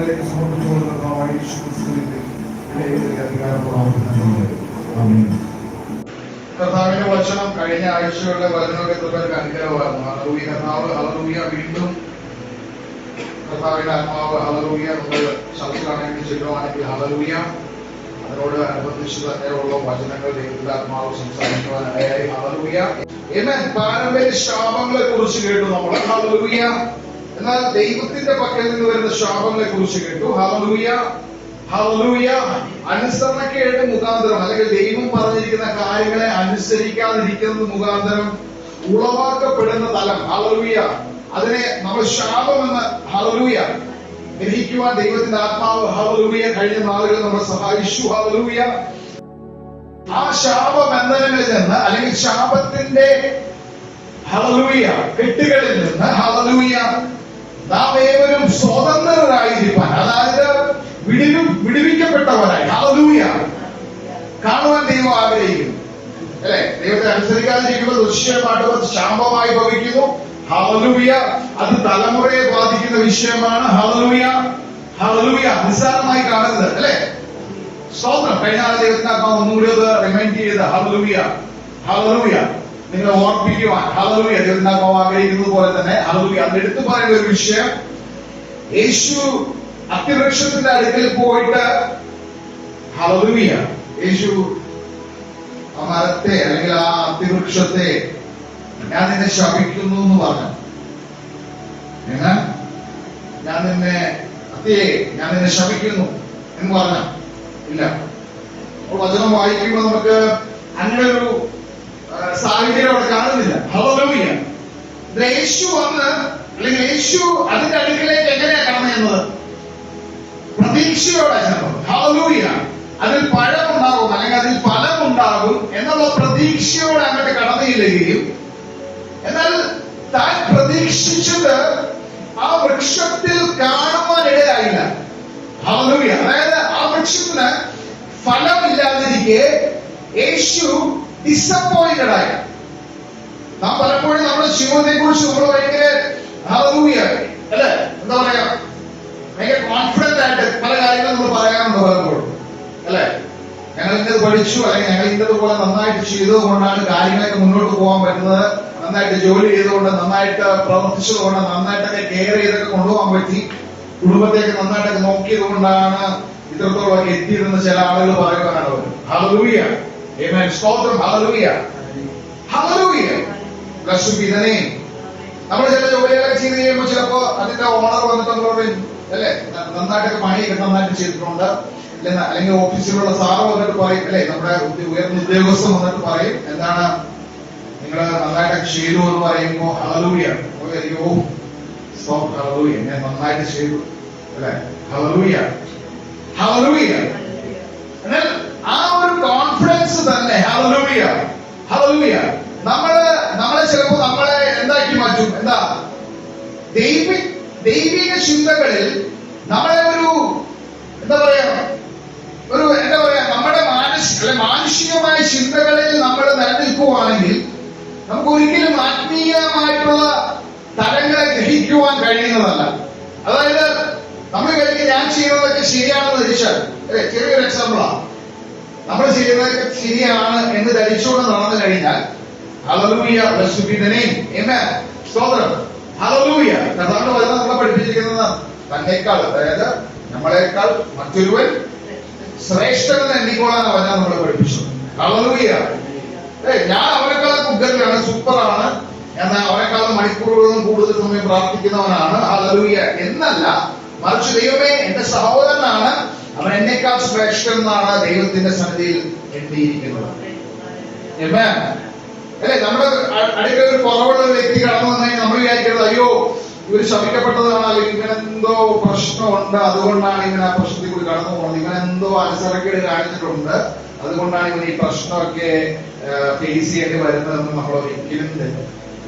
കരങ്ങളിലേക്ക് സമർപ്പിച്ചു കൊടുക്കുന്നതായി കർത്താവിന്റെ വചനം കഴിഞ്ഞ ആഴ്ചകളിലെ വചനങ്ങളുടെ കൃപയ്ക്ക് അനുഗ്രഹമായിരുന്നു. ഹല്ലേലൂയ. കർത്താവ് ഹല്ലേലൂയ വീണ്ടും കർത്താവിന്റെ ആത്മാവ് ഹല്ലേലൂയ നമ്മൾ ചർച്ചയാണെങ്കിൽ ചെല്ലുവാണെങ്കിൽ ഹല്ലേലൂയ അതിനോട് അനുബന്ധിച്ച് തന്നെയുള്ള വചനങ്ങൾ ദൈവത്തിന്റെ ആത്മാവ് സംസാരിക്കുവാനായി ഹല്ലേലൂയ. എന്നാൽ പാരമ്പര്യ ശാപങ്ങളെ കുറിച്ച് കേട്ടു നമ്മൾ ഹല്ലേലൂയ. എന്നാൽ ദൈവത്തിന്റെ പക്കൽ നിന്ന് വരുന്ന ശാപങ്ങളെ കുറിച്ച് കേട്ടു ഹല്ലേലൂയ. ഹല്ലേലൂയ. അനുസരണക്കേട് മുഖാന്തരം അല്ലെങ്കിൽ ദൈവം പറഞ്ഞിരിക്കുന്ന കാര്യങ്ങളെ അനുസരിക്കാതിരിക്കുന്നത് മുഖാന്തരം ഉളവാക്കപ്പെടുന്ന തലം ഹല്ലേലൂയ. അതിനെ നമ്മൾ ശാപമെന്ന് ഹല്ലേലൂയ ഗ്രഹിക്കുവാൻ ദൈവത്തിന്റെ ആത്മാവ് ഹല്ലേലൂയ കഴിഞ്ഞ നാളുകളിൽ നമ്മളെ സഹായിച്ചു ഹല്ലേലൂയ. ആ ശാപബന്ധനങ്ങളിൽ നിന്ന് അല്ലെങ്കിൽ ശാപത്തിന്റെ ഹല്ലേലൂയ കെട്ടുകളിൽ നിന്ന് ഹല്ലേലൂയ നാം ഏവരും സ്വതന്ത്രരായിരിക്കാൻ, അതായത് വിടുവിക്കപ്പെട്ടവരായി ഹല്ലേലൂയ കാണുവാൻ ദൈവം ആഗ്രഹിക്കുന്നു. അല്ലെ, ദൈവത്തെ അനുസരിക്കാതിരിക്കുന്നത് ദൃശ്യമായിട്ട് ശാപമായി ഭവിക്കുന്നു ഹല്ലേലൂയ. അത് തലമുറയെ ബാധിക്കുന്ന വിഷയമാണ് ഹല്ലേലൂയ. ഹല്ലേലൂയ. നിസ്സാരമായി കാണരുത് അല്ലെ. സ്തോത്രം. കഴിഞ്ഞ ദൈവത്തിന്റെ ഒന്നുകൂടി അത് റിമൈൻഡ് ചെയ്ത് ഹല്ലേലൂയ. ഹല്ലേലൂയ നിങ്ങളെ ഓർപ്പിക്കുവാൻ ഹല്ലേലൂയ ദൈവത്തിന്റെ ആഗ്രഹിക്കുന്നത് പോലെ തന്നെ ഹല്ലേലൂയ. അത് എടുത്തു പറയുന്ന ഒരു വിഷയം, യേശു അത്തിവൃക്ഷത്തിന്റെ അടുക്കൽ പോയിട്ട് ഹല്ലേലൂയ യേശു ആ മരത്തെ അല്ലെങ്കിൽ ആ അത്തിവൃക്ഷത്തെ ഞാൻ നിന്നെ ശപിക്കുന്നു എന്ന് പറഞ്ഞു. ഞാൻ നിന്നെ അത്തിയെ ഞാൻ നിന്നെ ശപിക്കുന്നു എന്ന് പറഞ്ഞ ഇല്ല. വചനം വായിക്കുമ്പോൾ നമുക്ക് അങ്ങനെ ഒരു സാഹചര്യം അവിടെ കാണുന്നില്ല. ഹല്ലേലൂയ. യേശു വന്ന് അല്ലെങ്കിൽ യേശു അതിന്റെ അടുക്കലേക്ക് എങ്ങനെയാ കടന്നു എന്നത് പ്രതീക്ഷയോടെ ചെന്നത്. ഹല്ലേലൂയ. അതിൽ പഴമുണ്ടാകും അല്ലെങ്കിൽ അതിൽ ഫലമുണ്ടാകും എന്നുള്ള പ്രതീക്ഷയോടെ അങ്ങോട്ട് കടന്നില്ലെങ്കിലും എന്നാൽ താൻ പ്രതീക്ഷിച്ചത് ആ വൃക്ഷത്തിൽ കാണുവാൻ ഇടയായില്ല. ഹല്ലേലൂയ. അതായത് ആ വൃക്ഷത്തിന് ഫലമില്ലാതിരിക്കെ യേശു ഡിസപ്പോയിന്റഡ് ആയി. നാം പലപ്പോഴും നമ്മുടെ ജീവിതത്തെ കുറിച്ച് നമ്മൾ ഭയങ്കര ഹല്ലേലൂയ അല്ലെ, എന്താ പറയാ, ഭയങ്കര കോൺഫിഡന്റ് ആയിട്ട് പല കാര്യങ്ങളും നമ്മൾ പറയാറുണ്ട് പലപ്പോഴും അല്ലെ. ഞങ്ങൾ ഇന്നത് പഠിച്ചു അല്ലെങ്കിൽ ഞങ്ങൾ ഇന്നതുപോലെ നന്നായിട്ട് ചെയ്തതുകൊണ്ടാണ് കാര്യങ്ങളൊക്കെ മുന്നോട്ട് പോകാൻ പറ്റുന്നത്, നന്നായിട്ട് ജോലി ചെയ്തുകൊണ്ട്, നന്നായിട്ട് പ്രവർത്തിച്ചതുകൊണ്ട്, നന്നായിട്ടൊക്കെ കെയർ ചെയ്തൊക്കെ കൊണ്ടുപോകാൻ പറ്റി, കുടുംബത്തേക്ക് നന്നായിട്ടൊക്കെ നോക്കിയത് കൊണ്ടാണ് ഇത്രത്തോളം എത്തിയതെന്ന് ചില ആളുകൾ പറയുവാനാണ് അവർ. ഹല്ലേലൂയ. ആമേൻ. സ്തോത്രം. Hallelujah. Hallelujah. Blessed be the name. നമ്മൾ ചില ജോലികളൊക്കെ ചെയ്ത് കഴിയുമ്പോൾ ചിലപ്പോ അതിന്റെ ഓണർ വന്നിട്ട് നമ്മളോട് അല്ലെ നന്നായിട്ടൊക്കെ പണിയൊക്കെ നന്നായിട്ട് ചെയ്തിട്ടുണ്ട് അല്ലെങ്കിൽ ഓഫീസിലുള്ള സാറ് വന്നിട്ട് പറയും അല്ലെ, നമ്മുടെ ഉയർന്ന ഉദ്യോഗസ്ഥൻ വന്നിട്ട് പറയും എന്താണ് നിങ്ങൾ നന്നായിട്ടൊക്കെ ചെയ്തു എന്ന് പറയുമ്പോ ഹല്ലേലൂയ അയ്യോ സ്റ്റോപ്പ് ഹല്ലേലൂയ ഞാൻ നന്നായിട്ട് ചെയ്തു അല്ലെ. ഹല്ലേലൂയ. ഹല്ലേലൂയ. എന്നാൽ ആ ഒരു കോൺഫിഡൻസ് തന്നെ ഹല്ലേലൂയ. ഹല്ലേലൂയ നമ്മളെ ചിലപ്പോ നമ്മളെ എന്താക്കി മാറ്റും, എന്താ ദൈവിക ചിന്തകളിൽ നമ്മളെ ഒരു എന്താ പറയാ നമ്മുടെ മാനുഷികമായ ചിന്തകളിൽ നമ്മൾ നിലനിൽക്കുവാണെങ്കിൽ നമുക്ക് ഒരിക്കലും ആത്മീയമായിട്ടുള്ള തലങ്ങളെ ഗ്രഹിക്കുവാൻ കഴിയുന്നതല്ല. അതായത് നമ്മൾ കഴിക്കും ഞാൻ ചെയ്യുന്നതൊക്കെ ശരിയാണെന്ന് ധരിച്ചാൽ ചെറിയൊരു എക്സാമ്പിളാണ്, നമ്മൾ ചെയ്യുന്നതൊക്കെ ശരിയാണ് എന്ന് ധരിച്ചുകൊണ്ട് നടന്നു കഴിഞ്ഞാൽ hallelujah blessed be the name. Amen. സ്തോത്രം. ഹല്ലേലൂയ. കർത്താവിന്റെ വചനം നമ്മളെ പഠിപ്പിച്ചിരിക്കുന്നത് തന്നേക്കാൾ, അതായത് നമ്മളെക്കാൾ മറ്റൊരുവൻ ശ്രേഷ്ഠനെന്ന് എണ്ണിക്കോളാൻ വചനം നമ്മളെ പഠിപ്പിച്ചു. ഹല്ലേലൂയ. ഞാൻ അവരെക്കാളും ഉഗ്രനാണ്, സൂപ്പറാണ്, എന്നാൽ അവരെക്കാളും മണിക്കൂറുകളും കൂടുതൽ സമയം പ്രാർത്ഥിക്കുന്നവനാണ് ഹല്ലേലൂയ എന്നല്ല, മറിച്ച് ദൈവമേ എന്റെ സഹോദരനാണ്, അവൻ എന്നെക്കാൾ ശ്രേഷ്ഠനാണ് ദൈവത്തിന്റെ സന്നിധിയിൽ എണ്ണിയിരിക്കുന്നത്. ആമേൻ. അല്ലെ, നമ്മുടെ അടുക്കള ഒരു കുറവുള്ള ഒരു വ്യക്തി കടന്നു വന്നു കഴിഞ്ഞാൽ നമ്മൾ വിചാരിക്കുന്നത് അയ്യോ ഇവർ ശപിക്കപ്പെട്ടതാണ്, അല്ലെങ്കിൽ ഇവനെന്തോ പ്രശ്നമുണ്ട് അതുകൊണ്ടാണ് ഇവൻ ആ പ്രശ്നത്തിൽ കൂടി കടന്നു പോകുന്നത്, ഇവനെന്തോ അനുസരണക്കേട് കാണിച്ചിട്ടുണ്ട് അതുകൊണ്ടാണ് ഇവൻ ഈ പ്രശ്നമൊക്കെ ഫേസ് ചെയ്യേണ്ടി വരുന്നതെന്ന് നമ്മൾ ഒരിക്കലും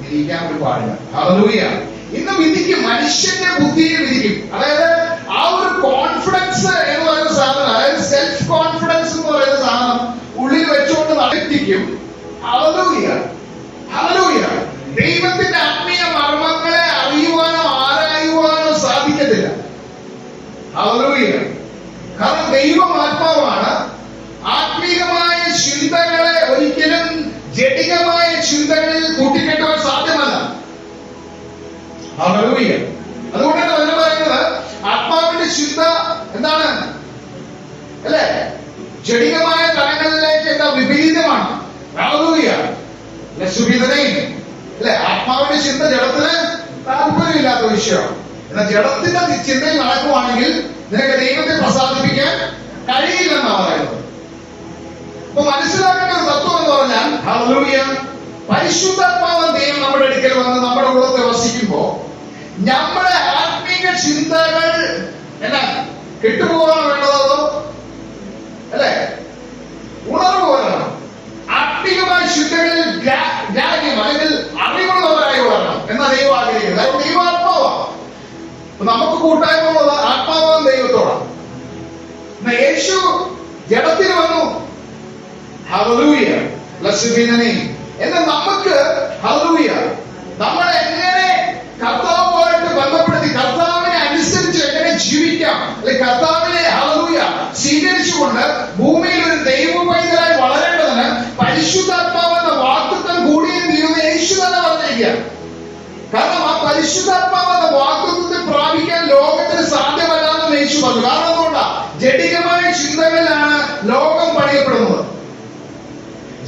വിധിക്കാൻ ഒരു പാടില്ല. ഹല്ലേലൂയ. ഇന്ന് വിധിക്കും, മനുഷ്യന്റെ ബുദ്ധിയെ വിധിക്കും. അതായത് ആ ഒരു കോൺഫിഡൻസ് എന്ന് പറയുന്ന സാധനം, അതായത് സെൽഫ് കോൺഫിഡൻസ് എന്ന് പറയുന്ന സാധനം ഉള്ളിൽ വെച്ചുകൊണ്ട് നടത്തിക്കും. ഹല്ലേലൂയ. ഹല്ലേലൂയ. ദൈവത്തിന്റെ ആത്മീയ മർമ്മങ്ങളെ അറിയുവാനോ ആരായുവാനോ സാധിക്കത്തില്ല. ഹല്ലേലൂയ. കാരണം ദൈവം ആത്മാവാണ്. ആത്മീകമായ ചിന്തകളെ ഒരിക്കലും ജഡികമായ ചിന്തകളിൽ കൂട്ടിക്കെട്ടുവാൻ സാധ്യമല്ല. ഹല്ലേലൂയ. അതുകൊണ്ടാണ് അതിന് പറയുന്നത് ആത്മാവിന്റെ ചിന്ത എന്താണ് അല്ലേ? ജഡികമായ തലങ്ങളിലേക്ക് എന്താ വിപരീതമാണ്. ഹല്ലേലൂയ. അല്ലെ, ആത്മാവിന്റെ ചിന്ത ജഡത്തിന് താല്പര്യമില്ലാത്ത വിഷയമാണ്. എന്നാൽ ജഡത്തിന്റെ ചിന്തയിൽ നടക്കുവാണെങ്കിൽ നിനക്ക് ദൈവത്തെ പ്രസാദിപ്പിക്കാൻ കഴിയില്ലെന്നാണ് പറയുന്നത്. അപ്പൊ മനസ്സിലാക്കേണ്ട ഒരു തത്വം എന്ന് പറഞ്ഞാൽ ഹല്ലേലൂയ, പരിശുദ്ധാത്മാവ് ദൈവം നമ്മുടെ അടുക്കൽ വന്ന് നമ്മുടെ ഉള്ളത്തെ വസിക്കുമ്പോ നമ്മുടെ ആത്മീക ചിന്തകൾ എന്നാ കെട്ടുപോകാൻ വേണ്ടതോ അല്ലെ ഉണർവ് വരണം. ആത്മീകമായ ചിന്തകളിൽ ഗ്രാഹ്യം അല്ലെങ്കിൽ അറിവുള്ളവരായി വരണം എന്നാ ദൈവം ആഗ്രഹിക്കുന്നത്. അതായത് ദൈവം ആത്മാവാണ്. നമുക്ക് കൂട്ടായ്മ ഉള്ളത് ആത്മാവാൻ ദൈവത്തോടാണ്. യേശു ജഡത്തിൽ വന്നു. Hallelujah. Blessed be the name. എന്നാൽ നമുക്ക് ഹല്ലേലൂയ നമ്മളെ എങ്ങനെ കർത്താവുമായിട്ട് ബന്ധപ്പെടുത്തി കർത്താവിനെ അനുസരിച്ച് എങ്ങനെ ജീവിക്കാം, അല്ലെ കർത്താവിനെ ഹല്ലേലൂയ സ്വീകരിച്ചുകൊണ്ട് ഭൂമിയിൽ ഒരു ദൈവ പൈതലായി വളരേണ്ടതിന് പരിശുദ്ധാത്മാവെന്ന വാഗ്ദത്തം കൂടിയും തീരുന്ന യേശു തന്നെ പറഞ്ഞിരിക്കുകയാണ്. കാരണം ആ പരിശുദ്ധാത്മാവെന്ന വാഗ്ദത്തത്തെ പ്രാപിക്കാൻ ലോകത്തിന് സാധ്യമല്ലാന്ന് യേശു പറഞ്ഞു. കാരണം എന്തുകൊണ്ടാ? ജഡികമായ ചിന്തകളിലാണ് ലോകം പണിയപ്പെടുന്നത്.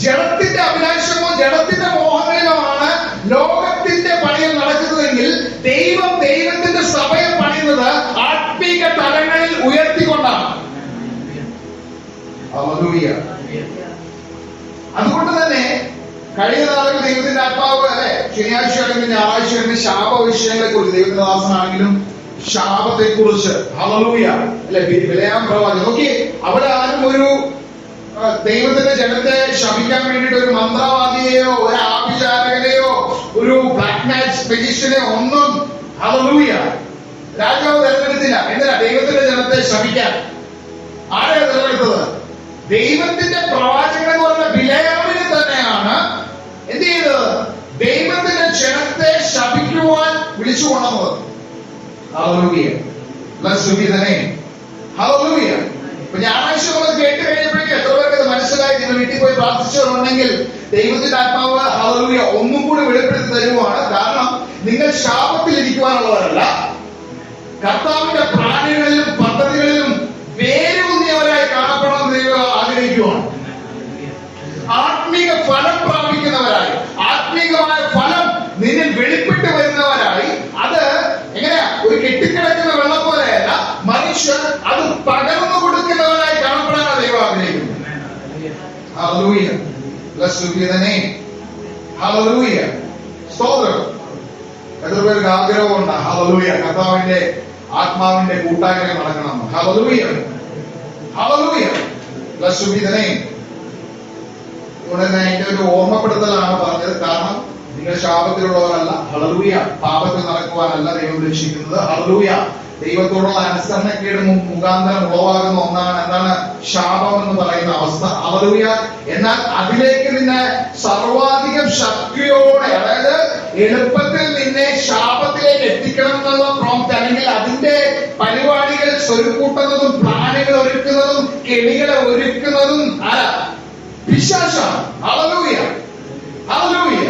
ജഡത്തിന്റെ അഭിലാഷമോ ജഡത്തിന്റെ മോഹങ്ങളിലുമാണ് ലോകത്തിന്റെ പണിയിൽ നടക്കുന്നതെങ്കിൽ ദൈവം ദൈവത്തിന്റെ സഭയെ പണിയുന്നത് ആത്മീക തലങ്ങളിൽ ഉയർത്തിക്കൊണ്ടാണ്. അതുകൊണ്ട് തന്നെ കഴിഞ്ഞ നാളുകൾ ദൈവത്തിന്റെ ആത്മാവ് അല്ലെ ശനിയാഴ്ച ആണെങ്കിലും ഞായറാഴ്ച ആണെങ്കിലും ശാപ വിഷയങ്ങളെ കുറിച്ച് ദൈവത്തിന്റെ ദാസനാണെങ്കിലും ശാപത്തെ കുറിച്ച് ഹല്ലേലൂയ അല്ലെ ബിലെയാം പ്രവാചകൻ നോക്കി അവിടെ ആരും ഒരു ദൈവത്തിന്റെ ജനത്തെ ശപിക്കാൻ വേണ്ടിയിട്ട് ഒരു മന്ത്രവാദിയെയോ ഒരു ആഭിചാരകനെയോ ഒരു ബ്ലാക്ക് മാജിഷ്യനെയോ ഒന്നും ഹല്ലേലൂയ രാജാവ് തെരഞ്ഞെടുത്തില്ല. എന്തിനാ? ദൈവത്തിന്റെ ജനത്തെ ശപിക്കാൻ. ആരെയാണ് തെരഞ്ഞെടുത്തത്? ദൈവത്തിന്റെ പ്രവാചകൻ എന്ന് പറഞ്ഞ ബിലെയാമിനെ തന്നെയാണ് എന്ത് ചെയ്തത്? ദൈവത്തിന്റെ ജനത്തെ ശപിക്കുവാൻ വിളിച്ചു കൊണ്ടുവന്നത്. Hallelujah. Blessed be the name. Hallelujah. ഇപ്പൊ ഞായറാഴ്ച നമ്മൾ കേട്ട് കഴിഞ്ഞപ്പോഴേക്കും എത്ര പേർക്ക് അത് മനസ്സിലായി? നിങ്ങൾ വീട്ടിൽ പോയി പ്രാർത്ഥിച്ചവരുണ്ടെങ്കിൽ ദൈവത്തിന്റെ ആത്മാവ് ഹല്ലേലൂയ ഒന്നും കൂടി വെളിപ്പെടുത്തി തരുവാണ്. കാരണം നിങ്ങൾ ശാപത്തിൽ ഇരിക്കുവാനുള്ളവരല്ല, കർത്താവിന്റെ പ്രാണികളിലും പദ്ധതികളിലും വേരൂന്നിയവരായി കാണപ്പെടണം ദൈവം ആഗ്രഹിക്കുവാണ്. ആത്മീക ഫലം പ്രാപിക്കുന്നവരായി, ആത്മീകമായ ഫലം നിന്നിൽ വെളിപ്പെട്ട് വരുന്നവരായി. അത് എങ്ങനെയാ? ഒരു കെട്ടിക്കിടക്കുന്ന വെള്ളം പോലെയല്ല, മനുഷ്യർ അത് പകർന്നു കൊടുക്കുന്നവരായി കാണപ്പെടാനാണ് ദൈവം ആഗ്രഹിക്കുന്നത്. Hallelujah. Blessed be the name. Hallelujah. സ്തോത്രം. എത്ര പേർക്ക് ആഗ്രഹമുണ്ട് ഹല്ലേലൂയ കർത്താവിന്റെ ആത്മാവിന്റെ കൂട്ടായ്മ നടക്കണം? Hallelujah. Hallelujah. Blessed be the name. ഉടനെ അതിന്റെ ഒരു ഓർമ്മപ്പെടുത്തലാണ് പറഞ്ഞത്. കാരണം നിങ്ങൾ ശാപത്തിലുള്ളവരല്ല, ഹല്ലേലൂയ പാപത്തിൽ നടക്കുവാനല്ല ദൈവം രക്ഷിക്കുന്നത്. ഹല്ലേലൂയ ദൈവത്തോടുള്ള അനുസരണക്കേട് മുഖാന്തരം ഉളവാകുന്ന ഒന്നാണ് എന്താണ്? ശാപം എന്ന് പറയുന്ന അവസ്ഥ. ഹല്ലേലൂയ. എന്നാൽ അതിലേക്ക് നിന്നെ സർവാധികം ശക്തിയോടെ, അതായത് എളുപ്പത്തിൽ നിന്നെ ശാപത്തിലേക്ക് എത്തിക്കണം എന്നുള്ള പ്രോംപ്റ്റ് അല്ലെങ്കിൽ അതിന്റെ പരിപാടികൾ സ്വരുക്കൂട്ടുന്നതും പ്ലാനുകൾ ഒരുക്കുന്നതും കെണികളെ ഒരുക്കുന്നതും ആരാ? പിശാചാണ്. ഹല്ലേലൂയ. ഹല്ലേലൂയ.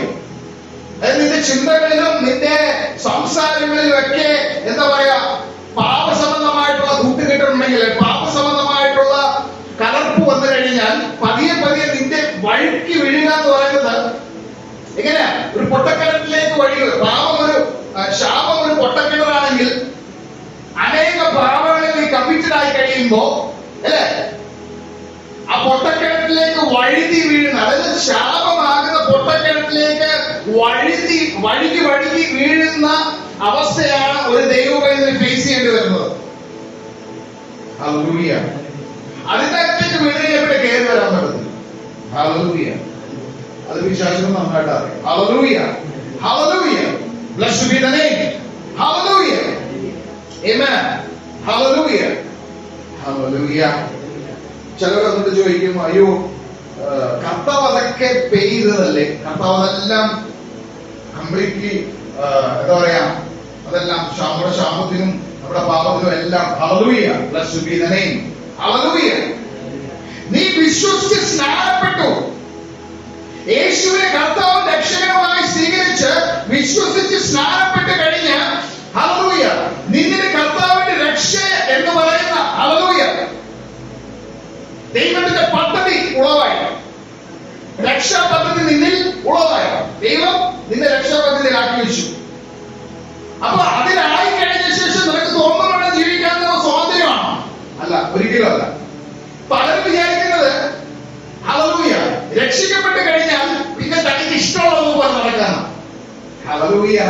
നിന്റെ ചിന്തകളിലും നിന്റെ സംസാരങ്ങളിലും ഒക്കെ എന്താ പറയാ പാപസംബന്ധമായിട്ടുള്ള കൂട്ടുകെട്ടുണ്ടെങ്കിൽ, പാപസംബന്ധമായിട്ടുള്ള കലർപ്പ് വന്നു കഴിഞ്ഞാൽ പതിയെ പതിയെ നിന്റെ വഴിക്ക് വീഴുക എന്ന് പറയുന്നത് എങ്ങനെയാ? ഒരു പൊട്ടക്കിണറ്റിലേക്ക് വഴി. ശാപം ഒരു പൊട്ടക്കിണറാണെങ്കിൽ അനേക പാപങ്ങളിൽ നീ കമ്മിറ്റഡ് ആയി കഴിയുമ്പോ അല്ലേ ആ പൊട്ടക്കിണറ്റിലേക്ക് വഴുതി വീഴുന്ന, അതായത് ശാപമാകുന്ന പൊട്ടക്കിണറ്റിലേക്ക് വഴുകി വീഴുന്ന അവസ്ഥയാണ് ഒരു ദൈവപൈതലിന് ഫേസ് ചെയ്യേണ്ടി വരുന്നത്. ഹല്ലേലൂയ. അതിന്റെ അകത്തേക്ക് വീണ് കഴിഞ്ഞപ്പോഴേ കയറി വരാൻ പറ്റുന്നത്. ഹല്ലേലൂയ. അത് വിശ്വാസം നന്നായിട്ട് അറിയാം. Hallelujah. Hallelujah. Blessed be the name. Hallelujah. Amen. Hallelujah. Hallelujah. ചിലർ എന്നിട്ട് ചോദിക്കും, അയ്യോ കർത്താവ് അതൊക്കെ പേ ചെയ്തതല്ലേ? കർത്താവ് അതെല്ലാം കംപ്ലീറ്റ്ലി എന്താ പറയാ അതെല്ലാം നമ്മുടെ ശാപത്തിനും നമ്മുടെ പാപത്തിലും എല്ലാം. Hallelujah, blessed be the name. Hallelujah. നീ വിശ്വസിച്ച് സ്നാനപ്പെട്ടു, യേശുവിനെ കർത്താവും രക്ഷകനുമായി സ്വീകരിച്ച് വിശ്വസിച്ച് സ്നാനപ്പെട്ട് കഴിഞ്ഞ്, ഹല്ലേലൂയ, നിന്നിന് കർത്താവിന്റെ രക്ഷ എന്ന് പറയുന്ന, ഹല്ലേലൂയ, ദൈവത്തിന്റെ പദ്ധതി ഉളവായി, രക്ഷാ പദ്ധതി നിന്നിൽ ഉളവായി. ദൈവം നിന്നെ രക്ഷാ പദ്ധതിയിലാക്കി വെച്ചു. അപ്പൊ അതിലായി കഴിഞ്ഞ ശേഷം നിനക്ക് തോന്നുന്നുണ്ട് ജീവിക്കാനുള്ള സ്വാതന്ത്ര്യമാണോ? അല്ല, ഒരിക്കലും അല്ല. പലരും വിചാരിക്കുന്നത്, ഹല്ലേലൂയ, രക്ഷിക്കപ്പെട്ട് കഴിഞ്ഞാൽ പിന്നെ തനിക്ക് ഇഷ്ടമുള്ളത് പോലെ നടക്കാം. Hallelujah,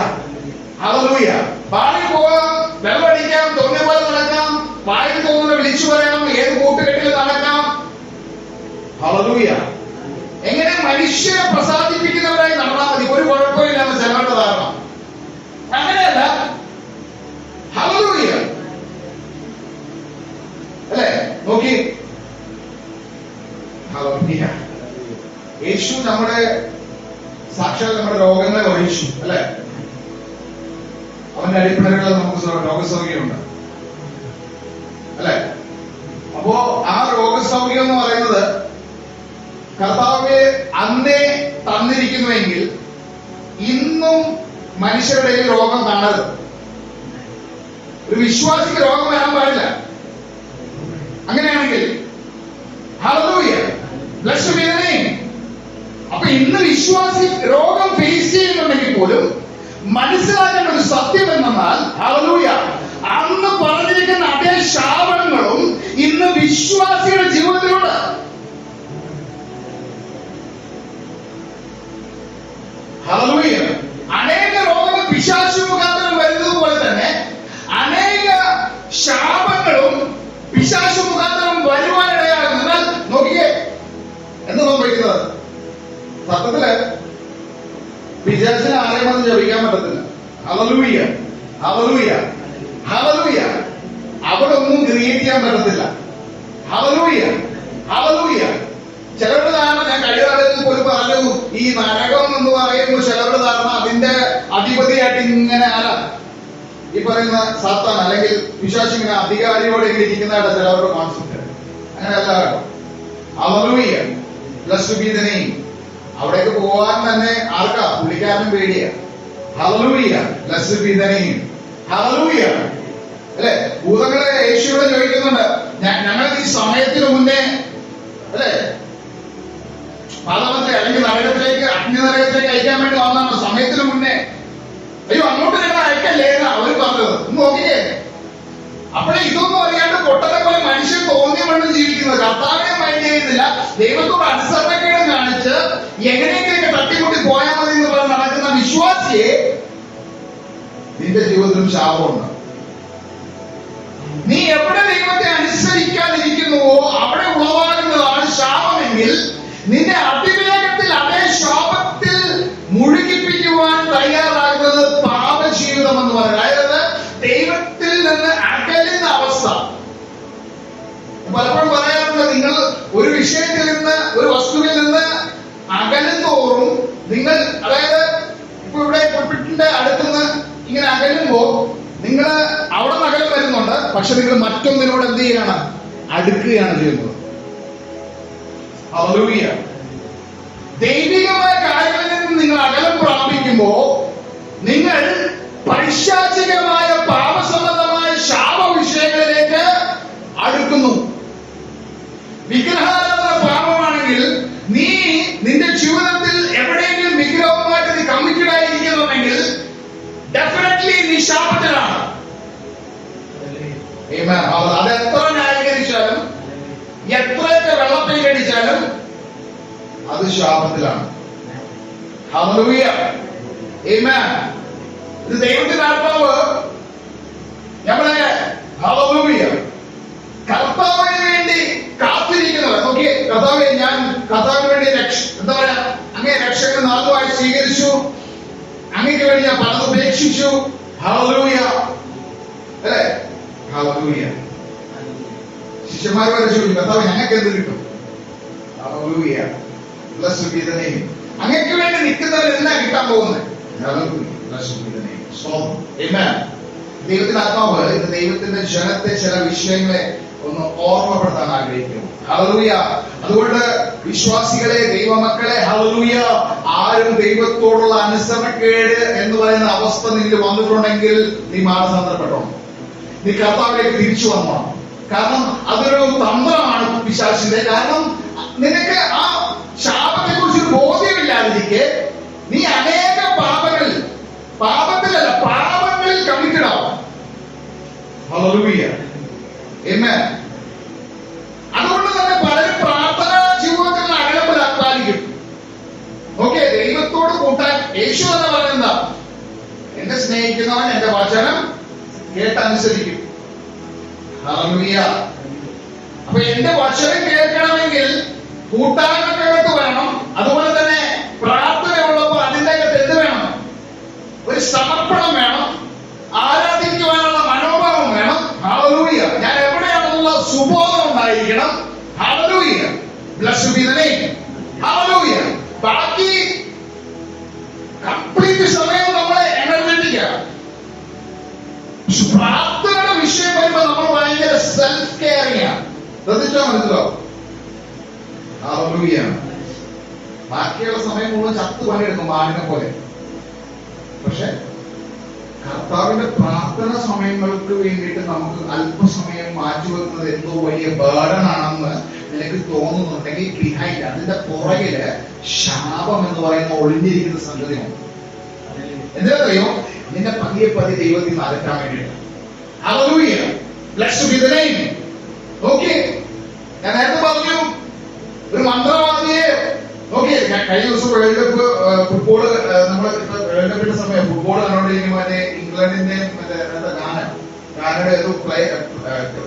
hallelujah. പാടി പോകാം, വെള്ളമടിക്കാം, തോന്നിയ പോലെ നടക്കാം, വായിൽ തോന്നുന്ന വിളിച്ചു പറയാം, ഏത് കൂട്ടുകെട്ടിൽ നടക്കാം. ഹല്ലേലൂയ. എങ്ങനെ മനുഷ്യരെ പ്രസാദിപ്പിക്കുന്നവരായി നടന്നാൽ മതി, ഒരു കുഴപ്പമില്ലാന്ന് ചിലവരുടെ ധാരണ. അങ്ങനെയല്ല. ഹല്ലേലൂയ, അല്ലേ? നോക്കി, ഹല്ലേലൂയ. യേശു നമ്മുടെ സാക്ഷാൽ നമ്മുടെ രോഗങ്ങളെ ഒഴിച്ചു, അല്ലെ? അവന്റെ അടിപ്പിണരുകളിൽ നമുക്ക് രോഗസൗഖ്യമുണ്ട്, അല്ലെ? അപ്പോ ആ രോഗസൗഖ്യം എന്ന് പറയുന്നത് കർത്താവ് അന്നേ തന്നിരിക്കുന്നുവെങ്കിൽ ഇന്നും മനുഷ്യരുടെ കയ്യിൽ രോഗം കാണരുത്. ഒരു വിശ്വാസിക്ക് രോഗം വരാൻ പാടില്ല. അങ്ങനെയാണെങ്കിൽ hallelujah, blessed be the name. അപ്പൊ ഇന്ന് വിശ്വാസി രോഗം ഫേസ് ചെയ്യുന്നുണ്ടെങ്കിൽ പോലും മനസ്സിലാക്കേണ്ട ഒരു സത്യം എന്നാൽ, ഹല്ലേലൂയ, അന്ന് പറഞ്ഞിരിക്കുന്ന അതേ ശാപങ്ങളും ഇന്ന് വിശ്വാസിയുടെ ജീവിതത്തിലുണ്ട്. ഹല്ലേലൂയ. അനേക രോഗങ്ങൾ പിശാചു മുഖാന്തരം വരുന്നത് പോലെ തന്നെ അനേക ശാപങ്ങളും പിശാചു മുഖാന്തരം വരുവാനിടയാകും. എന്നാൽ നോക്കിക്കേ, എന്താ സംഭവിക്കുന്നത്? സത്യത്തില് പിശാചിനെ ആരെയും ജപിക്കാൻ പറ്റത്തില്ല. Hallelujah, hallelujah, hallelujah. അവിടെ ഒന്നും ക്രിയേറ്റ് ചെയ്യാൻ പറ്റത്തില്ല. Hallelujah, hallelujah. ചിലരുടെ ധാരണ, ഞാൻ കഴിഞ്ഞ കാലത്തിൽ പോലും പറഞ്ഞു, ഈ നരകം എന്ന് പറയുമ്പോൾ ചിലരുടെ ധാരണ അതിന്റെ അധിപതിയായിട്ട് ഇങ്ങനെ ആരാ ഈ പറയുന്ന സാത്താൻ അല്ലെങ്കിൽ പിശാച് ഇങ്ങനെ അധികാരിയോടെ ഇങ്ങനെ ഇരിക്കുന്നതായിട്ട് ചിലവരുടെ കോൺസെപ്റ്റ്. അങ്ങനെയല്ല. Hallelujah, blessed be the name. അവിടേക്ക് പോകാൻ തന്നെ ആർക്കാ? പുള്ളിക്കാരനും പേടിയാ. Hallelujah, blessed be the name. Hallelujah, അല്ലെ? ഭൂതങ്ങളെ യേശുവിടെ ചോദിക്കുന്നുണ്ട്, ഞങ്ങൾ ഈ സമയത്തിന് മുന്നേ, അല്ലെ, പാതാളത്തെ അല്ലെങ്കിൽ നരകത്തിലേക്ക്, അഗ്നിനരകത്തിലേക്ക് അയക്കാൻ വേണ്ടി വന്നാണ്. സമയത്തിന് മുന്നേ അയ്യോ അങ്ങോട്ട് ഞങ്ങൾ അയക്കല്ലേ എന്ന് അവർ പറഞ്ഞത്. നോക്കിയേ, അപ്പോഴേ ഇതൊന്നും അറിയാണ്ട് പൊട്ടത്തെ പോലെ മനുഷ്യൻ തോന്നിയ മണ്ണിൽ ജീവിക്കുന്നത്, കർത്താവിനെ മൈൻഡ് ചെയ്യുന്നില്ല, ദൈവത്തോട് അനുസരണക്കേടും കാണിച്ച് എങ്ങനെയൊക്കെ തട്ടിമുട്ടി പോയാൽ മതി എന്ന് പറഞ്ഞ് നടക്കുന്ന വിശ്വാസിയെ നിന്റെ ജീവിതത്തിലും ശാപമുണ്ട്. നീ എവിടെ ദൈവത്തെ അനുസരിക്കാതിരിക്കുന്നുവോ അവിടെ ഉളവാകുന്നതാണ് ശാപമെങ്കിൽ നിന്റെ അതിവേഗത്തിൽ അതേ ശാപത്തിൽ മുഴുകിപ്പിക്കുവാൻ തയ്യാറാകുന്നത് പാപജീവിതം എന്ന് പറയുന്നത്. അതായത് ദൈവത്തിൽ നിന്ന് അകലുന്ന അവസ്ഥ. പലപ്പോഴും പറയാറുണ്ട്, നിങ്ങൾ ഒരു വിഷയത്തിൽ നിന്ന്, ഒരു വസ്തുവിൽ നിന്ന് അകലുന്തോറും നിങ്ങൾ, അതായത് ഇപ്പൊ ഇവിടെ പുൽപിറ്റിന്റെ അടുത്തുനിന്ന് ഇങ്ങനെ അകലുമ്പോ നിങ്ങൾ അവിടെ നിന്ന് അകലം വരുന്നുണ്ട്, പക്ഷെ നിങ്ങൾ മറ്റൊന്നിനോട് എന്ത് ചെയ്യാണ്? അടുക്കുകയാണ് ചെയ്യുന്നത്. ഹല്ലേലൂയ. ദൈവികമായ കാര്യങ്ങളിൽ നിന്ന് നിങ്ങൾ അകലം പ്രാപിക്കുമ്പോ നിങ്ങൾ പൈശാചികമായ പാപസംബന്ധമായ ശാപ വിഷയങ്ങളിലേക്ക് അടുക്കുന്നു. വിഗ്രഹാരാധന പാപമാണെങ്കിൽ നീ നിന്റെ ജീവിതത്തിൽ എവിടെയെങ്കിലും വിഗ്രഹവുമായിട്ട് നീ കമ്മിറ്റഡ് ആയിരിക്കുന്നുണ്ടെങ്കിൽ ഡെഫിനറ്റ്ലി നീ ശാപത്തിലാണ്. അത് എത്ര ന്യായീകരിച്ചാലും എത്രയൊക്കെ വെള്ളത്തിൽ കടിച്ചാലും അത് ശാപത്തിലാണ്. ഹല്ലേലൂയ, ആമേൻ. ഇത് ദൈവത്തിന്റെ ആത്മാവ് നമ്മളെ, ഹല്ലേലൂയ, കർത്താവിന് വേണ്ടി കാത്തിരിക്കുന്നവർ. നോക്കി, കർത്താവെ, ഞാൻ കർത്താവിന് വേണ്ടി എന്താ പറയാ, അങ്ങേ രക്ഷകൻ നാളുമായി സ്വീകരിച്ചു, അങ്ങേക്ക് വേണ്ടി ഞാൻ പലത് ഉപേക്ഷിച്ചു. ഹല്ലേലൂയ, അല്ലേ? ഹല്ലേലൂയ. ശിഷ്യന്മാർ വരെ ചോദിച്ചു, കർത്താവ് ഞങ്ങൾക്ക് എന്ത് കിട്ടും? Hallelujah, blessed be the name. അങ്ങേക്ക് വേണ്ടി നിൽക്കുന്നവരെല്ലാം കിട്ടാൻ പോകുന്നത്. Hallelujah, blessed be the name. സ്തോത്രം. ആമേൻ. ദൈവത്തിന്റെ ആത്മാവ് ഇത് ദൈവത്തിന്റെ ജനത്തെ ചില വിഷയങ്ങളെ ഒന്ന് ഓർമ്മപ്പെടുത്താൻ ആഗ്രഹിക്കുന്നു. ഹല്ലേലൂയ. അതുകൊണ്ട് വിശ്വാസികളെ, ദൈവമക്കളെ, ഹല്ലേലൂയ, ആരും ദൈവത്തോടുള്ള അനുസരണക്കേട് എന്ന് പറയുന്ന അവസ്ഥ നിന്നിൽ വന്നിട്ടുണ്ടെങ്കിൽ നീ മാനസാന്തരപ്പെട്ടോ, നീ കർത്താവിലേക്ക് തിരിച്ചു വന്നോ. കാരണം അതൊരു തന്ത്രമാണ് പിശാചിന്റെ. കാരണം നിനക്ക് ആ ശാപത്തെ കുറിച്ച് ബോധ്യമില്ലാതിരിക്കെ നീ അനേക പാപങ്ങളിൽ കമ്മിറ്റഡ് ആവും. ഹല്ലേലൂയ. ആമേൻ. അതുകൊണ്ട് തന്നെ പലരും പ്രാർത്ഥനാ ജീവിതത്തിൽ അകലപ്പിലായിരിക്കും. ഓക്കെ, ദൈവത്തോട് കൂട്ടാൻ യേശു എന്ന് പറയുന്നത് എന്നെ സ്നേഹിക്കുന്നവൻ എന്റെ വചനം കേട്ടനുസരിക്കും. ഹല്ലേലൂയ. അപ്പൊ എന്റെ വചനം കേൾക്കണമെങ്കിൽ കൂട്ടായ്മക്കകത്ത് വേണം. അതുപോലെ തന്നെ പ്രാർത്ഥന ഉള്ളപ്പോൾ അതിന്റെ അകത്ത് എന്ത് വേണം? ഒരു സമർപ്പണം വേണം, ആരാധിക്കുവാനുള്ള മനോഭാവം വേണം. ഹല്ലേലൂയ. ഞാൻ എവിടെയാണെന്നുള്ള സുബോധം ഉണ്ടായിരിക്കണം. Hallelujah. Blessed be the name. Hallelujah. ബാക്കി കംപ്ലീറ്റ് സമയം നമ്മളെ എനർജറ്റിക്കാണ്. പ്രാർത്ഥനയുടെ വിഷയം വരുമ്പോൾ നമ്മൾ ഭയങ്കര സെൽഫ് കെയറിംഗ് ആണ്. ശ്രദ്ധിച്ചാൽ മനസ്സിലാവും. ഹല്ലേലൂയ. ബാക്കിയുള്ള സമയം മുഴുവൻ ചത്തു പണിയെടുക്കും മാനിനെ പോലെ. പക്ഷെ കർത്താവിന്റെ പ്രാർത്ഥന സമയങ്ങൾക്ക് വേണ്ടിയിട്ട് നമുക്ക് അല്പസമയം മാറ്റിവെക്കുന്നത് എന്തോ വലിയ ബേർഡൻ ആണെന്ന് നിനക്ക് തോന്നുന്നുണ്ടെങ്കിൽ ബിഹൈൻഡ് അതിന്റെ പുറകില് ശാപം എന്ന് പറയുന്ന ഒളിഞ്ഞിരിക്കുന്ന സംഗതിയാണ്. എന്തിനറിയോ? നിന്നെ പതിയെ ദൈവത്തിൽ നിന്ന് അകറ്റാൻ വേണ്ടിയിട്ട്. Hallelujah. Blessed be the name. Okay, ഞാൻ നേരത്തെ പറഞ്ഞു ഒരു മന്ത്രവാദിയെ. ഓക്കെ, കഴിഞ്ഞ ദിവസം വേൾഡ് കപ്പ് ഫുട്ബോള് നമ്മൾ വേൾഡ് കപ്പിന്റെ സമയം ഫുട്ബോൾ കണ്ടോണ്ടിരിക്കുമ്പോൾ മറ്റേ ഇംഗ്ലണ്ടിന്റെ ഗാനയുടെ ഏതോ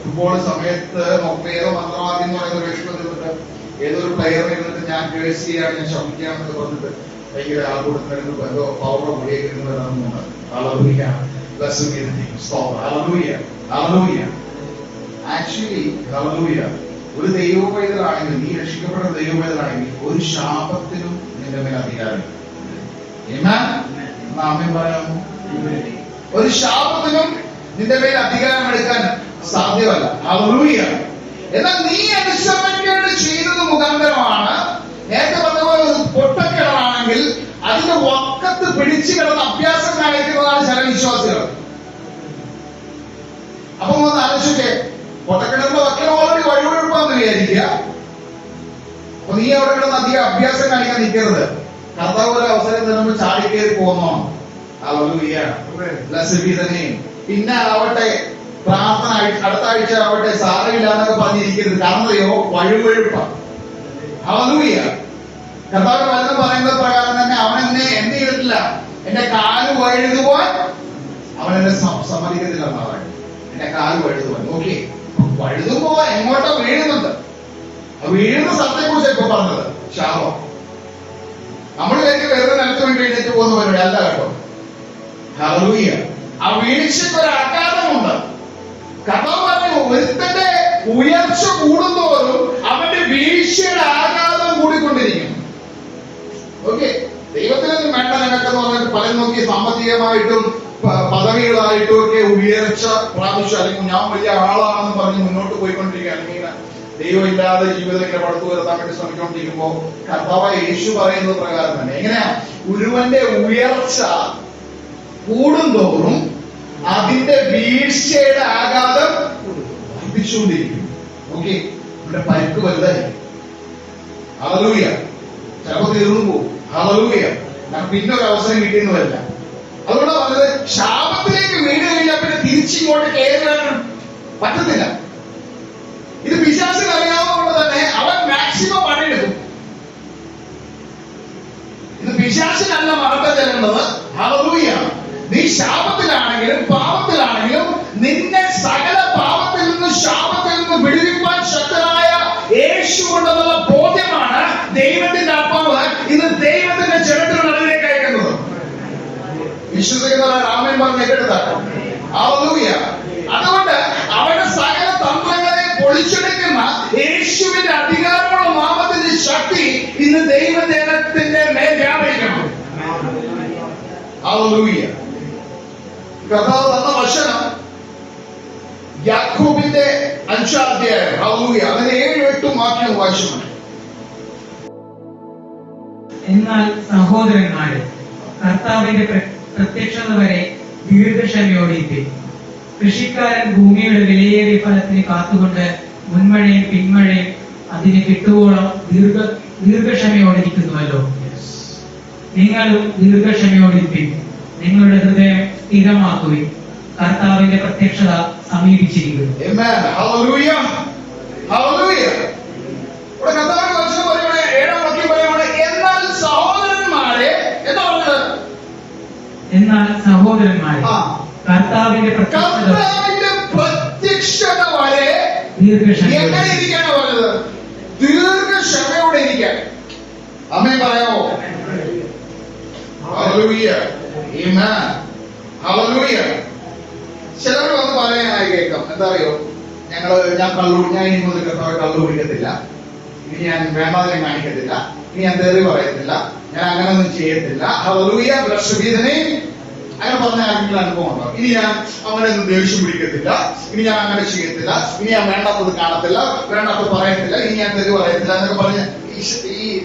ഫുട്ബോൾ സമയത്ത് ഏതോ മന്ത്രവാദി എന്ന് പറയുന്ന ഒരു വ്യക്തി വന്നിട്ട് ഏതൊരു പ്ലെയർ ഇരുന്നിട്ട് ഞാൻ കേഴ്സ് ചെയ്യാണ്, ഞാൻ ശമിക്കാമെന്നൊക്കെ പറഞ്ഞിട്ട് ഭയങ്കര ആൾക്കൂട്ടത്തിൽ എന്തോ പവറോ കൂടിയേക്കുന്നുണ്ട്. ആക്ച്വലി ഹല്ലേലൂയ, ഒരു ദൈവപൈതലാണെങ്കിൽ, നീ രക്ഷിക്കപ്പെട്ട ദൈവപൈതലാണെങ്കിൽ ഒരു ശാപത്തിനും നിന്റെ മേൽ അധികാരമില്ല. ആമേൻ പറയാമോ? ഒരു ശാപത്തിനും നിന്റെ മേൽ അധികാരം എടുക്കാൻ സാധ്യമല്ല. ഹല്ലേലൂയ. എന്നാൽ നീ അനുസരണക്കേട് ചെയ്തത് മുഖാന്തരമാണ്. നേരത്തെ പറഞ്ഞപോലെ ഒരു പൊട്ടക്കിണറാണെങ്കിൽ അതിന്റെ വക്കത്ത് പിടിച്ചു കിടന്ന അഭ്യാസം കാണിക്കുന്നതാണ് ചില വിശ്വാസികൾ. അപ്പൊ ഒന്ന് ആലോചിച്ചേ, പൊട്ടക്കിണറിന്റെ വക്കൽ ഓൾറെഡി വഴിവെടുപ്പാന്ന് വിചാരിക്കുക. അപ്പൊ നീ അവിടെ കിടന്ന് അധികം അഭ്യാസം കാണിക്കാൻ നിൽക്കരുത്. കർത്താവ് ഒരു അവസരം തരുമ്പോൾ ചാടിക്കേറി പോകുന്നോ. പിന്നെ ആവട്ടെ പ്രാർത്ഥന അടുത്ത ആഴ്ച ആവട്ടെ സാരമില്ല എന്നൊക്കെ പറഞ്ഞിരിക്കരുത്. കാരണം അറിയോ? വഴിവെഴുപ്പാണ്. ഹല്ലേലൂയ. കർത്താവ് വചനം പറയുന്നത് പ്രകാരം തന്നെ അവൻ എന്നെ എന്ത് ചെയ്തിട്ടില്ല, എന്റെ കാല് വഴുതുവാൻ അവൻ എന്നെ സമ്മതിക്കത്തില്ല എന്നാണ്. എന്റെ കാല് വഴുതുവാൻ. ഓക്കെ, വഴുതുമ്പോ എങ്ങോട്ടോ വീഴുന്നുണ്ട്. വീഴുന്ന സ്ഥലത്തെ കുറിച്ച് ഇപ്പൊ പറഞ്ഞത് ശാപം. നമ്മളിലേക്ക് വെറുതെ നിലത്ത് വേണ്ടി എഴുന്നേറ്റ് പോകുന്ന പരിപാടി അല്ല കേട്ടോ. ഹല്ലേലൂയ. ആ വീഴ്ചയ്ക്ക് ഒരു ആഘാതമുണ്ട്. കർത്താവ് പറഞ്ഞു, ഒരുത്തന്റെ ഉയർച്ച കൂടുന്തോറും അവന്റെ വീഴ്ചയുടെ ആഘാതം കൂടിക്കൊണ്ടിരിക്കും. ഓക്കെ, ദൈവത്തിനൊന്നും വേണ്ട നിനക്കെന്ന് പറഞ്ഞിട്ട് പലരും നോക്കി സാമ്പത്തികമായിട്ടും പദവികളായിട്ടും ഒക്കെ ഉയർച്ച പ്രാപിച്ചു, അല്ലെങ്കിൽ ഞാൻ വലിയ ആളാണെന്ന് പറഞ്ഞ് മുന്നോട്ട് പോയിക്കൊണ്ടിരിക്കുക, അല്ലെങ്കിൽ ദൈവം ഇല്ലാതെ ജീവിതം ഇങ്ങനെ പടുത്തു വരുത്താൻ വേണ്ടി ശ്രമിച്ചുകൊണ്ടിരിക്കുമ്പോൾ കർത്താവായ യേശു പറയുന്നത് പ്രകാരം തന്നെ എങ്ങനെയാ? ഒരുവന്റെ ഉയർച്ച കൂടുന്തോറും അതിന്റെ വീഴ്ചയുടെ ആഘാതം വർദ്ധിച്ചുകൊണ്ടിരിക്കും. ഓക്കെ, ഇവിടെ പരിക്ക് വലുതായിരിക്കും. ഹല്ലേലൂയ. ചിലപ്പോൾ തീർന്നു പോകും. ഹല്ലേലൂയ. പിന്നെ ഒരു അവസരം കിട്ടിയെന്ന് വരില്ല. അതുകൊണ്ട് പറഞ്ഞത് ശാപത്തിലേക്ക് വീണ് കഴിഞ്ഞാൽ പിന്നെ തിരിച്ചിങ്ങോട്ട് കയറാൻ പറ്റത്തില്ല. ഇത് പിശാചിന് അറിയാവുന്നത് തന്നെ അവൻ മാക്സിമം പണിയെടുക്കും. ഇത് പിശാചിനല്ല മറക്കം ചെല്ലുന്നത്. ഹല്ലേലൂയ. നീ ശാപത്തിലാണെങ്കിലും പാപത്തിലാണെങ്കിലും നിന്നെ സകല പാപത്തിൽ നിന്നും ശാപത്തിൽ നിന്നും വിടുവിക്കാൻ ശക്തനായ യേശു കൊണ്ടെന്നുള്ള ബോധ്യമാണ് ദൈവത്തിന്റെ ആത്മാവ് ഇന്ന് ദൈവത്തിന്റെ ജനത്തിന് നടുവിലേക്ക് അയക്കുന്നത്. വിശ്വസിക്കുന്നവർ ആമേൻ പറഞ്ഞ് കേട്ടതാണ്. ഹല്ലേലൂയ. അതുകൊണ്ട് അവന്റെ സകല തന്ത്രങ്ങളെ പൊളിച്ചെടുക്കുന്ന യേശുവിന്റെ അധികാരമുള്ള നാമത്തിന്റെ ശക്തി ഇന്ന് ദൈവജനത്തിന്റെ മേൽ വ്യാപരിക്കണം. ഹല്ലേലൂയ. കർത്താവ് തന്ന വചനം യാക്കോബിന്റെ 5-ാം അധ്യായം, ഹല്ലേലൂയ, അതിന് 7-8 വാക്യം വായിച്ചു. എന്നാൽ സഹോദരന്മാരെ, കർത്താവിന്റെ പ്രത്യക്ഷത വരെ ദീർഘക്ഷമയോടിരിപ്പിൻ. കൃഷിക്കാരൻ ഭൂമിയുടെ വിലയേറിയ ഫലത്തിന് കാത്തുകൊണ്ട് മുൻമഴയും പിന്മഴയും അതിന് കിട്ടുവോളം ദീർഘക്ഷമയോടിരിക്കുന്നുവല്ലോ. നിങ്ങളും ദീർഘക്ഷമയോടിരിപ്പിൻ. നിങ്ങളുടെ ഹൃദയം സ്ഥിരമാക്കുവിൻ. കർത്താവിന്റെ പ്രത്യക്ഷത സമീപിച്ചിരിക്കുന്നു. ആമേൻ. Hallelujah, hallelujah. ഇവിടെ കർത്താവിന്റെ വചനം പറയുകയാണ്, 7-ാം വാക്യം പറയുകയാണ്, എന്നാൽ സഹോദരന്മാരെ, എന്താ പറഞ്ഞത്? എന്നാൽ സഹോദരന്മാരെ, കർത്താവിന്റെ പ്രത്യക്ഷത വരെ എങ്ങനെ ഇരിക്കാനാ പറഞ്ഞത്? ദീർഘക്ഷമയോടെ ഇരിക്കാൻ. ആമേൻ പറയാമോ? ഹല്ലേലൂയ, ആമേൻ, ഹല്ലേലൂയ. ചിലർ വന്ന് പറയാനായി കേൾക്കാം, എന്താ അറിയോ, ഞാൻ ഇനി മുതൽ കർത്താവ് കള്ളു കുടിക്കത്തില്ല, ഇനി ഞാൻ വേണ്ടാതിനെ കാണിക്കത്തില്ല, ഇനി ഞാൻ തെറി പറയത്തില്ല, ഞാൻ അങ്ങനൊന്നും ചെയ്യത്തില്ല. Hallelujah, blessed be the name. അങ്ങനെ പറഞ്ഞ ആർക്കെങ്കിലും അനുഭവം ഉണ്ടോ? ഇനി ഞാൻ അവനൊന്നും ദേഷ്യം പിടിക്കത്തില്ല, ഇനി ഞാൻ അങ്ങനെ ചെയ്യത്തില്ല, ഇനി ഞാൻ വേണ്ടാത്തത് കാണത്തില്ല, വേണ്ടാത്തത് പറയത്തില്ല, ഇനി ഞാൻ തെറി പറയത്തില്ല എന്നൊക്കെ പറഞ്ഞ് ഈ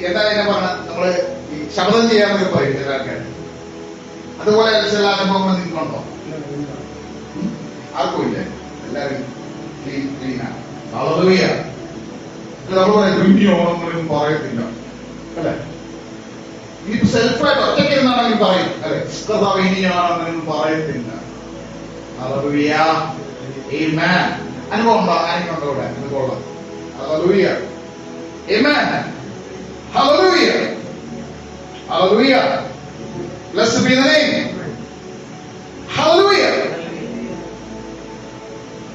എന്താ പറഞ്ഞ നമ്മള് ഈ ശബ്ദം ചെയ്യാന്നൊക്കെ പറയും ചില ആൾക്കാർ. അതുപോലെ ചില അനുഭവങ്ങൾ നിങ്ങൾക്കുണ്ടോ? ആർക്കും ഇല്ലേ? എല്ലാവരും ക്ലീനാണ്. ഹല്ലേലൂയ. നമ്മൾ പറയും ഇനി ഓണൊന്നും പറയത്തില്ല അല്ലെ? ഇനി സെൽഫായിട്ട് ഒറ്റയ്ക്ക് ഇരുന്നാണെങ്കിൽ പറയും അല്ലെ, കർത്താവ് ഇനി ഞാനൊന്നും പറയത്തില്ല. ഹല്ലേലൂയ, ആമേൻ. അനുഭവം ഉണ്ടോ? ആരെങ്കിലും ഉണ്ടോ ഇവിടെ അനുഭവം? Hallelujah, amen, hallelujah, hallelujah, blessed be the name. Hallelujah.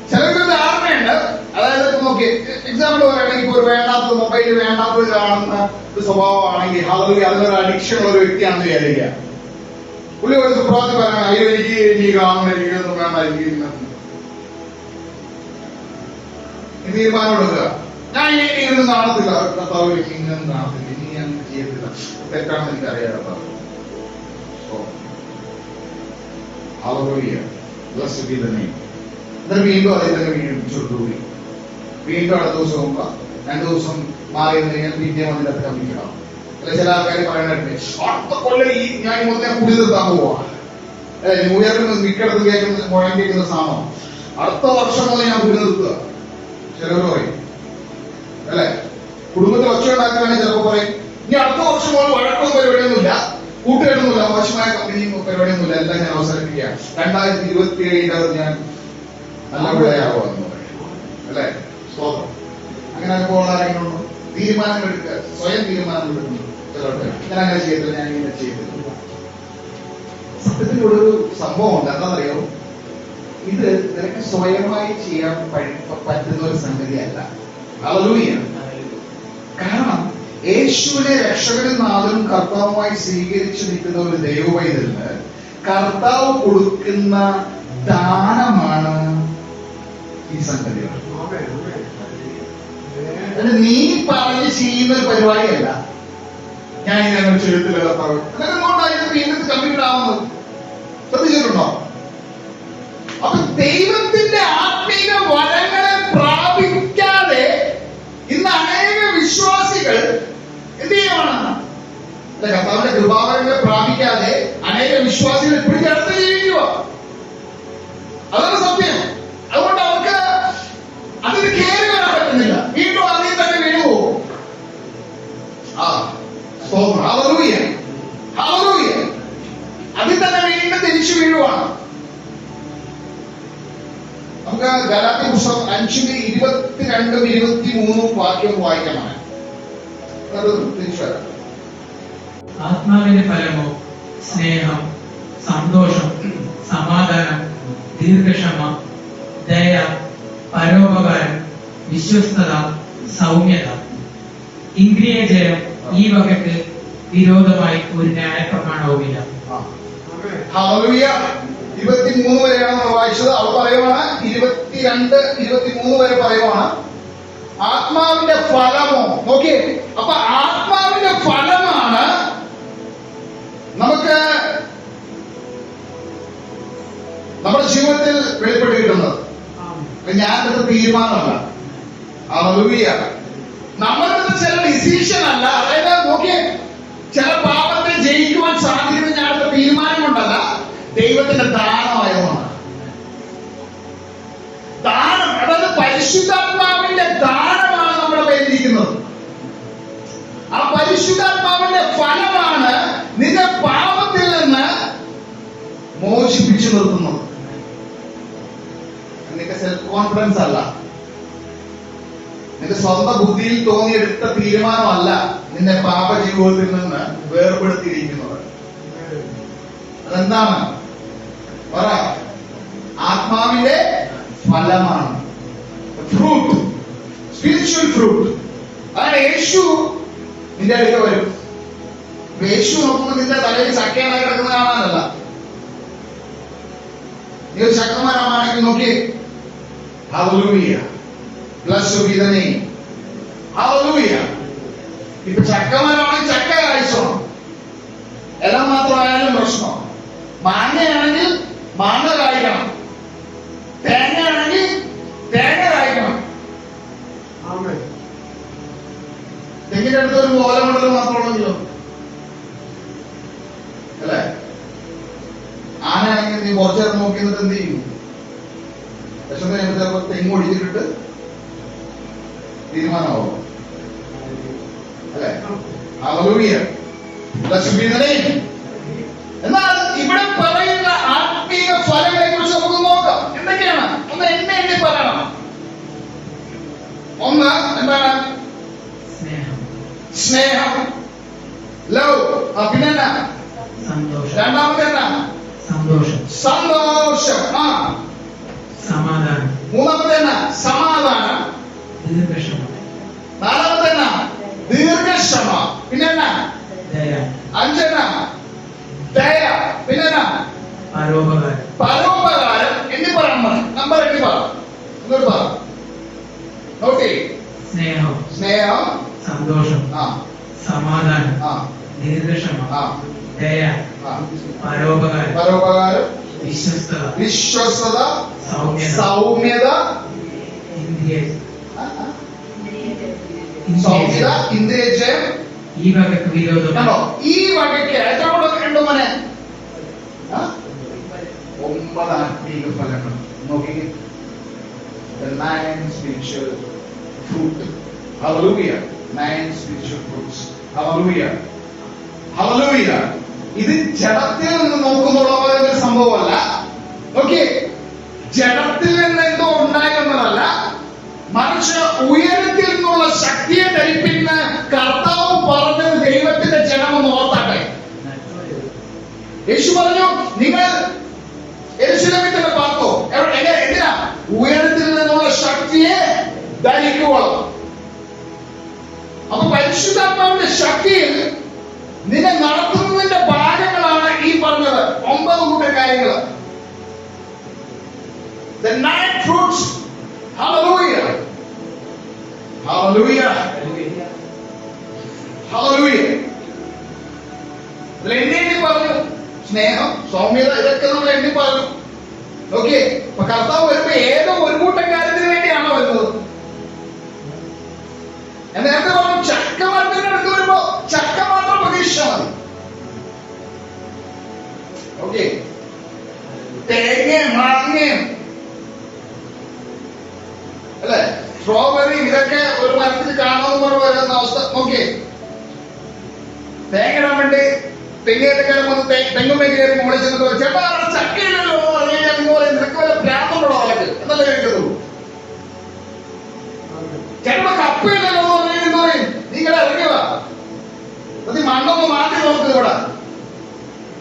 ചിലർക്ക് ധാരണയുണ്ട്, അതായത് നോക്കി എക്സാമ്പിൾ പറയുകയാണെങ്കിൽ ഒരു വേണ്ടാത്തത് മൊബൈലിൽ വേണ്ടാത്തത് കാണുന്ന ഒരു സ്വഭാവമാണെങ്കിൽ ഹല്ലേലൂയ, അതിനൊരു അഡിക്ഷൻ ഉള്ള ഒരു വ്യക്തിയാണെന്ന് വിചാരിക്കുക. പുള്ളി ഒരു സുപ്രഭാതത്തിൽ പറയണം, അയ്യോ എനിക്ക് ഇനി കാണണം, എനിക്കൊന്നും വേണ്ട, എനിക്ക് തീരുമാനം എടുക്കുക, ഞാൻ ഇങ്ങനൊന്നും കാണത്തില്ല, കർത്താവ് ഇങ്ങനൊന്നും കാണത്തില്ല, ഇനി ഞാൻ ചെയ്യത്തില്ല, തെറ്റാണെന്ന് എനിക്കറിയാം കർത്താവ്. Hallelujah, blessed be the name. എന്നിട്ട് വീണ്ടും അതിൽ വീണ്ടും വീണ്ടും അടുത്ത ദിവസം മുമ്പ് 2 ദിവസം മാറി കഴിഞ്ഞാൽ പിന്നെ വന്നിട്ട് കമ്മിക്കണം. അല്ലെ ചില ആൾക്കാർ പറയാനായിട്ട് അടുത്ത കൊല്ലം ഈ ഞാൻ മൊത്തം കുടി നിർത്താൻ പോവാ, ന്യൂ ഇയറിൽ മിക്കടത്ത് കേൾക്കുന്ന മുഴങ്ങി കേൾക്കുന്ന സാധനം, അടുത്ത വർഷം മുതൽ ഞാൻ കുടി നിർത്തുക. ചിലർ പറയും അല്ലെ, കുടുംബത്തിൽ ഒച്ച ഉണ്ടാക്കുകയാണെങ്കിൽ ചിലപ്പോൾ പറയും ഇനി അടുത്ത വർഷം മുതൽ വഴക്കവും പരിപാടിയൊന്നുമില്ല, കൂട്ടുകെട്ടൊന്നുമില്ല, മോശമായ കമ്പനിയും പരിപാടിയൊന്നുമില്ല, എല്ലാം ഞാൻ അവസാനിപ്പിക്കുക, 2027 ഞാൻ നല്ല വിളയാവുമെന്ന് പറയും അല്ലെ. സ്തോത്രം. അങ്ങനെ അനുഭവമുള്ള ആരെങ്കിലും ഉണ്ടോ? തീരുമാനങ്ങൾ എടുക്കുക, സ്വയം തീരുമാനങ്ങൾ എടുക്കുന്നു ചിലർക്ക്. ഞാൻ അങ്ങനെ ചെയ്യത്തില്ല, ഞാൻ ഇങ്ങനെ ചെയ്യത്തില്ല. സത്യത്തിൽ ഇവിടെ ഒരു സംഭവം ഉണ്ട്, എന്താണെന്നറിയോ? ഇത് നിനക്ക് സ്വയമായി ചെയ്യാൻ പറ്റുന്ന ഒരു സംഗതിയല്ല. ഹല്ലേലൂയ. കാരണം യേശുവിനെ രക്ഷകനും നാഥനും കർത്താവുമായി സ്വീകരിച്ചു നിൽക്കുന്ന ഒരു ദൈവവൈതലിന് കർത്താവ് കൊടുക്കുന്ന ദാനമാണ് ഈ സംഗതികൾ. നീ പറഞ്ഞ് ചെയ്യുന്ന ഒരു പരിപാടിയല്ല. ഞാൻ ഇങ്ങനെ ചെയ്യത്തില്ല കർത്താവ്, അതുകൊണ്ടായിരുന്നു വീണ്ടും കമ്മിറ്റഡ് ആവുന്നത്. ശ്രദ്ധിച്ചിട്ടുണ്ടോ? അപ്പൊ ദൈവത്തിന്റെ ആത്മീക വരങ്ങളെ പ്രാപിക്കാതെ ഇന്ന് അനേക വിശ്വാസികൾ എന്ത് ചെയ്യുവാണ്? കർത്താവിന്റെ കൃപാവരങ്ങളെ പ്രാപിക്കാതെ അനേക വിശ്വാസികൾ പിടിച്ചെടുത്ത് ജീവിക്കുക. അതാണ് സത്യം. അതുകൊണ്ട് അവർക്ക് അതിന് കയറി വരാൻ പറ്റുന്നില്ല, വീണ്ടും അതിൽ തന്നെ വീഴുവോ? Hallelujah, hallelujah. അതിൽ തന്നെ വീണ്ടും തിരിച്ചു വീഴുവാണ്. നമുക്ക് ഗലാത്യ പുസ്തകം 5:22-23 വാക്യം വായിക്കാനാണ്. തിരിച്ചു വരാം. ആത്മാവിന്റെ ഫലമോ സ്നേഹം, സന്തോഷം, സമാധാനം, ദീർഘക്ഷമ, ദയ, പരോപകാരം, വിശ്വസ്തത, സൗമ്യത. ഇന്ദ്രിയ ജയം ഈ വകയ്ക്ക് വിരോധമായി ഒരു ന്യായപ്രമാണവുമില്ല. ഹല്ലേലൂയ. 23 വരെയാണ് നമ്മൾ വായിച്ചത്. അവ പറയുവാണ് 22-23 വരെ പറയുവാണ് ആത്മാവിന്റെ ഫലമോ. നോക്കിയേ, അപ്പൊ ആത്മാവിന്റെ ഫലമാണ് നമുക്ക് നമ്മുടെ ജീവിതത്തിൽ വെളിപ്പെട്ട് കിട്ടുന്നത്. ഞാൻ എടുത്ത തീരുമാനമല്ല. ഹല്ലേലൂയ. നമ്മളെടുത്ത ചില ഡിസിഷൻ അല്ല. അതായത് നോക്കിയേ, ചില പാപത്തെ ജയിക്കുവാൻ സാധിക്കുന്ന ഞാൻ എടുത്ത തീരുമാനം കൊണ്ടല്ല, ദൈവത്തിന്റെ ദാനമായതുകൊണ്ടാണ്. ദാനം, അതായത് പരിശുദ്ധാത്മാവിന്റെ ദാനമാണ് നമ്മുടെ പേരിലിരിക്കുന്നത്. ആ പരിശുദ്ധാത്മാവിന്റെ ഫലമാണ് നിന്റെ പാപത്തിൽ നിന്ന് മോചിപ്പിച്ചു നിർത്തുന്നത്. നിന്റെ സെൽഫ് കോൺഫിഡൻസ് അല്ല, നിന്റെ സ്വന്തം ബുദ്ധിയിൽ തോന്നിയെടുത്ത തീരുമാനമല്ല നിന്റെ പാപ ജീവിതത്തിൽ നിന്ന് വേർപെടുത്തിയിരിക്കുന്നത്. അതെന്താണ്? പറ. ആത്മാവിന്റെ ഫലമാണ്. Fruit, spiritual fruit. അതാണ് യേശു നിന്റെ അടുക്ക വരും. യേശു നോക്കുമ്പോൾ നിന്റെ തലയിൽ ചക്കയായി കിടക്കുന്ന കാണാനല്ല. നീ ഒരു ശക്തമാനാണെങ്കിൽ നോക്കിയേ. Hallelujah. Blessed be the name. Hallelujah. ഇപ്പൊ ചക്കമരമാണെങ്കിൽ ചക്ക കഴിച്ചോണം. ഇല മാത്രമായാലും പ്രശ്നം. മാങ്ങയാണെങ്കിൽ മാങ്ങ കായ്ക്കണം. തേങ്ങയാണെങ്കിൽ തേങ്ങ കായ്ക്കണം. തെങ്ങിന്റെ അടുത്ത് ഒരു ഓലമണ്ടൽ മാത്രമുള്ളല്ലോ അല്ലെ? ആനയാണെങ്കിൽ നീ കുറച്ചു നേരം നോക്കി നിന്നിട്ട് എന്ത് ചെയ്യും? വിഷമത്തിന് തെങ്ങ് ഒടിച്ചിട്ടിട്ട് തീരുമാനമാവും അല്ലെ? Hallelujah. Blessed be the name. എന്നാൽ ഇവിടെ പറയുന്ന ആത്മീയ ഫലങ്ങളെ കുറിച്ച് നമുക്ക് നോക്കാം. എന്തൊക്കെയാണ്? ഒന്ന് എണ്ണി പറയണം. ഒന്ന് എന്താണ്? സ്നേഹം, ലവ്. പിന്നെ എന്നാ? സന്തോഷം. രണ്ടാമത്തെ എന്നാ? സന്തോഷം. സന്തോഷം. സമാധാനം. മൂന്നാമത്തെ എന്നാ? സമാധാനം. ദീർഘക്ഷമ. നാലാമത്തെ എന്നാ? ദീർഘക്ഷമ. പിന്നെ എന്നാ? ദയ. അഞ്ചെന്നാ? ദയ. പിന്നെ എന്നാ? പരോപകാരം. പരോപകാരം. എണ്ണി പറയണം. നമ്പർ എണ്ണി പറ. ഒന്നോട് പറ. നോക്കി. സ്നേഹം. സ്നേഹം, സന്തോഷം, സമാധാനം, ദീർഘക്ഷമ, ദയ, പരോപകാരം, പരോപകാരം, വിശ്വസ്തത, വിശ്വസ്തത, സൗമ്യത, സൗമ്യത, സൗമ്യത, ഇന്ദ്രിയജയം. ഈ വകയ്ക്ക് വിരോധം. ഈ വകയ്ക്ക് എത്ര കൂടെ കണ്ടു മോനെ? 9 ആത്മീക ഫലങ്ങൾ. നോക്കി. The 9 spiritual fruit. Hallelujah. 9 spiritual fruits. Hallelujah. Hallelujah. ഇത് ജഡത്തിൽ നിന്ന് നോക്കുന്നുള്ള ഒരു സംഭവമല്ല. ഓക്കെ, ജഡത്തിൽ നിന്ന് എന്തോ ഉണ്ടാകുന്നതല്ല, മനുഷ്യ ഉയരത്തിൽ നിന്നുള്ള ശക്തിയെ ധരിപ്പിക്കുന്ന കർത്താവ് പറഞ്ഞത് ദൈവത്തിന്റെ ജനമെന്ന് ഓർത്താട്ടെ. യേശു പറഞ്ഞു, നിങ്ങൾ യെരൂശലേമിൽ പാർത്തോ. എന്തിനാ? ഉയരത്തിൽ നിന്നുള്ള ശക്തിയെ ധരിക്കുവോളം. അപ്പൊ പരിശുദ്ധാത്മാവിന്റെ ശക്തിയിൽ നിന്നെ നടത്തുന്നതിന്റെ ഭാഗങ്ങളാണ് ഈ പറഞ്ഞത് 9 കൂട്ടം കാര്യങ്ങൾ. The 9 fruits. Hallelujah. Hallelujah. Hallelujah. എണ്ണി പറഞ്ഞു. സ്നേഹം, സൗമ്യത, ഇതൊക്കെ നമ്മൾ എണ്ണി പറഞ്ഞു. ഓക്കെ, അപ്പൊ കർത്താവ് വരുമ്പോ ഏതോ ഒരു കൂട്ടം കാര്യത്തിന് വേണ്ടിയാണോ വരുന്നത്? നേരത്തെ പറഞ്ഞു ചക്ക മരത്തിന്റെ അടുത്ത് വരുമ്പോ ചക്ക മാത്രം പ്രതീക്ഷ മതി. ഓക്കെ, തേങ്ങയും മാങ്ങയും അല്ലെ, സ്ട്രോബെറി, ഇതൊക്കെ ഒരു മരത്തിൽ കാണാമെന്ന് പറഞ്ഞ് വരുന്ന അവസ്ഥ. ഓക്കെ, തേങ്ങ ഇടാൻ വേണ്ടി തെങ്ങേറ്റക്കാരൻ വന്ന് തെങ്ങുമേ കയറി മുകളിൽ ചെന്നിട്ട് ചേട്ടാ ചക്കയില്ലല്ലോ എന്ന് പറഞ്ഞു കഴിഞ്ഞാൽ നിങ്ങൾ പറയും നിനക്ക് വല്ല പ്രാന്തമുണ്ടോ അവർക്ക് എന്നല്ലേ കേൾക്കുള്ളൂ. ചേട്ടാ കപ്പയില്ലല്ലോ എന്ന് പറഞ്ഞു കഴിഞ്ഞാൽ പറയും നിങ്ങളെ ഇറങ്ങിയതാ, അത് മണ്ണൊന്ന് മാറ്റി നോക്കുക ഇവിടെ.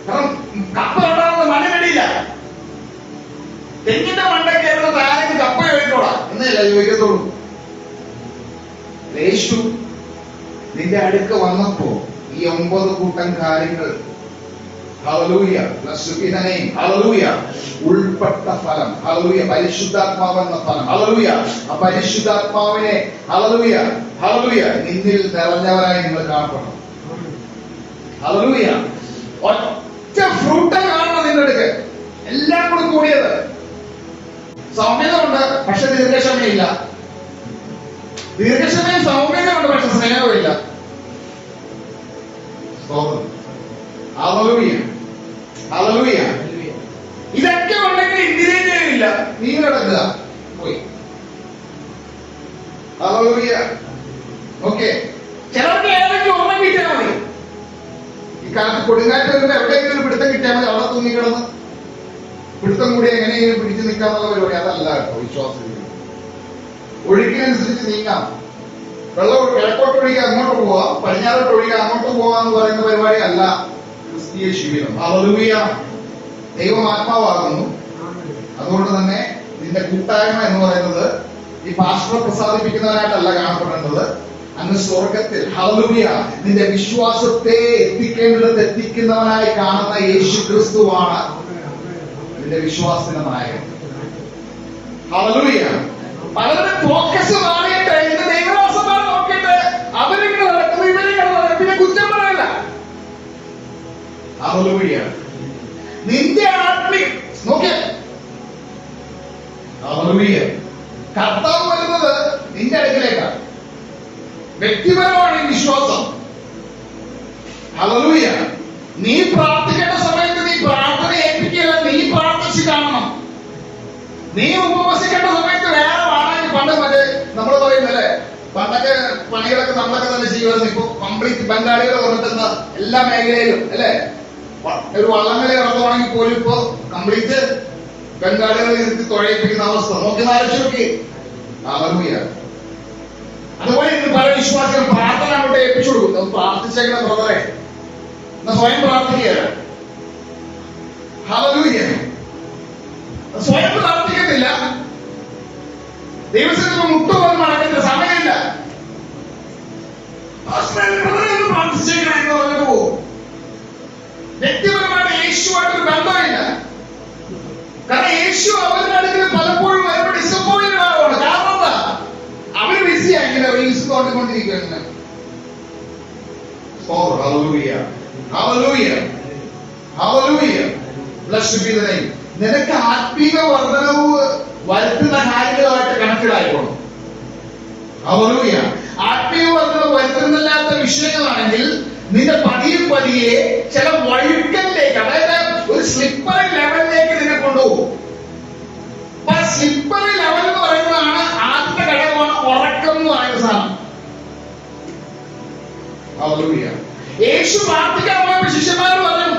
കാരണം കപ്പ ഉണ്ടാകുന്ന മണ്ണിനടിയില്ല. തെങ്ങിന്റെ മണ്ട കയറുന്നത് ആരെങ്കിലും കപ്പ ചോദിക്കോളാ എന്നല്ല ചോദിക്കത്തുള്ളൂ. യേശു നിന്റെ അടുക്ക വന്നപ്പോ ഈ 9 കൂട്ടം കാര്യങ്ങൾ, hallelujah, blessed be the name, hallelujah, ഉൾപ്പെട്ട ഫലം, ഹല്ലേലൂയ, പരിശുദ്ധാത്മാവ് എന്ന ഫലം, ഹല്ലേലൂയ, ആ പരിശുദ്ധാത്മാവിനെ, ഹല്ലേലൂയ, ഹല്ലേലൂയ, നിന്നിൽ നിറഞ്ഞവരായി നിങ്ങൾ കാണപ്പെടണം. ഹല്ലേലൂയ. ഒറ്റ ഫ്രൂട്ട് കാണണം നിങ്ങളുടെ അടുക്ക്, എല്ലാം കൂടി കൂടിയത്. സൗമ്യത ഉണ്ട്, പക്ഷെ ദീർഘക്ഷമയില്ല. ദീർഘക്ഷമയും സൗമ്യതയുണ്ട്, പക്ഷെ സ്നേഹമില്ല. Hallelujah, hallelujah. ഇതൊക്കെ ഉണ്ടെങ്കിൽ ഇന്ത്യയില്ല, നീ കിടക്കുക പോയി. ഹല്ലേലൂയ. ഓക്കെ, ചിലർക്ക് ഏതെങ്കിലും ഒന്നും കിട്ടിയാൽ മതി. ഈ കാലത്ത് കൊടുങ്കാറ്റ് വരുമ്പോ എവിടെയെങ്കിലും ഒരു പിടുത്തം കിട്ടിയാൽ മതി, അവിടെ തൂങ്ങിക്കിടന്ന് പിടുത്തം കൂടി എങ്ങനെയെങ്കിലും പിടിച്ചു നിൽക്കാന്നുള്ള പരിപാടി അതല്ല കേട്ടോ വിശ്വാസം. ഒഴുക്കിനനുസരിച്ച് നീങ്ങാം. വെള്ളം കിഴക്കോട്ട് ഒഴുകി അങ്ങോട്ട് പോവാം, പടിഞ്ഞാറോട്ട് ഒഴുകി അങ്ങോട്ട് പോവാന്ന് പറയുന്ന പരിപാടി അല്ല ക്രിസ്തീയ ശിബിരം. ഹല്ലേലൂയ. ദൈവം ആത്മാവാകുന്നു. അതുകൊണ്ട് തന്നെ നിന്റെ കൂട്ടായ്മ എന്ന് പറയുന്നത് ഈ പാസ്റ്ററെ പ്രസാദിപ്പിക്കുന്നതിനായിട്ടല്ല കാണപ്പെടേണ്ടത്, അങ്ങ് സ്വർഗത്തിൽ ഹല്ലേലൂയ നിന്റെ വിശ്വാസത്തെ എത്തിക്കേണ്ടിടത്ത് എത്തിക്കുന്നവനായി കാണുന്ന യേശു ക്രിസ്തുവാണ് നിന്റെ വിശ്വാസത്തിന്റെ നായകൻ. ഹല്ലേലൂയ. പലരും ഫോക്കസ് മാറിയിട്ട് ഇന്ന് ദൈവദാസന്മാർ നോക്കിയിട്ട് അവരിങ്ങനെ നടക്കുന്നു, ഇവരിങ്ങനെ നടക്കുന്നു, പിന്നെ കുറ്റം പറയല്ല. ഹല്ലേലൂയ. നിന്റെ ആത്മീയ നോക്കിയ ഹല്ലേലൂയ കർത്താവ് വരുന്നത് നിന്റെ അടുക്കിലേക്കാണ്. വ്യക്തിപരമാണ് ഈ വിശ്വാസം. ഹല്ലേലൂയ. നീ പ്രാർത്ഥിക്കേണ്ട സമയത്ത് നീ പ്രാർത്ഥന ഏൽപ്പിക്കുകയല്ല, നീ പ്രാർത്ഥിച്ച് കാണണം. നീ ഉപവസിക്കേണ്ട സമയത്ത് വേറെ ആണെങ്കിൽ പണ്ട് മറ്റേ നമ്മൾ പറയുന്നല്ലേ, പണ്ടൊക്കെ പണികളൊക്കെ നമ്മളൊക്കെ തന്നെ ചെയ്യുമായിരുന്നു. ഇപ്പൊ കംപ്ലീറ്റ് ബംഗാളികൾ വന്നിട്ടുന്ന എല്ലാ മേഖലയിലും അല്ലെ, ഒരു വള്ളംകളി ഇറങ്ങുവാണെങ്കിൽ പോലും ഇപ്പോ കംപ്ലീറ്റ് ബംഗാളികളെ ഇരുത്തി തുഴയിപ്പിക്കുന്ന അവസ്ഥ നോക്കി ആലോചിച്ച്. ഹല്ലേലൂയ. അതുപോലെ ഇന്ന് പല വിശ്വാസികൾ പ്രാർത്ഥന അങ്ങോട്ട് ഏൽപ്പിച്ചു കൊടുക്കും. പ്രാർത്ഥിച്ചേക്കണ ബ്രദറെ എന്നാ സ്വയം പ്രാർത്ഥിക്കുകയാണ്. ഹല്ലേലൂയ. സ്വയം പ്രാർത്ഥിക്കുന്നില്ല, ദൈവത്തിന് മുട്ടുപോലും നടക്കുന്ന സമയമില്ല. പ്രാർത്ഥിച്ചേക്കണം എന്ന് പറഞ്ഞിട്ട് പോകും. വ്യക്തിപരമായിട്ട് യേശുവായിട്ടൊരു ബന്ധമില്ല. കാരണം യേശു അവരുടെ അടുക്കൽ പലപ്പോഴും വരുമ്പോൾ ഡിസപ്പോയിന്റഡ് ആവുകയാണ്. കാരണം എന്താ, അവര് ബിസി ആയില്ല, റീൽസ് തോണ്ടിക്കൊണ്ടിരിക്കുകയാണ്. Hallelujah, hallelujah, hallelujah. Blessed be the name. നിനക്ക് ആത്മീക വർധനവ് വരുത്തുന്ന കാര്യങ്ങളുമായിട്ട് കണക്റ്റഡ് ആയിക്കോളും. ഹല്ലേലൂയ. ആത്മീയ വർധനവ് വരുത്തുന്നില്ലാത്ത വിഷയങ്ങളാണെങ്കിൽ നിന്റെ പതിയെ ചില വഴുക്കലിലേക്ക്, അതായത് ഒരു സ്ലിപ്പറി ലെവലിലേക്ക് നിന്നെ കൊണ്ടുപോകും. സ്ലിപ്പറി ലെവൽ എന്ന് പറയുന്നതാണ് ആദ്യത്തെ ഘടകമാണ് ഉറക്കം എന്ന് പറയുന്ന സാധനം. ഹല്ലേലൂയ. യേശു പ്രാർത്ഥിക്കാൻ പോയപ്പോൾ ശിഷ്യന്മാർ പറഞ്ഞു,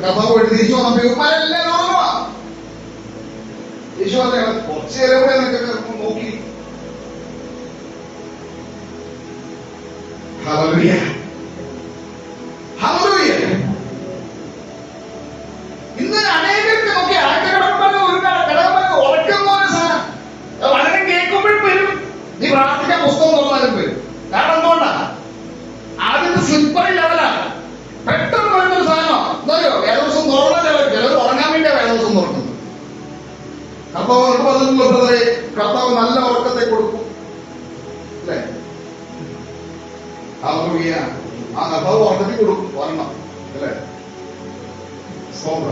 കഥാവ് പോയിട്ട് തിരിച്ചു വന്നപ്പോ ഇവന്മാരെല്ലാം ഉറങ്ങുവാ. യേശു പറഞ്ഞു കുറച്ചു നേരം കൂടെ നിനക്ക് നോക്കി. Hallelujah, hallelujah. ഇന്ന് അനേകർക്ക് നോക്കി ആദ്യ ഘടകമാണ് ഒരു ഘടകമാണ് ഉറക്കം എന്ന് പറയുന്ന സാധനം. വളരെ കേൾക്കുമ്പോഴും വരും, നീ പ്രാർത്ഥിക്കാൻ പുസ്തകം തുറന്നാലും വരും. കാരണം എന്തുകൊണ്ടാ, ആദ്യത്തെ സ്ലിപ്പറി ലെവലാണ്. പെട്ടെന്ന് വരുന്നൊരു സാധനം എന്തറിയോ, വേദോസം തുറന്ന ലെവൽ. ചിലർ ഉറങ്ങാൻ വേണ്ടിയാ വേദോസം തുറക്കുന്നത്. കർത്താവ് പറഞ്ഞിട്ടുള്ള കർത്താവ് നല്ല ഉറക്കത്തെ കൊടുക്കും അല്ലേ? ഹല്ലേലൂയ. ആ കർത്താവ് ഉറക്കത്തിൽ കൊടുക്കും, വരണം അല്ലേ?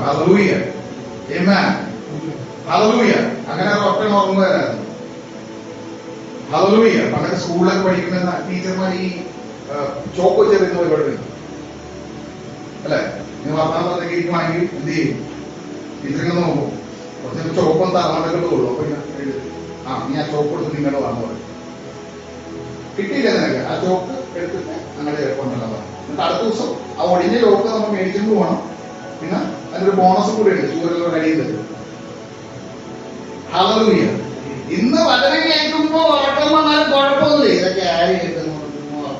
ഹല്ലേലൂയ, ആമേൻ, ഹല്ലേലൂയ. അങ്ങനെ ഒറ്റ ഉറങ്ങുകയായിരുന്നു. ഹല്ലേലൂയ. പണ്ടൊക്കെ സ്കൂളിലൊക്കെ പഠിക്കുന്ന ടീച്ചർമാർ ഈ ചോക്ക് വെച്ചെറിയുന്ന പരിപാടി അല്ലെ? നിങ്ങൾ വർത്തമാനത്തേക്ക് ഇരിക്കുവാണെങ്കിൽ എന്ത് ചെയ്യും? ടീച്ചറിങ്ങനെ നോക്കും, കുറച്ച് ചോപ്പം തറവാണ്ടൊക്കെ കൊള്ളു. അപ്പൊ നീ ആ ചോക്ക് കൊടുത്ത് നിങ്ങളുടെ വന്നു പറയും. കിട്ടിയില്ല നിനക്ക്, ആ ചോക്ക് എടുത്തിട്ട് അങ്ങനെ കൊണ്ടുള്ള എന്നിട്ട് അടുത്ത ദിവസം ആ ഒടിഞ്ഞ ചോക്ക് നമ്മൾ മേടിച്ചിട്ട് പോകണം. പിന്നെ അതിനൊരു ബോണസും കൂടി ഉണ്ട്, ചൂരലൂടെ അടിയിൽ തരും. ഹല്ലേലൂയ. ഇന്ന് വചനം കേൾക്കുമ്പോ ഉറക്കം വന്നാലും കുഴപ്പമൊന്നുമില്ല. ഇതൊക്കെ ആര് കേൾക്കുന്നു,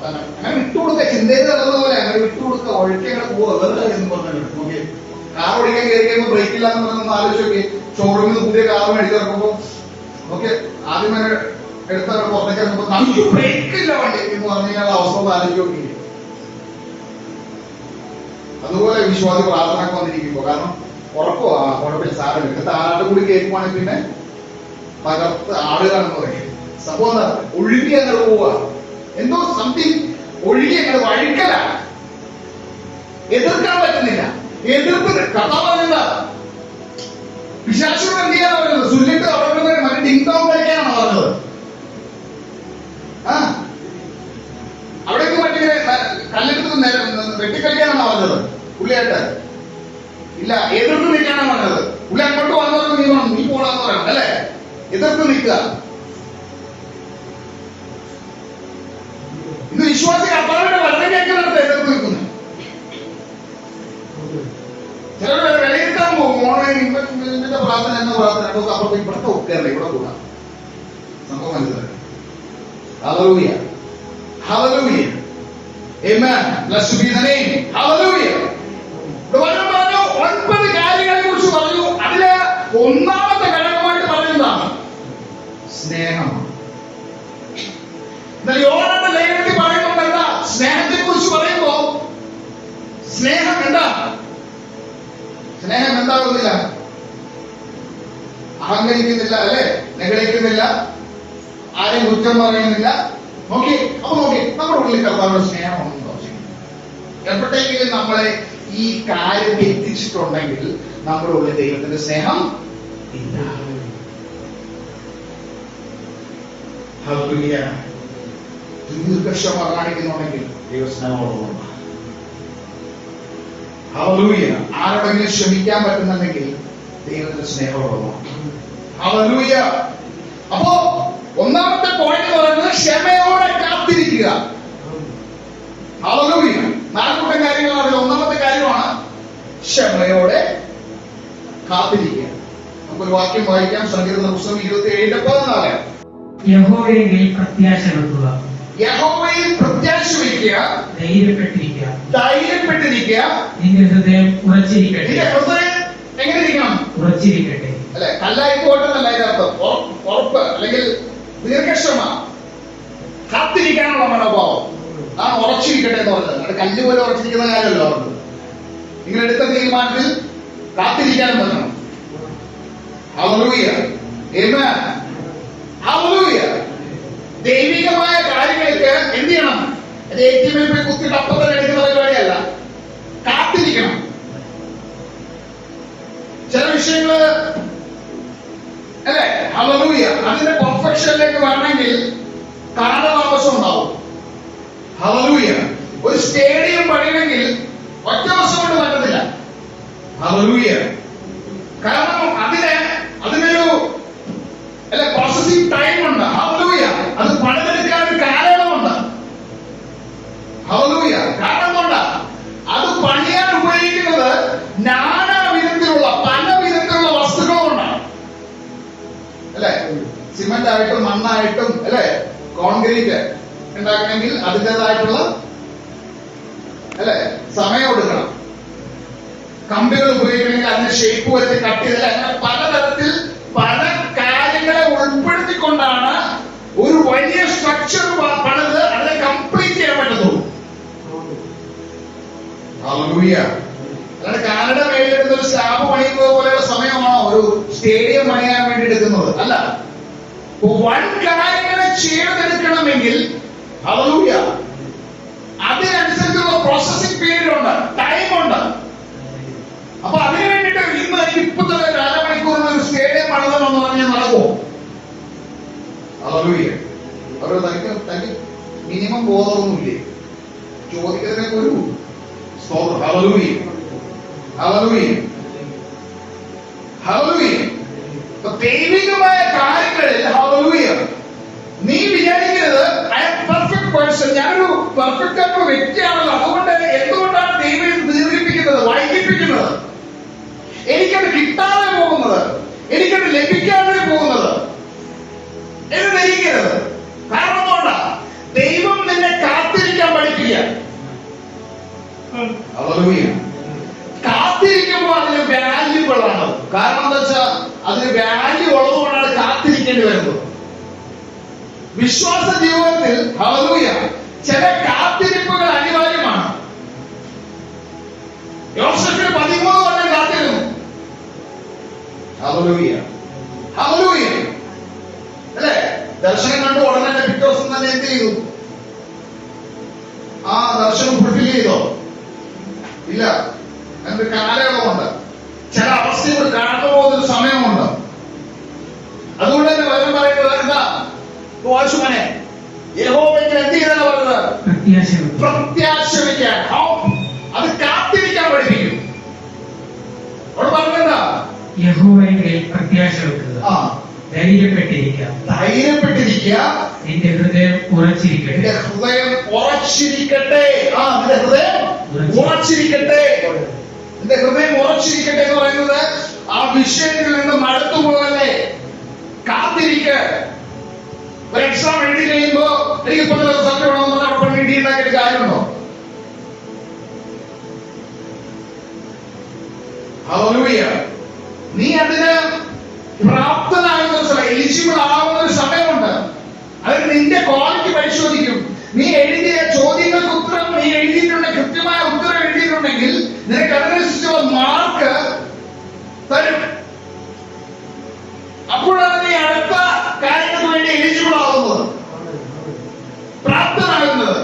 അങ്ങനെ വിട്ടുകൊടുക്ക, ചിന്തയിൽ നടന്ന പോലെ അങ്ങനെ വിട്ടുകൊടുക്ക, ഒഴുക്കി അങ്ങനെ പോവുക വെറുതെ എന്ന് പറഞ്ഞു. നോക്കി കാർ ഓടിക്കാൻ കയറി കഴിയുമ്പോൾ ബ്രേക്ക് ഇല്ലാന്ന് പറഞ്ഞൊന്ന് ആലോചിച്ച് നോക്കി. ഷോറൂമിൽ നിന്ന് പുതിയ കാർ മേടിച്ച് ഇറക്കുമ്പോ ഓക്കെ, ആദ്യം തന്നെ എടുത്ത പുറത്തേക്ക് ഇറങ്ങുമ്പോ നമുക്ക് ബ്രേക്ക് ഇല്ല വണ്ടി എന്ന് പറഞ്ഞു കഴിഞ്ഞാൽ അവസ്ഥ ഒന്ന് ആലോചിച്ച് നോക്കി. അതുപോലെ വിശ്വാസി പ്രാർത്ഥനക്ക് വന്നിരിക്കുമ്പോ, കാരണം ഉറപ്പോ കുഴപ്പമില്ല സാരമില്ല, താരാട്ട് കൂടി കേൾക്കുവാണെങ്കിൽ പിന്നെ തകർത്ത് ആടുകയാണെന്ന് പറയും. സംഭവം എന്താ, ഒഴുകി അങ്ങോട്ട് പോവുക, എന്തോ സംതിങ് ഒഴുകി അങ്ങോട്ട് വഴിക്കലാണ്. എതിർക്കാൻ പറ്റുന്നില്ല. എതിർപ്പ് കഥാ പറയുന്ന പിശാചുകൾ എന്ത് ചെയ്യാനാ പറഞ്ഞത്? സുല്ലിട്ട് അവിടെ മറ്റേ ഡിങ് ടോങ് കളിക്കാനാണോ പറഞ്ഞത്? ആ അവിടേക്ക് മറ്റേ കല്ലെടുത്ത് വെട്ടിക്കളിക്കാനാണോ പറഞ്ഞത്? പുള്ളിയായിട്ട് ഇല്ല, എതിർത്ത് നിൽക്കാനാണ് പറഞ്ഞത്. പുള്ളി അങ്ങോട്ട് വന്നവർക്ക് നീ പോണെന്ന് പറയണം അല്ലെ? എതിർത്ത് നിൽക്കുക. ഇന്ന് വിശ്വാസി കർത്താവിന്റെ വചനം കേൾക്കുന്നിടത്ത് എതിർത്ത് നിൽക്കുന്നു. ചിലർ വിലയിരുത്താൻ പോകും. ഓൺലൈൻ ഇതിന്റെ പ്രാർത്ഥന എന്ന പ്രാർത്ഥന അപ്പുറത്ത് ഇപ്പുറത്തെ ഒക്കെയല്ല, ഇവിടെ കൂടാം. സംഭവം മനസ്സിലായി. Hallelujah, hallelujah, amen, blessed be the name, hallelujah. വചനം പറഞ്ഞു 9 കാര്യങ്ങളെ കുറിച്ച് പറഞ്ഞു. അതില് ഒന്നാമത്തെ ഘടകമായിട്ട് പറയുന്നതാണ് സ്നേഹമാണ്. എന്നാൽ യോഹന്നാന്റെ ലേഖനത്തിൽ പറയുന്നത് എന്താ? സ്നേഹത്തെ കുറിച്ച് പറയുമ്പോ സ്നേഹം എന്താ? സ്നേഹം എന്താകുന്നില്ല, അഹങ്കരിക്കുന്നില്ല അല്ലെ, നെഗളിക്കുന്നില്ല, ആരെയും കുറ്റം പറയുന്നില്ല. നോക്കി, അപ്പൊ നോക്കി, നമ്മുടെ ഉള്ളിൽ കർത്താവിന്റെ സ്നേഹം ഉണ്ടോ? എപ്പോഴെങ്കിലും നമ്മളെ ഈ കാര്യം എത്തിച്ചിട്ടുണ്ടെങ്കിൽ നമ്മുടെ ഉള്ളിൽ ദൈവത്തിന്റെ സ്നേഹം ഇല്ല. ഹല്ലേലൂയ. ദീർഘക്ഷമ കാണിക്കുന്നുണ്ടെങ്കിൽ ദൈവസ്നേഹമുള്ളതുകൊണ്ട്. ഹല്ലേലൂയ. ആരോടെങ്കിലും ക്ഷമിക്കാൻ പറ്റുന്നുണ്ടെങ്കിൽ ദൈവത്തിന്റെ സ്നേഹമുള്ളതുകൊണ്ട്. ഹല്ലേലൂയ. അപ്പോ ഒന്നാമത്തെ പോയിന്റ് പറയുന്നത് ക്ഷമയോടെ കാത്തിരിക്കുക. ഹല്ലേലൂയ. 4 കൂട്ടം കാര്യങ്ങളാണ്. ഒന്നാമത്തെ കാര്യമാണ് ക്ഷമയോടെ കാത്തിരിക്കുക. നമുക്കൊരു വാക്യം വായിക്കാം. സങ്കീർത്തന പുസ്തകം 27:14. യഹോവയിൽ പ്രത്യാശ വെക്കുക, യഹോവയിൽ പ്രത്യാശ വയ്ക്കുക, ധൈര്യപ്പെട്ടിരിക്കുക, ധൈര്യപ്പെട്ടിരിക്കുക. നിന്റെ ഹൃദയം ഉറച്ചിരിക്കട്ടെ. നിന്റെ ഹൃദയം എങ്ങനെ ഇരിക്കണം? ഉറച്ചിരിക്കട്ടെ അല്ലെ, കല്ലായി പോട്ടെന്നല്ല ഇതിനർത്ഥം. ഉറപ്പ് അല്ലെങ്കിൽ ദീർഘക്ഷമ, കാത്തിരിക്കാനുള്ള മനോഭാവം ആ ഉറച്ചിരിക്കട്ടെ എന്ന് പറഞ്ഞത്. അത് കല്ല് പോലെ ഉറച്ചിരിക്കുന്ന കാര്യമല്ലോ അവർക്ക്. നിങ്ങൾ എടുത്ത തീരുമാനത്തിൽ കാത്തിരിക്കാനും പറ്റണം. ഹല്ലേലൂയ, ആമേൻ, ഹല്ലേലൂയ. ദൈവികമായ കാര്യങ്ങൾക്ക് എന്ത് ചെയ്യണം? അത് ATM-ൽ പോയി കുത്തിട്ട് അപ്പത്തെ എടുക്കുന്ന പരിപാടിയല്ല, കാത്തിരിക്കണം. ചില വിഷയങ്ങള് അല്ലെ, ഹല്ലേലൂയ, അതിന്റെ പെർഫെക്ഷനിലേക്ക് വരണമെങ്കിൽ കാലതാമസം ഉണ്ടാവും. ഹല്ലേലൂയ. ഒരു സ്റ്റേഡിയം പണിയണമെങ്കിൽ ഒറ്റ ദിവസം കൊണ്ട് പറ്റത്തില്ല. ഹല്ലേലൂയ. കാരണം അതിനൊരു അല്ലെ പ്രോസസിംഗ് ടൈം ഉണ്ട്. ഹല്ലേലൂയ. അത് പണിതെടുക്കാൻ ഒരു കാലയളവുണ്ട്. ഹല്ലേലൂയ. കാരണം കൊണ്ട് അത് പണിയാൻ ഉപയോഗിക്കുന്നത് നാനാ വിധത്തിലുള്ള പല വിധത്തിലുള്ള വസ്തുക്കൾ കൊണ്ടാണ് അല്ലെ. സിമന്റ് ആയിട്ടും മണ്ണായിട്ടും അല്ലെ, കോൺക്രീറ്റ് ഉണ്ടാക്കണമെങ്കിൽ അതിൻ്റെതായിട്ടുള്ള അല്ലെ സമയം എടുക്കണം. കമ്പികൾ ഉപയോഗിക്കണമെങ്കിൽ അതിന് ഷേപ്പ് വരുത്തി കട്ട് ചെയ്ത് അങ്ങനെ പലതരത്തിൽ പല കാര്യങ്ങളെ ഉൾപ്പെടുത്തിക്കൊണ്ടാണ് ഒരു വലിയ സ്ട്രക്ചർ പണിത് അതിനെ കംപ്ലീറ്റ് ചെയ്യാൻ പറ്റത്തുള്ളൂ. ഹല്ലേലൂയ. അല്ലാതെ കാനഡ മേലെടുക്കുന്ന ഒരു സ്ലാബ് പണിയുന്നത് പോലെയുള്ള സമയമാണോ ഒരു സ്റ്റേഡിയം പണിയാൻ വേണ്ടി എടുക്കുന്നത്? അല്ല. വൻ കാര്യങ്ങളെ ചെയ്തെടുക്കണമെങ്കിൽ ഹല്ലേലൂയ അതിനനുസരിച്ചുള്ള പ്രോസസിംഗ് പീരീഡ് ഉണ്ട്, ടൈം ഉണ്ട്. അപ്പൊ അതിനു വേണ്ടിട്ട് ഇന്ന് ഇപ്പൊ തന്നെ 4 മണിക്കൂറിന് ഒരു സ്റ്റേഡിയം പണിതെന്ന് പറഞ്ഞാൽ നടക്കുമോ? ഹല്ലേലൂയ. അവർ തനിക്ക് മിനിമം ബോധമൊന്നുമില്ലേ? ചോദിക്കുന്നതിനൊക്കെ ഒരു സ്തോത്രം. Hallelujah, hallelujah, hallelujah. ദൈവികമായ കാര്യങ്ങളിൽ ഹല്ലേലൂയ നീ വിചാരിക്കരുത് ഐ ആം പെർഫെക്റ്റ് പേഴ്സൺ, ഞാനൊരു പെർഫെക്റ്റ് ആയിട്ടുള്ള വ്യക്തിയാണല്ലോ, അതുകൊണ്ട് എന്തുകൊണ്ടാണ് ദൈവം ദീർഘിപ്പിക്കുന്നത്, വൈകിപ്പിക്കുന്നത്, എനിക്കത് കിട്ടാതെ പോകുന്നത്, എനിക്കത് ലഭിക്കാതെ പോകുന്നത് എന്ന് ധരിക്കരുത്. കാരണം കൊണ്ടാ ദൈവം നിന്നെ കാത്തിരിക്കാൻ പഠിപ്പിക്കുക. കാത്തിരിക്കുമ്പോൾ അതിന് വാല്യൂബിൾ ആണ്. കാരണം എന്താ വെച്ചാൽ അതിന് വാല്യൂ ഉള്ളതുകൊണ്ടാണ് കാത്തിരിക്കേണ്ടി വരുന്നത്. വിശ്വാസ ജീവിതത്തിൽ ഹല്ലേലൂയ ചില കാത്തിരിപ്പുകൾ അനിവാര്യമാണ്. യോസേഫിന് 13 കൊല്ലം കാത്തിരുന്നു. Hallelujah, hallelujah. അല്ലേ, ദർശനം കണ്ടു ഉടനെ പിറ്റേ ദിവസം തന്നെ എന്ത് ചെയ്തു? ആ ദർശനം ഫുൾഫിൽ ചെയ്തോ? ഇല്ല. അതിന്റെ കാലയളവുണ്ട്. ചില അവസ്ഥകൾ കടന്നു പോകുന്നൊരു സമയമുണ്ട്. പ്രത്യാശ വെക്കുക. പ്രത്യാശ വയ്ക്കാൻ, അത് കാത്തിരിക്കാൻ പഠിപ്പിക്കും. അവിടെ പറഞ്ഞെന്താ? യഹോവയെങ്കിൽ പ്രത്യാശ വെക്കുക, ആ, ധൈര്യപ്പെട്ടിരിക്കുക, ധൈര്യപ്പെട്ടിരിക്കുക, നിന്റെ ഹൃദയം ഉറച്ചിരിക്കട്ടെ. നിന്റെ ഹൃദയം ഉറച്ചിരിക്കട്ടെ. ആ, നിന്റെ ഹൃദയം ഉറച്ചിരിക്കട്ടെ. നിന്റെ ഹൃദയം ഉറച്ചിരിക്കട്ടെ എന്ന് പറയുന്നത് ആ വിഷയത്തിൽ നിന്ന് മടുത്തു പോകല്ലേ, കാത്തിരിക്ക. ഒരു എക്സാം എഴുതി കഴിയുമ്പോ എനിക്ക് ഇപ്പൊ റിസൾട്ട് വേണമെന്ന് പറഞ്ഞാൽ അവിടെ എഴുതി ഉണ്ടാക്കിയിട്ട് കാര്യമുണ്ടോ? ഹല്ലേലൂയ. നീ അതിന് പ്രാപ്തനാകുന്ന സമയം, എലിജിബിൾ ആവുന്ന ഒരു സമയമുണ്ട്. അതിന് നിന്റെ ക്വാളിറ്റി പരിശോധിക്കും. നീ എഴുതിയ ചോദ്യങ്ങൾക്ക് ഉത്തരം നീ എഴുതിയിട്ടുണ്ട്, കൃത്യമായ ഉത്തരം എഴുതിയിട്ടുണ്ടെങ്കിൽ നിനക്ക് അതിനനുസരിച്ചുള്ള മാർക്ക് തരും. അപ്പോഴാണ് നീ അടുത്ത കാര്യങ്ങൾക്ക് വേണ്ടി എലിജിബിൾ ആവുന്നത്, പ്രാപ്തനാകുന്നത്.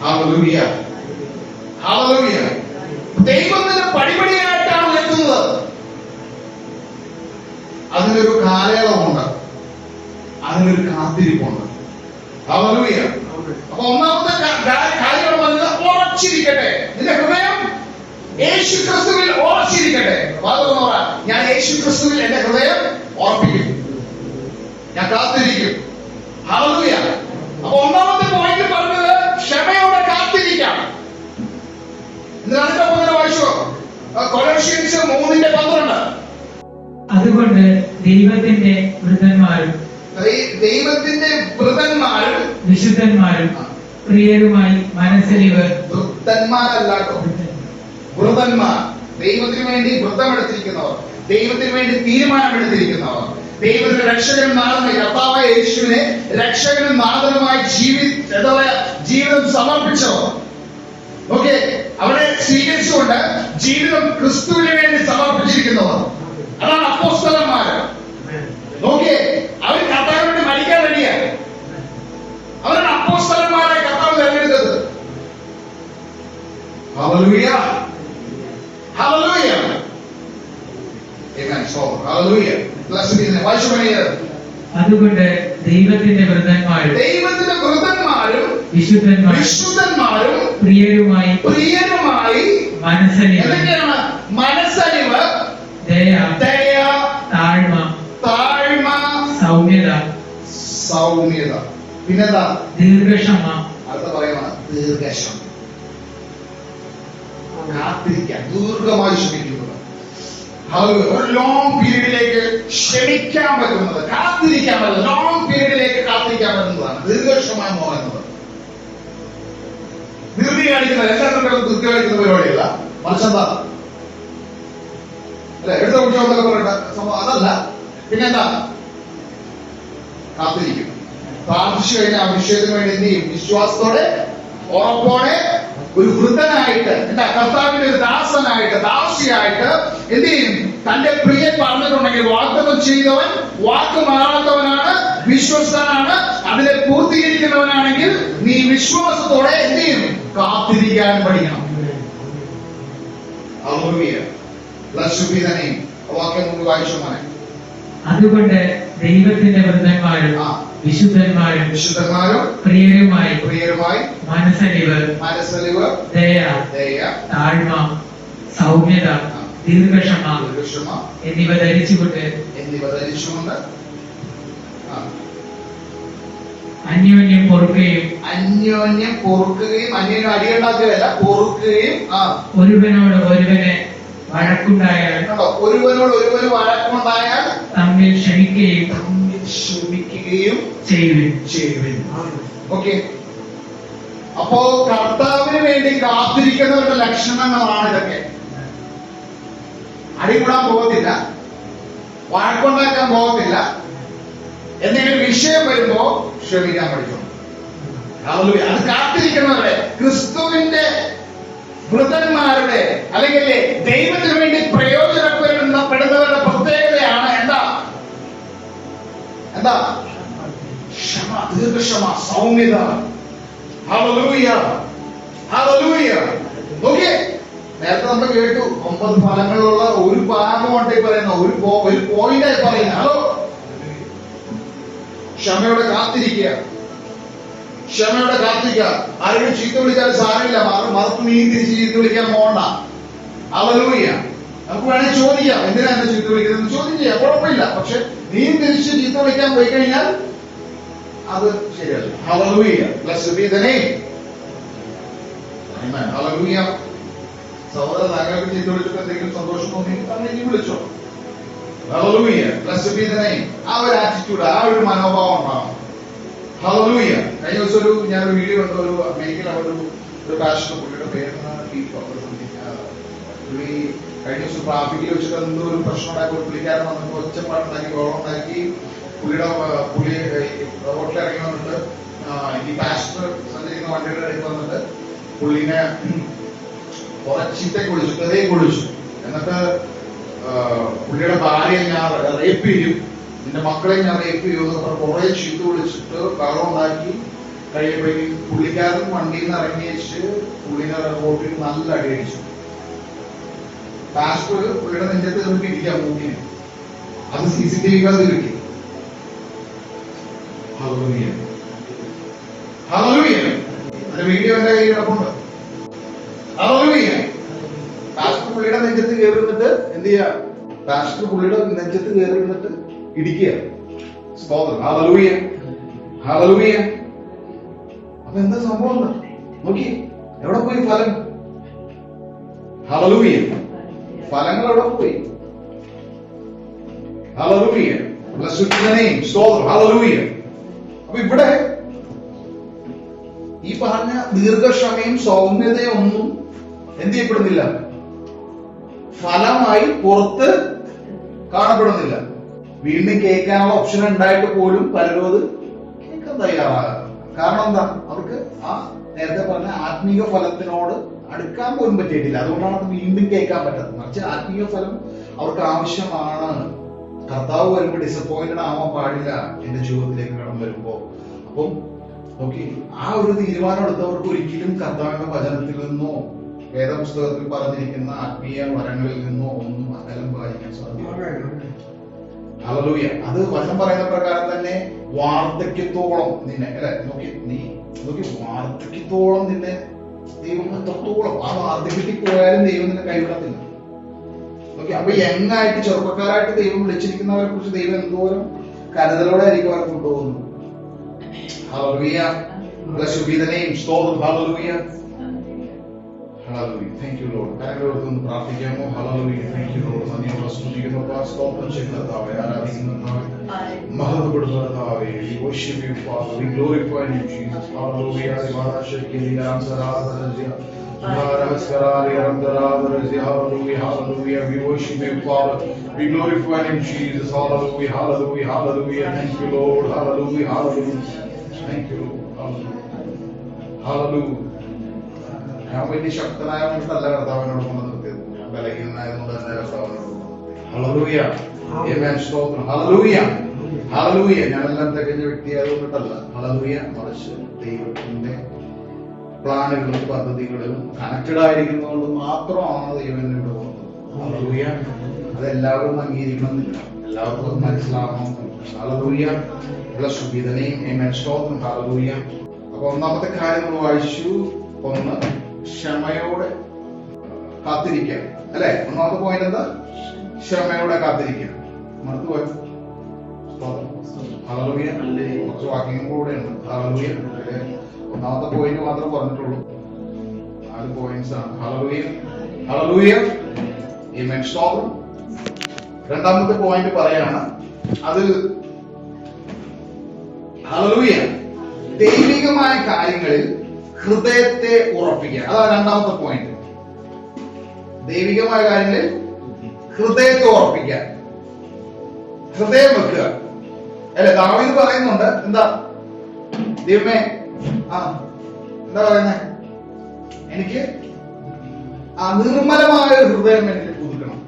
Hallelujah, hallelujah. ദൈവം നിന്നെ പടിപടിയായിട്ടാണ് ഉയർത്തുന്നത്. അതിനൊരു കാലയളവുണ്ട്, അതിനൊരു കാത്തിരിപ്പുണ്ട്. ഹല്ലേലൂയ. അപ്പൊ ഒന്നാമത്തെ കാര്യം പറഞ്ഞത് ഉറച്ചിരിക്കട്ടെ. നിന്റെ ഹൃദയം യേശു ക്രിസ്തുവിൽ ഉറച്ചിരിക്കട്ടെ. ഞാൻ യേശു ക്രിസ്തുവിൽ എന്റെ ഹൃദയം ഉറപ്പിക്കും, ഞാൻ കാത്തിരിക്കും. ഹല്ലേലൂയ. അപ്പൊ ഒന്നാമത്തെ പോയിന്റ് പറഞ്ഞത് ക്ഷമയോടെ കാത്തിരിക്കാം. വായിച്ചോ, കൊലോഷ്യൻസ് 3:12. അതുകൊണ്ട് ദൈവത്തിന്റെ വൃതന്മാരും വിശുദ്ധന്മാരും പ്രിയരുമായി മനസ്സലിവ്. വൃദ്ധന്മാരല്ലാട്ടോ, വൃദ്ധന്മാർ. ദൈവത്തിന് വേണ്ടി വൃദ്ധമെടുത്തിരിക്കുന്നവർ, ദൈവത്തിന് വേണ്ടി തീരുമാനമെടുത്തിരിക്കുന്നവർ, ദൈവത്തിന്റെ രക്ഷകനും നാഥനുമായി കർത്താവായ യേശുവിനെ രക്ഷകനും നാഥനുമായി ജീവിതം സമർപ്പിച്ചവർ. ഓക്കെ, അവരെ സ്വീകരിച്ചുകൊണ്ട് ജീവിതം ക്രിസ്തുവിന് വേണ്ടി സമർപ്പിച്ചിരിക്കുന്നവർ, അതാണ് അപ്പോസ്തലന്മാര്. നോക്കിയേ, അവർ കർത്താവിന് വേണ്ടി മരിക്കാൻ റെഡിയാണ്. അവരാണ് അപ്പോസ്തലന്മാരെ കർത്താവ് തിരഞ്ഞെടുത്തത്. Hallelujah, hallelujah. Amen. So hallelujah. Blessed be the വായിച്ചുപണിയത്. അതുകൊണ്ട് ദൈവത്തിന്റെ വൃതന്മാരും വിശുദ്ധന്മാരും പ്രിയരുമായി മനസ്സലിവ്. എന്തൊക്കെയാണ് മനസ്സലിവ്? ദയ, താഴ്മ, സൗമ്യത, പിന്നെന്താ? ദീർഘക്ഷമ. അടുത്ത പറയുന്നത് ദീർഘക്ഷമ. കാത്തിരിക്കാൻ, ദീർഘമായി ക്ഷമിക്കുന്നത്. ഒരു ലോങ് പീരീഡിലേക്ക് ക്ഷമിക്കാൻ പറ്റുന്നത്, കാത്തിരിക്കാൻ പറ്റുന്നത്, ലോങ് പീരീഡിലേക്ക് കാത്തിരിക്കാൻ പറ്റുന്നതാണ് ദീർഘക്ഷമ എന്ന് പറയുന്നത്. ധൃതി കാണിക്കുന്നത് എല്ലാത്തിനും ധൃതി കാണിക്കുന്ന പരിപാടിയല്ല, മറിച്ചെന്താ അല്ലെ, എടുത്ത കുട്ടികളൊക്കെ പറയണ്ട സംഭവം അതല്ല. പിന്നെന്താ? കാത്തിരിക്കും. പ്രാർത്ഥിച്ചു കഴിഞ്ഞാൽ ആ വിഷയത്തിന് വേണ്ടി എന്ത് ചെയ്യും? വിശ്വാസത്തോടെ, ഉറപ്പോടെ, ഒരു വൃദ്ധനായിട്ട്, എന്താ, കർത്താവിന്റെ ഒരു ദാസനായിട്ട്, ദാസിയായിട്ട് എന്ത് ചെയ്യും? തന്റെ പ്രിയൻ പറഞ്ഞിട്ടുണ്ടെങ്കിൽ വാഗ്ദത്തം ചെയ്തവൻ വാക്ക് മാറാത്തവനാണ്, വിശ്വസ്തനാണ്, അതിനെ പൂർത്തീകരിക്കുന്നവനാണെങ്കിൽ നീ വിശ്വാസത്തോടെ എന്ത് ചെയ്യും? കാത്തിരിക്കാൻ പഠിക്കണം. വാക്യം കൊണ്ട് വായിച്ചു മോനെ. അതുകൊണ്ട് ദൈവത്തിന്റെ വൃദ്ധന്മാരും വിശുദ്ധന്മാരും പ്രിയരുമായി മനസ്സലിവ്, ദയ, താഴ്മ, സൗമ്യത, ദീർഘക്ഷമ എന്നിവ ധരിച്ചുകൊണ്ട് അന്യോന്യം പൊറുക്കുകയും അന്യോന്യം അടിയുണ്ടാക്കുകയല്ല, പൊറുക്കുകയും. ഒരുവനോട് ഒരുവനെ വഴക്കുണ്ടായാൽ തമ്മിൽ ക്ഷമിക്കുകയും ചെയ്യുവിൻ. ഓക്കെ, അപ്പോ കർത്താവിന് വേണ്ടി കാത്തിരിക്കുന്നവരുടെ ലക്ഷണങ്ങളാണ് ഇതൊക്കെ. അടികൂടാൻ പോകത്തില്ല, വഴക്കുണ്ടാക്കാൻ പോകത്തില്ല, എന്തെങ്കിലും വിഷയം വരുമ്പോ ക്ഷമിക്കാൻ പഠിക്കും. അത് കാത്തിരിക്കുന്നവരെ, ക്രിസ്തുവിന്റെ വൃദ്ധന്മാരുടെ അല്ലെങ്കിൽ ദൈവത്തിന് വേണ്ടി പ്രയോജനപ്പെടുന്നവരുടെ പ്രത്യേകതയാണ് എന്താ? ക്ഷമ, ദീർഘക്ഷമ, സൗമ്യത. Hallelujah, hallelujah. ഓക്കേ, നേരത്തെ നമ്മൾ കേട്ടു 9 ഫലങ്ങളുള്ള ഒരു ഭാഗമായിട്ട് പറയുന്ന ഒരു പോയിന്റായി പറയുന്ന. ഹലോ, ക്ഷമയോടെ കാത്തിരിക്കുക. ക്ഷമയോടെ കാത്തിരിക്കുക. ആരെങ്കിലും ചീത്ത വിളിച്ചാൽ സാരമില്ല, മറുത്ത് നീ തിരിച്ച് ചീത്ത വിളിക്കാൻ പോകണ്ട. ഹല്ലേലൂയ. നമുക്ക് വേണമെങ്കിൽ ചോദിക്കാം, എന്തിനാ എന്നെ ചീത്ത വിളിക്കുന്നത് ചോദ്യം ചെയ്യാം, കുഴപ്പമില്ല. പക്ഷെ നീ തിരിച്ച് ചീത്ത വിളിക്കാൻ പോയി കഴിഞ്ഞാൽ അത് ശരിയല്ല. Hallelujah. Blessed be the name. Amen. Hallelujah. സഹോദരൻ, താങ്കൾക്ക് ചീത്ത വിളിച്ചിട്ട് എന്തെങ്കിലും സന്തോഷം തോന്നി തന്നെ നീ വിളിച്ചോ. Hallelujah. Blessed be the name. ആ ഒരു ആറ്റിറ്റ്യൂഡ്, ആ ഒരു മനോഭാവം ഉണ്ടാവണം. ഹല്ലേലൂയ. കഴിഞ്ഞ ദിവസം ഞാനൊരു വീഡിയോ കണ്ടു. ഒരു അമേരിക്കയിൽ ഒരു പാസ്റ്റർ, പുള്ളിയുടെ പേര് പുള്ളി കഴിഞ്ഞ ദിവസം ട്രാഫിക്കിൽ വെച്ചിട്ട് എന്തോ ഒരു പ്രശ്നം ഉണ്ടാക്കി. ഒരു പുള്ളിക്കാരൻ വന്നിട്ട് ഒച്ചപ്പാടുണ്ടാക്കി, വെള്ളം ഉണ്ടാക്കി. പുള്ളി റോട്ടിൽ ഇറങ്ങി വന്നിട്ട് ഈ പാസ്റ്റർ സഞ്ചരിക്കുന്ന വണ്ടിയുടെ ഇടയ്ക്ക് വന്നിട്ട് പുള്ളിനെ കുറെ ചീത്തയൊക്കെ വിളിച്ചു, തെറിയൊക്കെ വിളിച്ചു. എന്നിട്ട് പുള്ളിയുടെ ഭാര്യയെ ഞാൻ റേപ്പ് ചെയ്യും, നിന്റെ മക്കളെ ഞാൻ റേപ്പ് ചെയ്യുമെന്ന് കുറെ ചീത്ത വിളിച്ചിട്ട് വെള്ളം ഉണ്ടാക്കി കഴിയുമ്പോഴേക്കും പുള്ളിക്കാരൻ വണ്ടിയിൽ നിന്ന് ഇറങ്ങി വെച്ച് പുള്ളിനെ റോട്ടിൽ നല്ല അടി അടിച്ചു. പാസ്റ്റർ പുള്ളിയുടെ നെഞ്ചത്ത് കയറി ഇരിക്കാം മൂക്കിന്. അത് CCTV കിട്ടി. ഹല്ലേലൂയ. ഹല്ലേലൂയ. അതിന്റെ വീഡിയോ എന്റെ കയ്യിൽ കിടപ്പുണ്ട്. ഹല്ലേലൂയ. പാസ്റ്റർ പുള്ളിയുടെ നെഞ്ചത്ത് കയറി നിന്നിട്ട് എന്ത് ചെയ്യാ? പാസ്റ്റർ പുള്ളിയുടെ നെഞ്ചത്ത് കയറി നിന്നിട്ട് ഇടിക്കുക. സ്തോത്രം. ഹല്ലേലൂയ. ഹല്ലേലൂയ. അപ്പൊ എന്താ സംഭവം? നോക്കി, എവിടെ പോയി ഫലം? ഹല്ലേലൂയ. ഫലങ്ങൾ എവിടെ പോയി? Hallelujah. Blessed be the name. സ്തോത്രം. ഹല്ലേലൂയ. അപ്പൊ ഇവിടെ ഈ പറഞ്ഞ ദീർഘക്ഷമയും സൗമ്യതയും ഒന്നും എന്ത് ചെയ്യപ്പെടുന്നില്ല, ഫലമായി പുറത്ത് കാണപ്പെടുന്നില്ല. വീണ്ടും കേൾക്കാനുള്ള ഓപ്ഷൻ ഉണ്ടായിട്ട് പോലും പലരും അത് കേൾക്കാൻ തയ്യാറാകാം. കാരണം എന്താ? അവർക്ക് ആ നേരത്തെ പറഞ്ഞ ആത്മീയ ഫലത്തിനോട് അടുക്കാൻ പോലും പറ്റിയിട്ടില്ല. അതുകൊണ്ടാണ് അത് വീണ്ടും കേൾക്കാൻ പറ്റാത്തത്. മറിച്ച് ആത്മീയ ഫലം അവർക്ക് ആവശ്യമാണ്. കർത്താവ് വരുമ്പോൾ ഡിസപ്പോയിന്റഡ് ആവാൻ പാടില്ല എന്റെ ജീവിതത്തിലേക്ക് കടന്നു വരുമ്പോ. അപ്പം നോക്കി, ആ ഒരു തീരുമാനം എടുത്തവർക്ക് ഒരിക്കലും കർത്താവിന്റെ വചനത്തിൽ നിന്നോ വേദപുസ്തകത്തിൽ പറഞ്ഞിരിക്കുന്ന ആത്മീയ വരങ്ങളിൽ നിന്നോ ഒന്നും അകലം പാലിക്കാൻ സാധിക്കും. ഹല്ലേലൂയ. അത് വചനം പറയുന്ന പ്രകാരം തന്നെ വാർദ്ധക്യത്തോളം നിന്നെ, അല്ലെ, നോക്കി വാർദ്ധക്യത്തോളം നിന്നെ ദൈവം എത്രത്തോളം, ആ വാർദ്ധക്യത്തിൽ പോയാലും ദൈവം നിന്നെ കൈവിടത്തില്ല. ഓക്കെ. അപ്പൊ യങ്ങായിട്ട് ചെറുപ്പക്കാരായിട്ട് ദൈവം വിളിച്ചിരിക്കുന്നവരെ കുറിച്ച് ദൈവം എന്തോരം കരുതലോടെ ആയിരിക്കും അവരെ കൊണ്ടുപോകുന്നു. Hallelujah. Blessed be the name. സ്തോത്രം. Hallelujah. Hallelujah. Thank you lord. കരങ്ങളോട് പ്രാർത്ഥിക്കാമോ? ഹല്ലേലൂയ. Thank you lord. നന്ദിയോടെ സ്തുതിക്കുന്നു, സ്തോത്രം ചെയ്യുന്ന കർത്താവേ, ആരാധിക്കുന്ന കർത്താവേ, മഹത്വപ്പെടുന്ന കർത്താവേ, we worship you Father, we glorify you Jesus. Hallelujah. Hallelujah. We worship you Father, we glorify you Jesus. Hallelujah. Hallelujah. Hallelujah. Thank you Lord. Hallelujah. Hallelujah. Thank you Lord. Hallelujah. Hallelujah. ഞാൻ വലിയ ശക്തനായതുകൊണ്ടല്ല കർത്താവിനോട് നിർത്തിയത്, ഞാൻ ബലഹീനനായതുകൊണ്ട് തന്നെ കർത്താവിനോട്. Hallelujah. ആമേൻ. സ്തോത്രം. Hallelujah. Hallelujah. ഞാനെല്ലാം തികഞ്ഞ വ്യക്തിയായതുകൊണ്ടല്ല, ഹല്ലേലൂയ, മറിച്ച് ദൈവത്തിന്റെ പ്ലാനുകളും പദ്ധതികളിലും കണക്റ്റഡ് ആയിരിക്കുന്നതുകൊണ്ട് മാത്രമാണ് ദൈവം ഇവിടെ പോകുന്നത്. ഹല്ലേലൂയ. അതെല്ലാവരും അംഗീകരിക്കണമെന്നില്ല, എല്ലാവർക്കും മനസ്സിലാവണമെന്നില്ല. Hallelujah. Blessed be the name. Amen. സ്തോത്രം. ഹല്ലേലൂയ. അപ്പൊ ഒന്നാമത്തെ കാര്യം നമ്മൾ വായിച്ചു, ഒന്ന് ക്ഷമയോടെ കാത്തിരിക്കുക, അല്ലെ? ഒന്നാമത്തെ പോയിന്റ് എന്താ? ക്ഷമയോടെ കാത്തിരിക്കുക. മറന്നുപോയി. ഹല്ലേലൂയ. കുറച്ച് വാക്യങ്ങൾ കൂടെയുണ്ട്. ഹല്ലേലൂയ. ഒന്നാമത്തെ പോയിന്റ് മാത്രമേ പറഞ്ഞിട്ടുള്ളൂ, 4 പോയിന്റ്സ് ആണ്. ഹല്ലേലൂയ. ഹല്ലേലൂയ. ആമേൻ. സ്തോത്രം. രണ്ടാമത്തെ പോയിന്റ് പറയാണ്, അതിൽ ഹല്ലേലൂയ, ദൈവികമായ കാര്യങ്ങളിൽ ഹൃദയത്തെ ഉറപ്പിക്കുക. അതാണ് രണ്ടാമത്തെ പോയിന്റ്. ദൈവികമായ കാര്യങ്ങളിൽ ഹൃദയത്തെ ഉറപ്പിക്കുക, ഹൃദയം വെക്കുക, അല്ലെ? ദാവീദ് പറയുന്നുണ്ട്, എന്താ ദൈവമേ, എന്താ പറയുന്നേ, എനിക്ക് ആ നിർമ്മലമായ ഒരു ഹൃദയം എനിക്ക് പുതുക്കണം.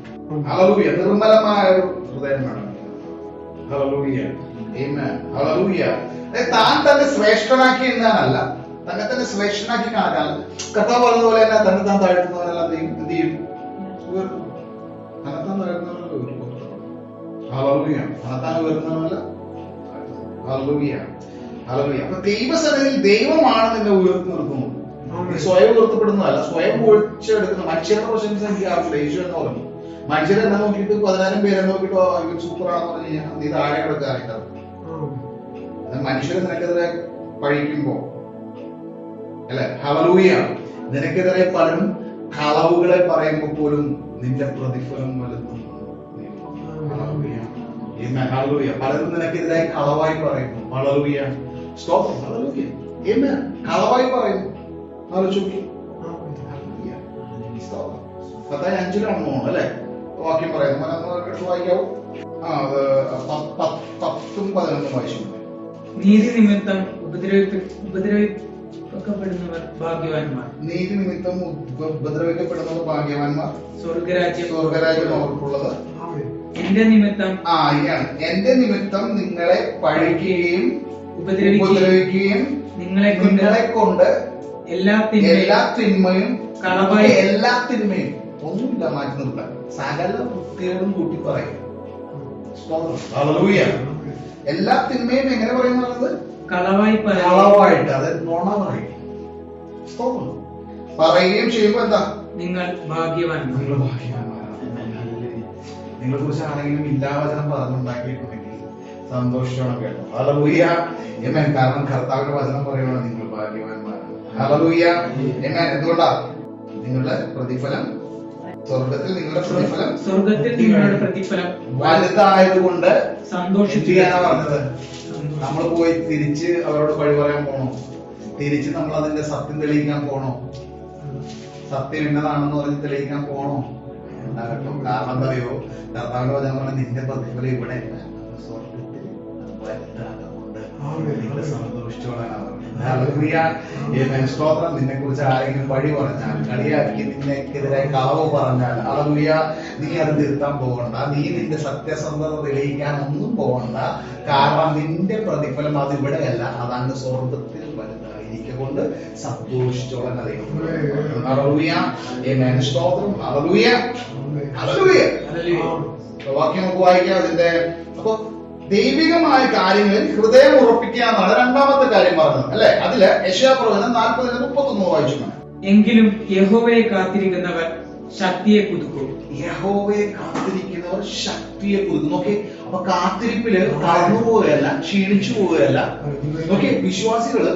ഹല്ലേലൂയ. നിർമ്മലമായ ഒരു ഹൃദയം വേണം. ഹല്ലേലൂയ. ആമേൻ. ഹല്ലേലൂയ. താൻ തന്നെ ശ്രേഷ്ഠനാക്കി എന്നാണല്ല, തന്നെ തന്നെ ശ്രേഷ്ഠനാക്കി കാണാൻ കർത്താവ് പറഞ്ഞതുപോലെ തന്നെ തന്നെ താൻ താഴ്ത്തുന്നവരെല്ലാം എന്ത് ചെയ്യും? തന്നെത്താൻ താഴ്ത്തുന്നവരല്ല ഉയർത്തും. ഹല്ലേലൂയ. തന്നെത്താൻ ഉയർത്തുന്നവരല്ല. ഹല്ലേലൂയ. ഹല്ലേലൂയ. അപ്പൊ ദൈവസന്നിധിയിൽ ദൈവമാണ് നിന്നെ ഉയർത്തി നിർത്തുന്നത്. നീ സ്വയം ഉയർത്തപ്പെടുന്നതല്ല, സ്വയം ഒഴിച്ചെടുക്കുന്ന മനുഷ്യരുടെ പ്രശംസ എനിക്ക് ആവശ്യമില്ല. യേശു എന്ന് പറഞ്ഞു, മനുഷ്യരെ എന്നെ നോക്കിയിട്ട് 10,000 പേരെ നോക്കിയിട്ട് സൂപ്പറാണെന്ന് പറഞ്ഞു കഴിഞ്ഞാൽ നീ താഴെ കിടക്കാനായിട്ടാണ്. മനുഷ്യരെ നിനക്കെതിരെ പഴിക്കുമ്പോ അല്ലെ, ഹല്ലേലൂയ, നിനക്കെതിരെ പലരും കളവുകളെ പറയുമ്പോൾ പോലും നിന്റെ പ്രതിഫലം വലുതും. ഹല്ലേലൂയ. പലരും നിനക്കെതിരായി കളവായി പറയുന്നു. ഹല്ലേലൂയ. സ്തോത്രം. ഹല്ലേലൂയ. ആമേൻ. കളവായി പറയുന്നു. ആലോചിച്ചു. സ്തോത്രം. 10:5 അല്ലെ വാക്യം പറയുന്നു. വായിക്കാവൂ. അത് 10-ഉം 11-ഉം വായിച്ചു. നീതി നിമിത്തം ഉപദ്രവിക്കപ്പെടുന്നവർ ഭാഗ്യവാന്മാർ. നീതി നിമിത്തം ഉപദ്രവിക്കപ്പെടുന്നവർ ഭാഗ്യവാന്മാർ. സ്വർഗരാജ്യം അവർക്കുള്ളത്. എന്റെ നിമിത്തം എന്റെ നിമിത്തം നിങ്ങളെ പഴിക്കുകയും ഉപദ്രവിക്കുകയും നിങ്ങളെ കൊണ്ട് എല്ലാ തിന്മയും കളവായി എല്ലാ തിന്മയും ഒന്നുമില്ല മാറ്റി നിർത്താൻ സകല വൃത്തിയോടും കൂട്ടി പറയും. ഹല്ലേലൂയ. എല്ലാ തിന്മയും എങ്ങനെ പറയുന്നത്? കളവായിട്ട്, അതായത് നുണ പറയും. പറയുകയും ചെയ്യുമ്പോ എന്താ? നിങ്ങൾ ഭാഗ്യവാന്മാർ. നിങ്ങളെ കുറിച്ച് ആരെങ്കിലും ഇല്ലാവചനം പറഞ്ഞുണ്ടാക്കിയിട്ടുണ്ടെങ്കിൽ സന്തോഷമാണ് കേട്ടോ. ഹല്ലേലൂയ. ആമേൻ. കാരണം കർത്താവിന്റെ വചനം പറയുവാണ് നിങ്ങൾ ഭാഗ്യവാന്മാരാണ്. ഹല്ലേലൂയ. ആമേൻ. എന്തുകൊണ്ടാ? നിങ്ങളുടെ പ്രതിഫലം സ്വർഗത്തിൽ നിങ്ങളുടെ പ്രതിഫലം വലുതായതുകൊണ്ട് സന്തോഷിക്കാനാ പറഞ്ഞത്. നമ്മൾ പോയി തിരിച്ച് അവരോട് വഴി പറയാൻ പോണോ? തിരിച്ച് നമ്മൾ അതിന്റെ സത്യം തെളിയിക്കാൻ പോണോ? സത്യം എന്നതാണെന്ന് പറഞ്ഞ് തെളിയിക്കാൻ പോണോ? എന്താ കേട്ടോ. കാരണം എന്താ അറിയോ? കർത്താവിന്റെ വചനം പറഞ്ഞ നിന്റെ പ്രതിഫലം ഇവിടെ സ്വർഗത്തിൽ സന്തോഷിച്ചോളാനാണ്. സ്തോത്രം. നിന്നെ കുറിച്ച് ആരെങ്കിലും വഴി പറഞ്ഞാൽ, കളിയാക്കി നിന്നെക്കെതിരായി കളവ് പറഞ്ഞാൽ, ഹല്ലേലൂയ, നീ അത് തിരുത്താൻ പോകണ്ട. നീ നിന്റെ സത്യസന്ധത തെളിയിക്കാൻ ഒന്നും പോകണ്ട. കാരണം നിന്റെ പ്രതിഫലം അത് ഇവിടെയല്ല, അതാണ് സ്വർഗത്തിൽ വലുതായിരിക്കൊണ്ട് സന്തോഷിച്ചോളാൻ അറിയാം. ഹല്ലേലൂയ. ആമേൻ. സ്തോത്രം. ഹല്ലേലൂയ. ഹല്ലേലൂയ. വാക്യം നമുക്ക് വായിക്കാം അതിന്റെ. അപ്പൊ ദൈവികമായ കാര്യങ്ങളിൽ ഹൃദയം ഉറപ്പിക്കുക എന്നാണ് രണ്ടാമത്തെ കാര്യം പറഞ്ഞത് അല്ലെ. അതില് യെശയ്യാപ്രവചനം 40:31 വായിച്ചു. എങ്കിലും യഹോവയെ കാത്തിരിക്കുന്നവർ ശക്തിയെ പുതുക്കും. യഹോവയെ കാത്തിരിക്കുന്നവർ ശക്തിയെ പുതുക്കും. നോക്കി, അപ്പൊ കാത്തിരിപ്പില് തളർന്നു പോവുകയല്ല, ക്ഷീണിച്ചു പോവുകയല്ല. നോക്കി, വിശ്വാസികള്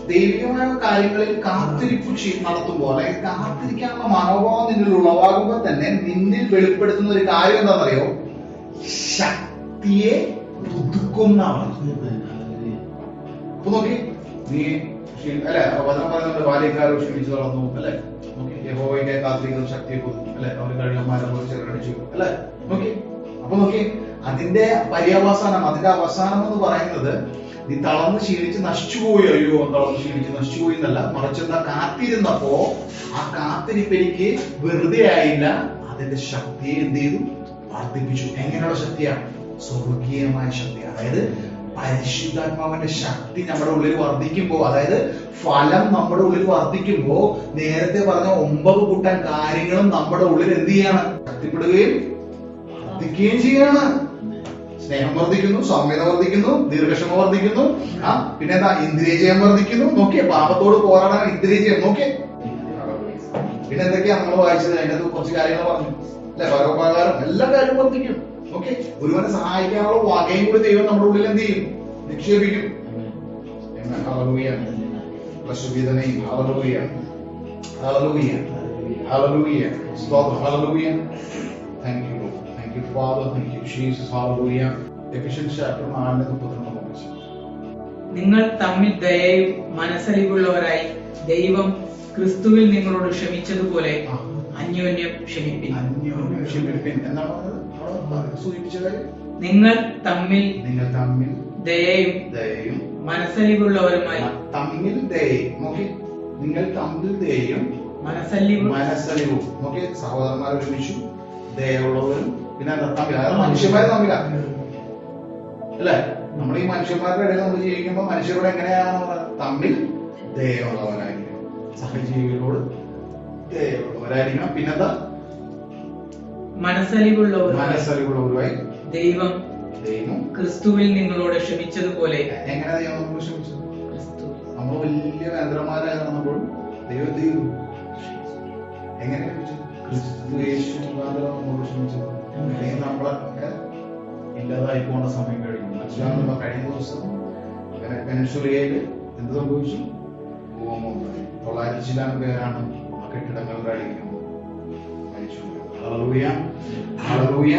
ദൈവികമായ കാര്യങ്ങളിൽ കാത്തിരിപ്പ് നടത്തുമ്പോൾ അല്ലെങ്കിൽ കാത്തിരിക്കാനുള്ള മനോഭാവം നിന്നിൽ ഉളവാകുമ്പോൾ തന്നെ നിന്നിൽ വെളിപ്പെടുത്തുന്ന ഒരു കാര്യം എന്താണെന്നറിയോ? ശക്തിയെ പുതുക്കുന്നതാണ്. അപ്പൊ നോക്കി, നീ അല്ലെ വചനം പറയുന്നുണ്ട്, ബാല്യക്കാരോ ക്ഷീണിച്ചു തളർന്നു അല്ലെ. നോക്കി, യഹോവയെ കാത്തിരിക്കുന്ന ശക്തിയെ പുതുക്കും അല്ലെ. അവര് കഴിയുമ്പോൾ ചെറുകടിച്ചു അല്ലെ. നോക്കി, അപ്പൊ നോക്കി, അതിന്റെ പര്യവസാനം, അതിന്റെ അവസാനം എന്ന് പറയുന്നത് നീ തളർന്ന് ക്ഷീണിച്ച് നശിച്ചുപോയി. അയ്യോ, തളർന്ന് ക്ഷീണിച്ച് നശിച്ചുപോയി എന്നല്ല, മറിച്ചെന്താ, കാത്തിരുന്നപ്പോ ആ കാത്തിരിപ്പ് എനിക്ക് വെറുതെ ആയില്ല, അതിന്റെ ശക്തിയെ എന്ത് ചെയ്തു? വർദ്ധിപ്പിച്ചു. എങ്ങനെയുള്ള ശക്തിയാണ്? സ്വർഗീയമായ ശക്തി. അതായത് പരിശുദ്ധാത്മാവിന്റെ ശക്തി നമ്മുടെ ഉള്ളിൽ വർദ്ധിക്കുമ്പോ, അതായത് ഫലം നമ്മുടെ ഉള്ളിൽ വർദ്ധിക്കുമ്പോ, നേരത്തെ പറഞ്ഞ 9 കൂട്ടം കാര്യങ്ങളും നമ്മുടെ ഉള്ളിൽ എന്ത് ചെയ്യാണ്? ശക്തിപ്പെടുകയും വർദ്ധിക്കുകയും ചെയ്യാണ്. സ്നേഹം വർദ്ധിക്കുന്നു, സൗമ്യത വർദ്ധിക്കുന്നു, ദീർഘക്ഷമ വർദ്ധിക്കുന്നു, പിന്നെ എന്താ? ഇന്ദ്രിയജയം വർദ്ധിക്കുന്നു. നോക്കിയേ, പാപത്തോട് പോരാടാൻ ഇന്ദ്രിയജയം. നോക്കിയേ, പിന്നെ എന്തൊക്കെയാ നമ്മൾ വായിച്ചത്? അതിന്റെ കുറച്ച് കാര്യങ്ങൾ പറഞ്ഞു അല്ലെ. പരോപകാരം, എല്ലാ കാര്യവും വർദ്ധിക്കും. ഓക്കെ, ഒരുവനെ സഹായിക്കാനുള്ള വകയും കൂടി ദൈവം നമ്മുടെ ഉള്ളിൽ എന്ത് ചെയ്യും? നിക്ഷേപിക്കും. ഹല്ലേലൂയ. പ്രശുദ്ധിതനെയും ഹല്ലേലൂയ. ഹല്ലേലൂയ. ഹല്ലേലൂയ. സ്തോത്രം. Hallelujah. Thank U. Thank you, Father. Thank you, Jesus. Hallelujah. Ephesians chapter 4:32. നിങ്ങൾ തമ്മിൽ ദയയും മനസ്സലിവുള്ളവരായി ദൈവം ക്രിസ്തുവിൽ നിങ്ങളോട് ക്ഷമിച്ചതുപോലെ അന്യോന്യം ക്ഷമിപ്പിൻ. അന്യോന്യം ക്ഷമിപ്പിൻ എന്നാണ് സൂചിപ്പിച്ചത്. നിങ്ങൾ തമ്മിൽ ദയയും മനസ്സലിവുള്ളവരുമായി. തമ്മിൽ ദയയും. നോക്കി, നിങ്ങൾ തമ്മിൽ ദയയും മനസ്സലിവും. നോക്കി, സഹോദരന്മാരെ ക്ഷമിച്ചു, ദയുള്ളവരും, പിന്നെ തമ്മിൽ, അതായത് മനുഷ്യന്മാരെ തമ്മില അല്ലെ. നമ്മൾ ഈ മനുഷ്യന്മാരുടെ ഇടയിൽ നമ്മൾ ജീവിക്കുമ്പോൾ മനുഷ്യരോട് എങ്ങനെയാണ് തമ്മിൽ ദയുള്ളവരായിരിക്കണം, സഹജീവികളോട് ദയുള്ളവരായിരിക്കണം. പിന്നെന്താ? മനസ്സലിവുള്ളവരുമായി ദൈവം ദൈവം ക്രിസ്തുവിൽ നിങ്ങളോട് ക്ഷമിച്ചതുപോലെ. എങ്ങനെ ദൈവം നമ്മളോട് ക്ഷമിച്ചു? ക്രിസ്തു നമ്മൾ വലിയ വേന്ദ്രന്മാരായി നടന്നപ്പോൾ ദൈവം എന്ത് ചെയ്തു? എങ്ങനെ ക്ഷമിച്ചു? ക്രിസ്തു യേശു മുഖാന്തരം നമ്മളോട് ക്ഷമിച്ചത്. അല്ലെങ്കിൽ നമ്മളൊക്കെ ഇല്ലാതായി പോകേണ്ട സമയം കഴിഞ്ഞു. മനസ്സിലാകുന്ന കഴിഞ്ഞ ദിവസം പെനിൻസുലയിൽ എന്ത് സംഭവിച്ചു? ഭൂകമ്പം. 900 ചില്ലാനം പേരാണ് ആ കെട്ടിടങ്ങളുടെ അടിയിൽ മരിച്ചു. Hallelujah, hallelujah.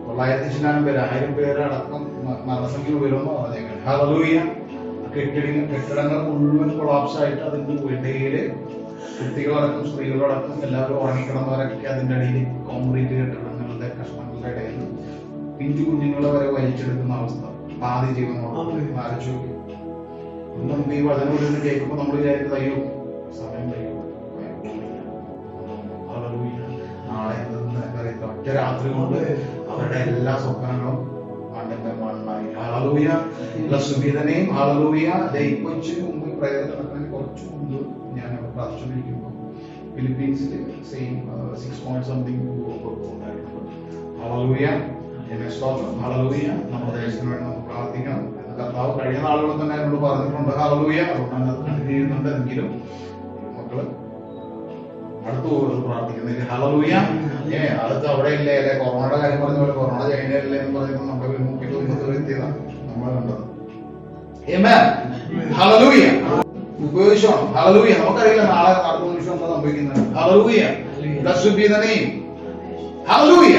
900 ചില്ലാനം പേര്, 1000 പേരടക്കം മരണസംഖ്യ ഉയരുമെന്ന് പറഞ്ഞേക്കാം. ഹല്ലേലൂയ. കെട്ടിടങ്ങൾ മുഴുവൻ കൊളാപ്സ് ആയിട്ട് അതിന്റെ ഇടയില് കുട്ടികളടക്കം സ്ത്രീകളടക്കം എല്ലാവരും ഉറങ്ങിക്കിടന്നവരൊക്കെ അതിന്റെ അടിയിൽ കോൺക്രീറ്റ് കെട്ടിടങ്ങളുടെ കഷ്ണങ്ങളുടെ ഇടയിൽ പിഞ്ചു കുഞ്ഞുങ്ങളെ വരെ വലിച്ചെടുക്കുന്ന അവസ്ഥ. പാതി ജീവനോട് ആലോചിച്ചു നോക്കി. നമുക്ക് ഈ വചനോട് നിന്ന് കേൾക്കുമ്പോൾ നമ്മൾ വിചാരിക്കുന്നത് അയ്യോ സമയം കഴിയും, നാളെ ഒറ്റ രാത്രി കൊണ്ട് അവരുടെ എല്ലാ സ്വപ്നങ്ങളും മണ്ണിന്റെ മണ്ണായി. ഹല്ലേലൂയ. സുബിതനെയും ഹല്ലേലൂയ. ഇപ്പൊ ഇച്ചിരി മുമ്പ് പ്രേരണ നടക്കുന്നതിന് കുറച്ചു മുമ്പ് ഞാൻ പ്രാർത്ഥിച്ചുകൊണ്ടിരിക്കുമ്പോൾ ഫിലിപ്പീൻസിൽ സെയിം 6 പോയിന്റ് സംതിങ് കൊടുക്കുന്നുണ്ടായിരുന്നു. ഹല്ലേലൂയ. ഹല്ലേലൂയ. നമ്മുടെ ദേശത്തിന് വേണ്ടി നമുക്ക് പ്രാർത്ഥിക്കണം എന്ന് കർത്താവ് കഴിഞ്ഞ നാളുകൾ തന്നെ എന്നോട് പറഞ്ഞിട്ടുണ്ട്. ഹല്ലേലൂയ. അതുകൊണ്ടാണ് അത് കണ്ടിന്യൂ ചെയ്യുന്നുണ്ട്. എങ്കിലും മക്കള് അടുത്ത് പോകുന്നത് പ്രാർത്ഥിക്കുന്നത്. ഹല്ലേലൂയ. അടുത്ത് അവിടെ ഇല്ലേ അല്ലെ? കൊറോണയുടെ കാര്യം പറഞ്ഞ പോലെ കൊറോണ ചൈനയില്ലേ എന്ന് പറയുന്നത് നമ്മുടെ വിമുഖിൽ എത്തിയതാണ് നമ്മൾ കണ്ടത്. ഹല്ലേലൂയ. ഉപയോഗിച്ചോണം. ഹല്ലേലൂയ. നമുക്കറിയില്ല നാളെ അടുത്ത നിമിഷം എന്താ സംഭവിക്കുന്നത്. Hallelujah. Blessed be the name. Hallelujah.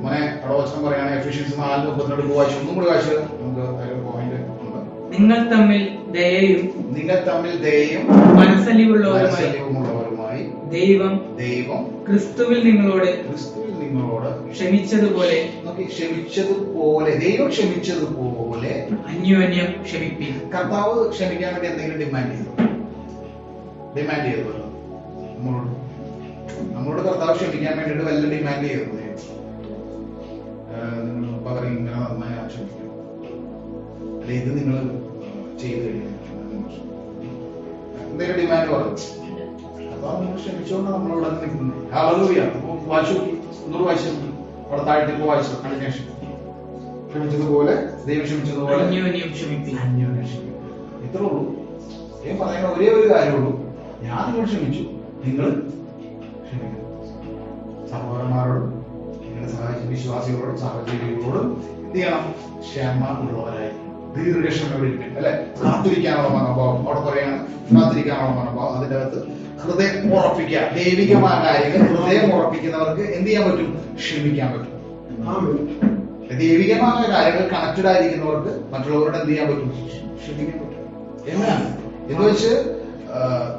മോനെ അവിടെ വചനം പറയാണ് എഫിഷ്യൻസ് 4:32 വായിച്ചു. ഒന്നും കൂടി വായിച്ചു. നമുക്ക് പോയിന്റ് ഉണ്ട്. നിങ്ങൾ തമ്മിൽ ദയയും മനസ്സലിവുള്ളവരുമായി ദൈവം ക്രിസ്തുവിൽ നിങ്ങളോട് ക്ഷമിച്ചതുപോലെ ദൈവം ക്ഷമിച്ചതുപോലെ അന്യോന്യം ക്ഷമിപ്പിൻ. കർത്താവ് ക്ഷമിക്കാൻ വേണ്ടി എന്തെങ്കിലും ഡിമാൻഡ് ചെയ്തു നമ്മളോട് കർത്താവ് ക്ഷമിക്കാൻ വേണ്ടിട്ട് വല്ല ഡിമാൻഡ് ചെയ്തു? പകരം ഇങ്ങനെ നന്നായി ക്ഷമിക്കണം, അല്ലെ ഇത് നിങ്ങൾ ചെയ്തു കഴിഞ്ഞാൽ എന്തെങ്കിലും ഡിമാൻഡ് പറഞ്ഞു? അപ്പൊ നമ്മൾ ക്ഷമിച്ചുകൊണ്ട് നമ്മളോട് നിൽക്കുന്നത്. ഹല്ലേലൂയ. വായിച്ചു, ഒന്നുകൂടെ വായിച്ചു. അവിടെ താഴ്ത്തിപ്പോ വായിച്ചു. കണ്ടിന്യൂഷൻ. ക്ഷമിച്ചതുപോലെ ദൈവം ക്ഷമിച്ചതുപോലെ അന്യോന്യം ക്ഷമിപ്പിൻ. ഇത്രേ ഉള്ളൂ. ഞാൻ പറയുന്ന ഒരേ ഒരു കാര്യമുള്ളൂ. ഞാൻ നിങ്ങൾ ക്ഷമിച്ചു, നിങ്ങൾ ക്ഷമിക്കണം. സഹോദരന്മാരോടും നിങ്ങളുടെ വിശ്വാസികളോടും സഹജീവികളോടും എന്ത് ചെയ്യണം? ക്ഷമ ഉള്ളവരായി ദീർഘക്ഷമയോടിരിക്കും. അല്ലെ? കാത്തിരിക്കാനുള്ള മനോഭാവം. അവിടെ പറയാണ് കാത്തിരിക്കാനുള്ള മനോഭാവം. അതിന്റെ അകത്ത് ഹൃദയം ഉറപ്പിക്കുക. ദൈവികമായ കാര്യങ്ങൾ ഹൃദയം ഉറപ്പിക്കുന്നവർക്ക് എന്ത് ചെയ്യാൻ പറ്റും? ക്ഷമിക്കാൻ പറ്റും. ദൈവികമായ കാര്യങ്ങൾ കണക്റ്റഡ് ആയിരിക്കുന്നവർക്ക് മറ്റുള്ളവരോട് എന്ത് ചെയ്യാൻ പറ്റും? ക്ഷമിക്കാൻ പറ്റും. എങ്ങനെയാണ് എന്ന് വെച്ച്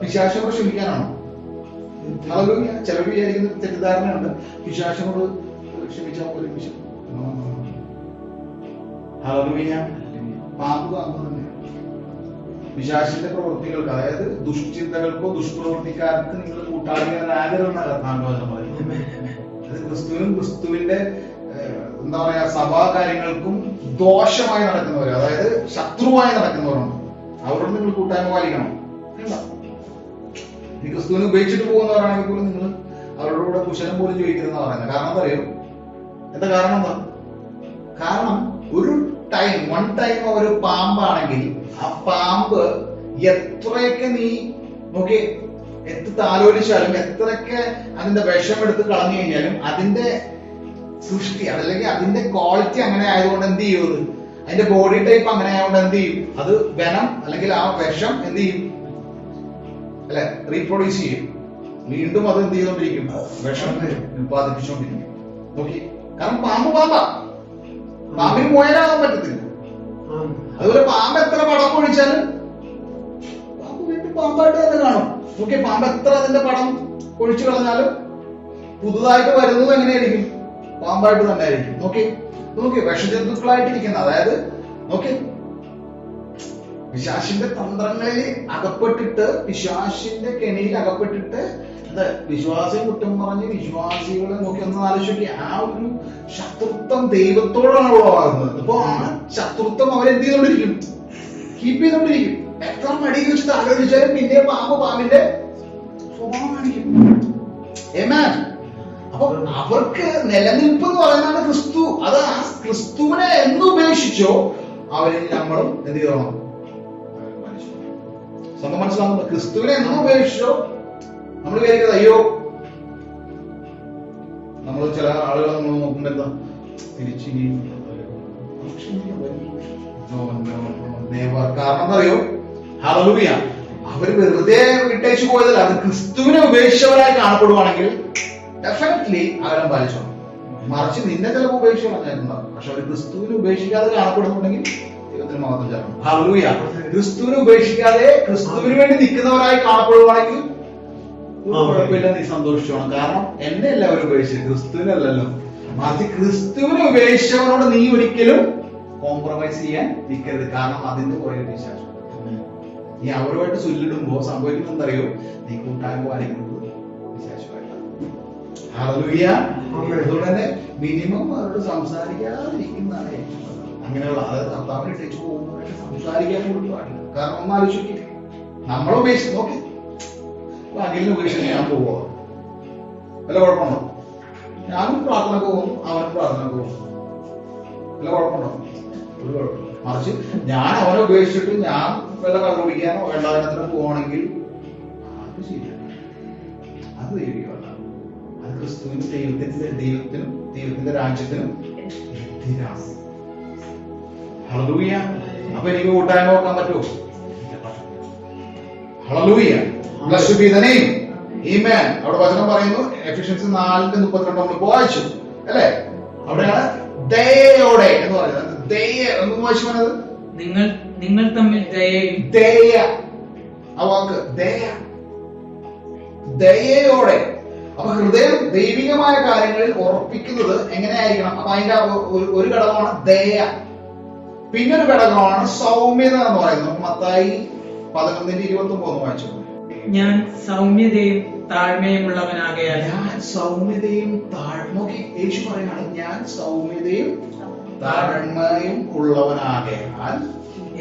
പിശാചിനോട് ക്ഷമിക്കാനാണോ? ഹല്ലേലൂയ. ചിലർ വിചാരിക്കുന്ന തെറ്റിദ്ധാരണയുണ്ട്, പിശാചിനോട് ക്ഷമിച്ചാൽ പോലെ ഹല്ലേലൂയ. പാപം തന്നെ പിശാചിന്റെ പ്രവൃത്തികൾക്ക്, അതായത് ദുഷ്ചിന്തകൾക്കോ ദുഷ്പ്രവൃത്തിക്കാർക്ക് നിങ്ങൾ കൂട്ടാളികളാകരുതെന്ന കർത്താവ് പറയുന്നത്. അത് ക്രിസ്തുവിന്റെ എന്താ പറയാ സഭാ കാര്യങ്ങൾക്കും ദോഷമായി നടക്കുന്നവർ, അതായത് ശത്രുവായി നടക്കുന്നവരുണ്ട്. അവരോട് നിങ്ങൾ കൂട്ടായ്മ പാലിക്കണം. ഈ ക്രിസ്തുവിനെ ഉപേക്ഷിച്ചിട്ട് പോകുന്നവരാണെങ്കിൽ പോലും നിങ്ങൾ അവരുടെ കൂടെ കുശലം പോലും ചോദിക്കുന്ന പറയുന്നത്. കാരണം എന്താ അറിയോ? എന്താ കാരണം? എന്താ കാരണം? ഒരു വൺ ടൈം ഒരു പാമ്പാണെങ്കിൽ ആ പാമ്പ് എത്രയൊക്കെ നീ നോക്കി താലോലിച്ചാലും എത്രയൊക്കെ അതിന്റെ വിഷം എടുത്ത് കളഞ്ഞു കഴിഞ്ഞാലും അതിന്റെ സൃഷ്ടി അതല്ലെങ്കിൽ അതിന്റെ ക്വാളിറ്റി അങ്ങനെ ആയതുകൊണ്ട് എന്ത് ചെയ്യും? അതിന്റെ ബോഡി ടൈപ്പ് അങ്ങനെ ആയതുകൊണ്ട് എന്ത് ചെയ്യും? അത് വെനം അല്ലെങ്കിൽ ആ വിഷം എന്ത് ചെയ്യും? അല്ലെ? റീപ്രൊഡ്യൂസ് ചെയ്യും. വീണ്ടും അത് എന്ത് ചെയ്തോണ്ടിരിക്കും? വിഷം ഉത്പാദിപ്പിച്ചുകൊണ്ടിരിക്കും. നോക്കി. കാരണം പാമ്പാ. പാമ്പിന് മുയലാകാൻ പറ്റത്തില്ല. അതുപോലെ പാമ്പ് എത്ര പടം പൊഴിച്ചാലും പാമ്പ് വീണ്ടും പാമ്പായിട്ട് തന്നെ കാണും. നോക്കി. പാമ്പ് എത്ര അതിന്റെ പടം പൊഴിച്ചു കളഞ്ഞാലും പുതുതായിട്ട് വരുന്നത് എങ്ങനെയായിരിക്കും? പാമ്പായിട്ട് തന്നെ ആയിരിക്കും. നോക്കി. വിഷജന്തുക്കളായിട്ടിരിക്കുന്ന, അതായത് നോക്കി പിശാചിന്റെ തന്ത്രങ്ങളിൽ അകപ്പെട്ടിട്ട്, പിശാചിന്റെ കെണിയിൽ അകപ്പെട്ടിട്ട് വിശ്വാസിയെ കുറ്റം പറഞ്ഞ് വിശ്വാസികളെ നോക്കി ഒന്ന് ആലോചിക്കുക. ആ ഒരു ശത്രുത്വം ദൈവത്തോടാണ് ഉളവാകുന്നത്. അപ്പൊ ആ ശത്രുത്വം അവരെന്ത് ചെയ്തോണ്ടിരിക്കും? കീപ്പ് ചെയ്തോണ്ടിരിക്കും. എത്ര മടിയിൽ വെച്ചിട്ട് ആലോചിച്ചാലും പിന്നെ പാമ്പിന്റെ സ്വഭാവം കാണിക്കും. അപ്പൊ അവർക്ക് നിലനിൽപ്പ് എന്ന് പറയുന്നതാണ് ക്രിസ്തു. അത് ക്രിസ്തുവിനെ എന്ന് ഉപേക്ഷിച്ചോ അവരിൽ നമ്മളും എന്ത് ചെയ്യണം? സ്വന്തം മനസ്സിലാവുന്നത് ക്രിസ്തുവിനെ എന്ന് ഉപേക്ഷിച്ചോ നമ്മൾ വിചാരിക്കുന്നത് അയ്യോ, നമ്മൾ ചില ആളുകൾ നമ്മൾ നോക്കുമ്പോ എന്താ തിരിച്ചു കാരണം എന്താ അറിയോ? ഹല്ലേലൂയ, അവര് വെറുതെ വിട്ടേച്ചു പോയതല്ല, അത് ക്രിസ്തുവിനെ ഉപേക്ഷിച്ചവരായി കാണപ്പെടുവാണെങ്കിൽ ഡെഫിനറ്റ്ലി അവരെ പാലിച്ചോ. മറിച്ച് നിന്നെ ചിലപ്പോൾ ഉപേക്ഷിച്ച് പറഞ്ഞിട്ടുണ്ടാവും, പക്ഷെ അവർ ക്രിസ്തുവിനെ ഉപേക്ഷിക്കാതെ കാണപ്പെടുന്നുണ്ടെങ്കിൽ ദൈവത്തിന് മഹത്വം ചേർക്കണം. ഹല്ലേലൂയ, ക്രിസ്തുവിനെ ഉപേക്ഷിക്കാതെ ക്രിസ്തുവിന് വേണ്ടി നിൽക്കുന്നവരായി കാണപ്പെടുവാണെങ്കിൽ കുഴപ്പമില്ല, നീ സന്തോഷിച്ചോണം. കാരണം എന്നെ എല്ലാവരും ഉപേക്ഷിച്ചത്, ക്രിസ്തുവിനല്ലല്ലോ. മറിച്ച് ക്രിസ്തുവിനെ ഉപേക്ഷിച്ചവനോട് നീ ഒരിക്കലും കോംപ്രമൈസ് ചെയ്യാൻ നിൽക്കരുത്. കാരണം അതിന്റെ കുറെ വിശ്വാസം നീ അവരുമായിട്ട് ചൊല്ലിടുമ്പോ സംഭവിക്കുന്നത് എന്തറിയോ? നീ കൂട്ടായ്മ പാലിക്കുന്നത് വിശ്വാസമായിട്ടാണ്. ഹല്ലേലൂയ. അതുകൊണ്ട് തന്നെ മിനിമം അവരോട് സംസാരിക്കാതിരിക്കുന്നതാണ് ഏറ്റവും നല്ലത്. അങ്ങനെയുള്ള അതായത് കർത്താവിനെ ഇട്ടേച്ച് പോകുന്നവരായിട്ട് സംസാരിക്കാൻ കൂടി പാടില്ല. കാരണം ഒന്നാലോചിക്കും, നമ്മളെ ഉപേക്ഷിച്ച് നോക്കി അഖിലിനെ ഉപേക്ഷിച്ച് ഞാൻ പോവോ? വല്ല കുഴപ്പമുണ്ടോ? ഞാനും പ്രാർത്ഥനക്ക് പോകും, അവനും പ്രാർത്ഥനക്ക് പോകും, വല്ല കുഴപ്പമുണ്ടോ? ഒരു കുഴപ്പമില്ല. മറിച്ച് ഞാൻ അവനെ ഉപേക്ഷിച്ചിട്ട് ഞാൻ വല്ല കണ്ടുപിടിക്കാനോ വെള്ളാടനത്തിനോ പോവാണെങ്കിൽ അത് ശരിയാണ്, അത് ദൈവികമല്ല, അത് ക്രിസ്തുവിനും ദൈവത്തിന്റെ രാജ്യത്തിനും എതിരാണ്. ഹല്ലേലൂയ. അപ്പൊ എനിക്ക് കൂട്ടായ്മ നോക്കാൻ പറ്റുമോ? Hallelujah. Blessed be the name. Amen. അവിടെ വചനം പറയുന്നു, എഫിഷ്യൻസ് 4:32 നമ്മൾ വായിച്ചു അല്ലേ? അവിടെയാണ് ദയയോടെ എന്ന് പറയുന്നത്. ദയ എന്ന് വായിച്ചു പറഞ്ഞത് നിങ്ങൾ തമ്മിൽ ദയയും, ദയ, ആ വാക്ക് ദയ, ദയയോടെ. അപ്പൊ ഹൃദയം ദൈവികമായ കാര്യങ്ങളിൽ ഉറപ്പിക്കുന്നത് എങ്ങനെയായിരിക്കണം? അപ്പൊ അതിന്റെ ഒരു ഘടകമാണ് ദയ. പിന്നൊരു ഘടകമാണ് സൗമ്യത എന്ന് പറയുന്നത്. മത്തായി 11:29 വായിച്ചു. ഞാൻ സൗമ്യതയും താഴ്മയും ഉള്ളവനാകയാൽ. ഞാൻ സൗമ്യതയും നോക്കി യേശു പറയാണ്, ഞാൻ സൗമ്യതയും താഴ്മയും ഉള്ളവനാകയാൽ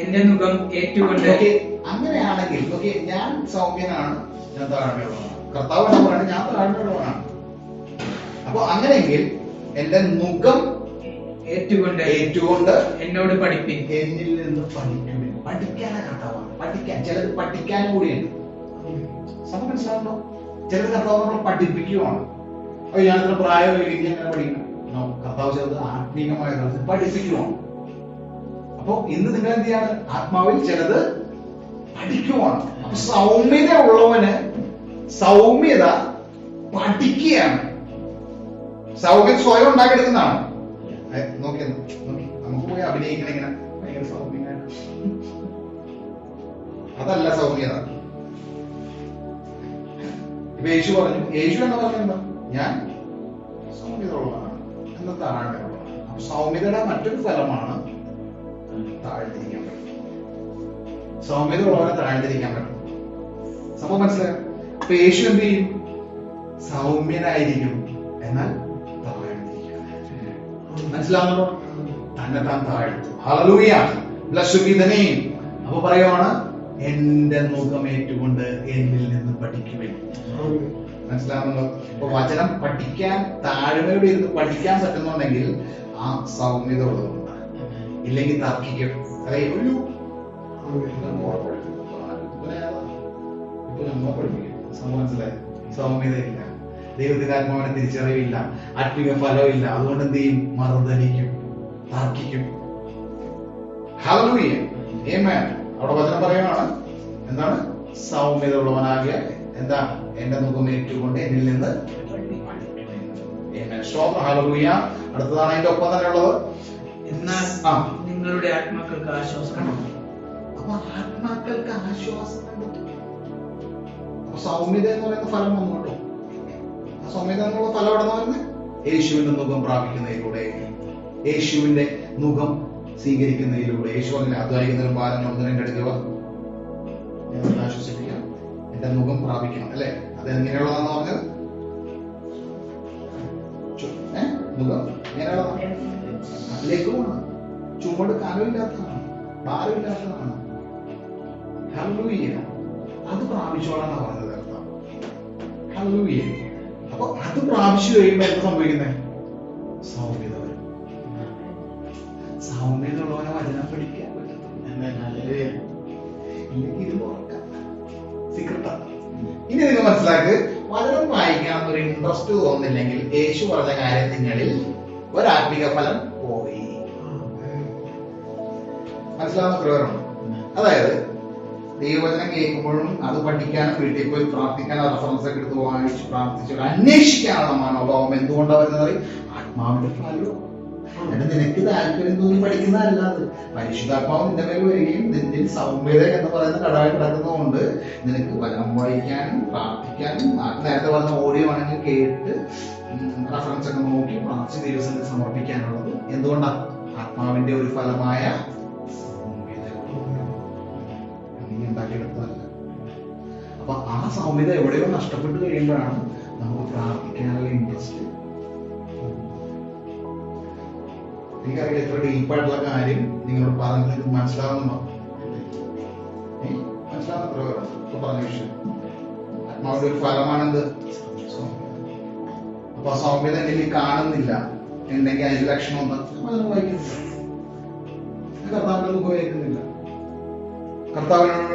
എന്റെ മുഖം ഏറ്റുകൊണ്ട്. അങ്ങനെയാണെങ്കിൽ ഞാൻ സൗമ്യനാണ്, ഞാൻ താഴ്മയുള്ളവനാണ്. കർത്താവ് എന്ന് പറയുന്നത് ഞാൻ താഴ്മയുള്ളവനാണ്. അപ്പൊ അങ്ങനെയെങ്കിൽ എന്റെ മുഖം ഏറ്റുകൊണ്ട് എന്നോട് പഠിപ്പിൻ, എന്നിൽ നിന്ന് പഠിക്കുവിൻ. പഠിക്കാനാണ് കർത്താവാണ്. ചിലത് പഠിക്കാനും കൂടിയുണ്ട്. സമയം മനസ്സിലാവുണ്ടോ? ചിലത് കർത്താവ് പഠിപ്പിക്കുവാണ്. അപ്പൊ ഞാനിത്ര പ്രായമായി എങ്ങനെ പഠിക്കണം? കർത്താവ് ചിലത് ആത്മീയമായ തലത്തിൽ പഠിപ്പിക്കുവാണ്. അപ്പൊ ഇന്ന് നിങ്ങൾ എന്ത് ചെയ്യാണ്? ആത്മാവിൽ ചിലത് പഠിക്കുവാണ്. അപ്പൊ സൗമ്യത ഉള്ളവന് സൗമ്യത പഠിക്കുകയാണ്. സൗമ്യം സ്വയം ഉണ്ടാക്കിയെടുക്കുന്നതാണ്. നോക്കി നമുക്ക് പോയി അഭിനയിക്കണം ഇങ്ങനെ ഭയങ്കര സൗമ്യമാണ്, അതല്ല സൗമ്യത. യേശു പറഞ്ഞു, യേശു എന്ന് പറഞ്ഞാൽ ഞാൻ സൗമ്യത ഉള്ളതാണ്, എന്ന താഴ്മയുള്ളതാണ്. അപ്പൊ സൗമ്യതയുടെ മറ്റൊരു ഫലമാണ് താഴ്ത്തിരിക്കാൻ പറ്റും. സൗമ്യത ഉള്ളവരെ താഴ്ത്തിരിക്കാൻ പറ്റും. സംഭവം മനസ്സിലായോ? അപ്പൊ യേശു എന്ത് ചെയ്യും? സൗമ്യനായിരിക്കും, എന്നാൽ മനസ്സിലാവുന്നുണ്ടോ? തന്നെ താൻ താഴ്ത്തു. Hallelujah. Blessed be the name. അപ്പൊ പറയുവാണ്, എന്റെ മുഖം ഏറ്റുകൊണ്ട് എന്നിൽ നിന്ന് പഠിക്കുവിൻ. മനസ്സിലാവുന്നുണ്ടോ? അപ്പൊ വചനം പഠിക്കാൻ, താഴ്മയോടെ ഇരുന്ന് പഠിക്കാൻ പറ്റുന്നുണ്ടെങ്കിൽ ആ സൗമ്യത ഉള്ളതുകൊണ്ട്. ഇല്ലെങ്കിൽ തർക്കിക്കും. ഇപ്പൊ നമ്മ പഠിപ്പിക്കും. മനസ്സിലായി? സൗമ്യതയില്ല, ദൈവത്തിന്റെ ആത്മാവിനെ തിരിച്ചറിവില്ല, ആത്മീയ ഫലമില്ല. അതുകൊണ്ട് എന്ത് ചെയ്യും? മറുതലിക്കും, തർക്കിക്കും. ഹല്ലേലൂയ. ആമേൻ. അവിടെ വചനം പറയുകയാണ്, എന്താണ്? സൗമ്യത ഉള്ളവനാകിയ എന്താ? എന്റെ മുഖം ഏറ്റുകൊണ്ട് എന്നിൽ നിന്ന് സ്തോത്രം. ഹല്ലേലൂയ. അടുത്തതാണ് അതിന്റെ ഒപ്പം തന്നെ ഉള്ളത്, എന്നാൽ നിങ്ങളുടെ ആത്മാക്കൾക്ക് ആശ്വാസം. അപ്പൊ ആത്മാക്കൾക്ക് ആശ്വാസം കണ്ടെത്തും. അപ്പൊ സൗമ്യത എന്ന് പറയുന്ന ഫലം വന്നു കേട്ടോ. ആ സൗമ്യത എന്നുള്ള ഫലം എവിടെ നിന്ന് വരുന്നത്? യേശുവിന്റെ മുഖം പ്രാപിക്കുന്നതിലൂടെ, യേശുവിന്റെ മുഖം സ്വീകരിക്കുന്നതിലൂടെ. യേശു അങ്ങനെ അധ്വാനിക്കുന്നതിനും ഭാരം എടുക്കുക, ആശ്വസിപ്പിക്കാം, എന്റെ മുഖം പ്രാപിക്കണം അല്ലെ? അത് എങ്ങനെയുള്ളതാന്ന് പറഞ്ഞത്? മുഖം എങ്ങനെയുള്ളതാണ്? ലഘുവാണ്, ചുമട് കനമില്ലാത്തതാണ്, ഭാരമില്ലാത്തതാണ്. ഹല്ലേലൂയ. അത് പ്രാപിച്ചോളാന്നാ പറഞ്ഞത് കർത്താവ്. ഹല്ലേലൂയ. അപ്പൊ അത് പ്രാപിച്ചു കഴിയുമ്പോ എന്താ സംഭവിക്കുന്നത്? സൗമ്യത വരും. സൗമ്യതയുള്ളവനെ വചനം പഠിക്കാൻ പറ്റത്തുള്ളൂ. ഇത് ഓർക്കാം. സീക്രട്ടാണ്. ഇനി നിങ്ങൾ മനസ്സിലാക്ക്, വചനം വായിക്കാൻ ഒരു ഇൻട്രസ്റ്റ് തോന്നുന്നില്ലെങ്കിൽ യേശു പറഞ്ഞ കാര്യം നിങ്ങളിൽ ഒരാത്മിക ഫലം പോയി. മനസ്സിലാവുന്ന പ്രകടനം. അതായത് ദൈവവചനം കേൾക്കുമ്പോഴും അത് പഠിക്കാനും വീട്ടിൽ പോയി പ്രാർത്ഥിക്കാൻ റെഫറൻസ് ഒക്കെ എടുത്ത് വായിച്ച് പ്രാർത്ഥിച്ചു അന്വേഷിക്കാനുള്ള മനോഭാവം എന്തുകൊണ്ടാണ് വരുന്നത്? ആത്മാവിന്റെ ഫലവും. എന്നിട്ട് നിനക്ക് താല്പര്യം തോന്നി പഠിക്കുന്നതല്ലാതെ പരിശുദ്ധാത്മാവ് നിന്റെ മേൽ വരികയും നിന്റെ സൗമ്യത എന്ന് പറയുന്ന കടവായി കിടക്കുന്നതുകൊണ്ട് നിനക്ക് വചനം വായിക്കാനും പ്രാർത്ഥിക്കാനും നേരത്തെ പറഞ്ഞ ഓഡിയോ ആണെങ്കിൽ കേട്ട് റെഫറൻസ് ഒക്കെ നോക്കി പ്രാർത്ഥിച്ച് ദിവസത്തിൽ സമർപ്പിക്കാനുള്ളത് എന്തുകൊണ്ടാണ്? ആത്മാവിന്റെ ഒരു ഫലമായ ഉണ്ടാക്കിയെടുത്തതല്ല. അപ്പൊ ആ സൗമ്യത എവിടെയോ നഷ്ടപ്പെട്ട് കഴിയുമ്പോഴാണ് നമുക്ക് പ്രാർത്ഥിക്കാനുള്ള ഇൻട്രസ്റ്റ്. എനിക്കറിയില്ല എത്ര ഡീപ്പായിട്ടുള്ള കാര്യം നിങ്ങളോട് പറഞ്ഞത് മനസ്സിലാവുന്നുണ്ടോ? മനസ്സിലാവുന്ന പറഞ്ഞ വിഷയം ആത്മാവിന്റെ ഒരു ഫലമാണെന്ത്? അപ്പൊ ആ സൗമ്യത എനിക്ക് കാണുന്നില്ല എന്നെങ്കിൽ അതിന്റെ ലക്ഷണം എന്താ? വായിക്കുന്നില്ല, കർത്താവിന്റെ മുഖം വായിക്കുന്നില്ല, കർത്താവിനോട്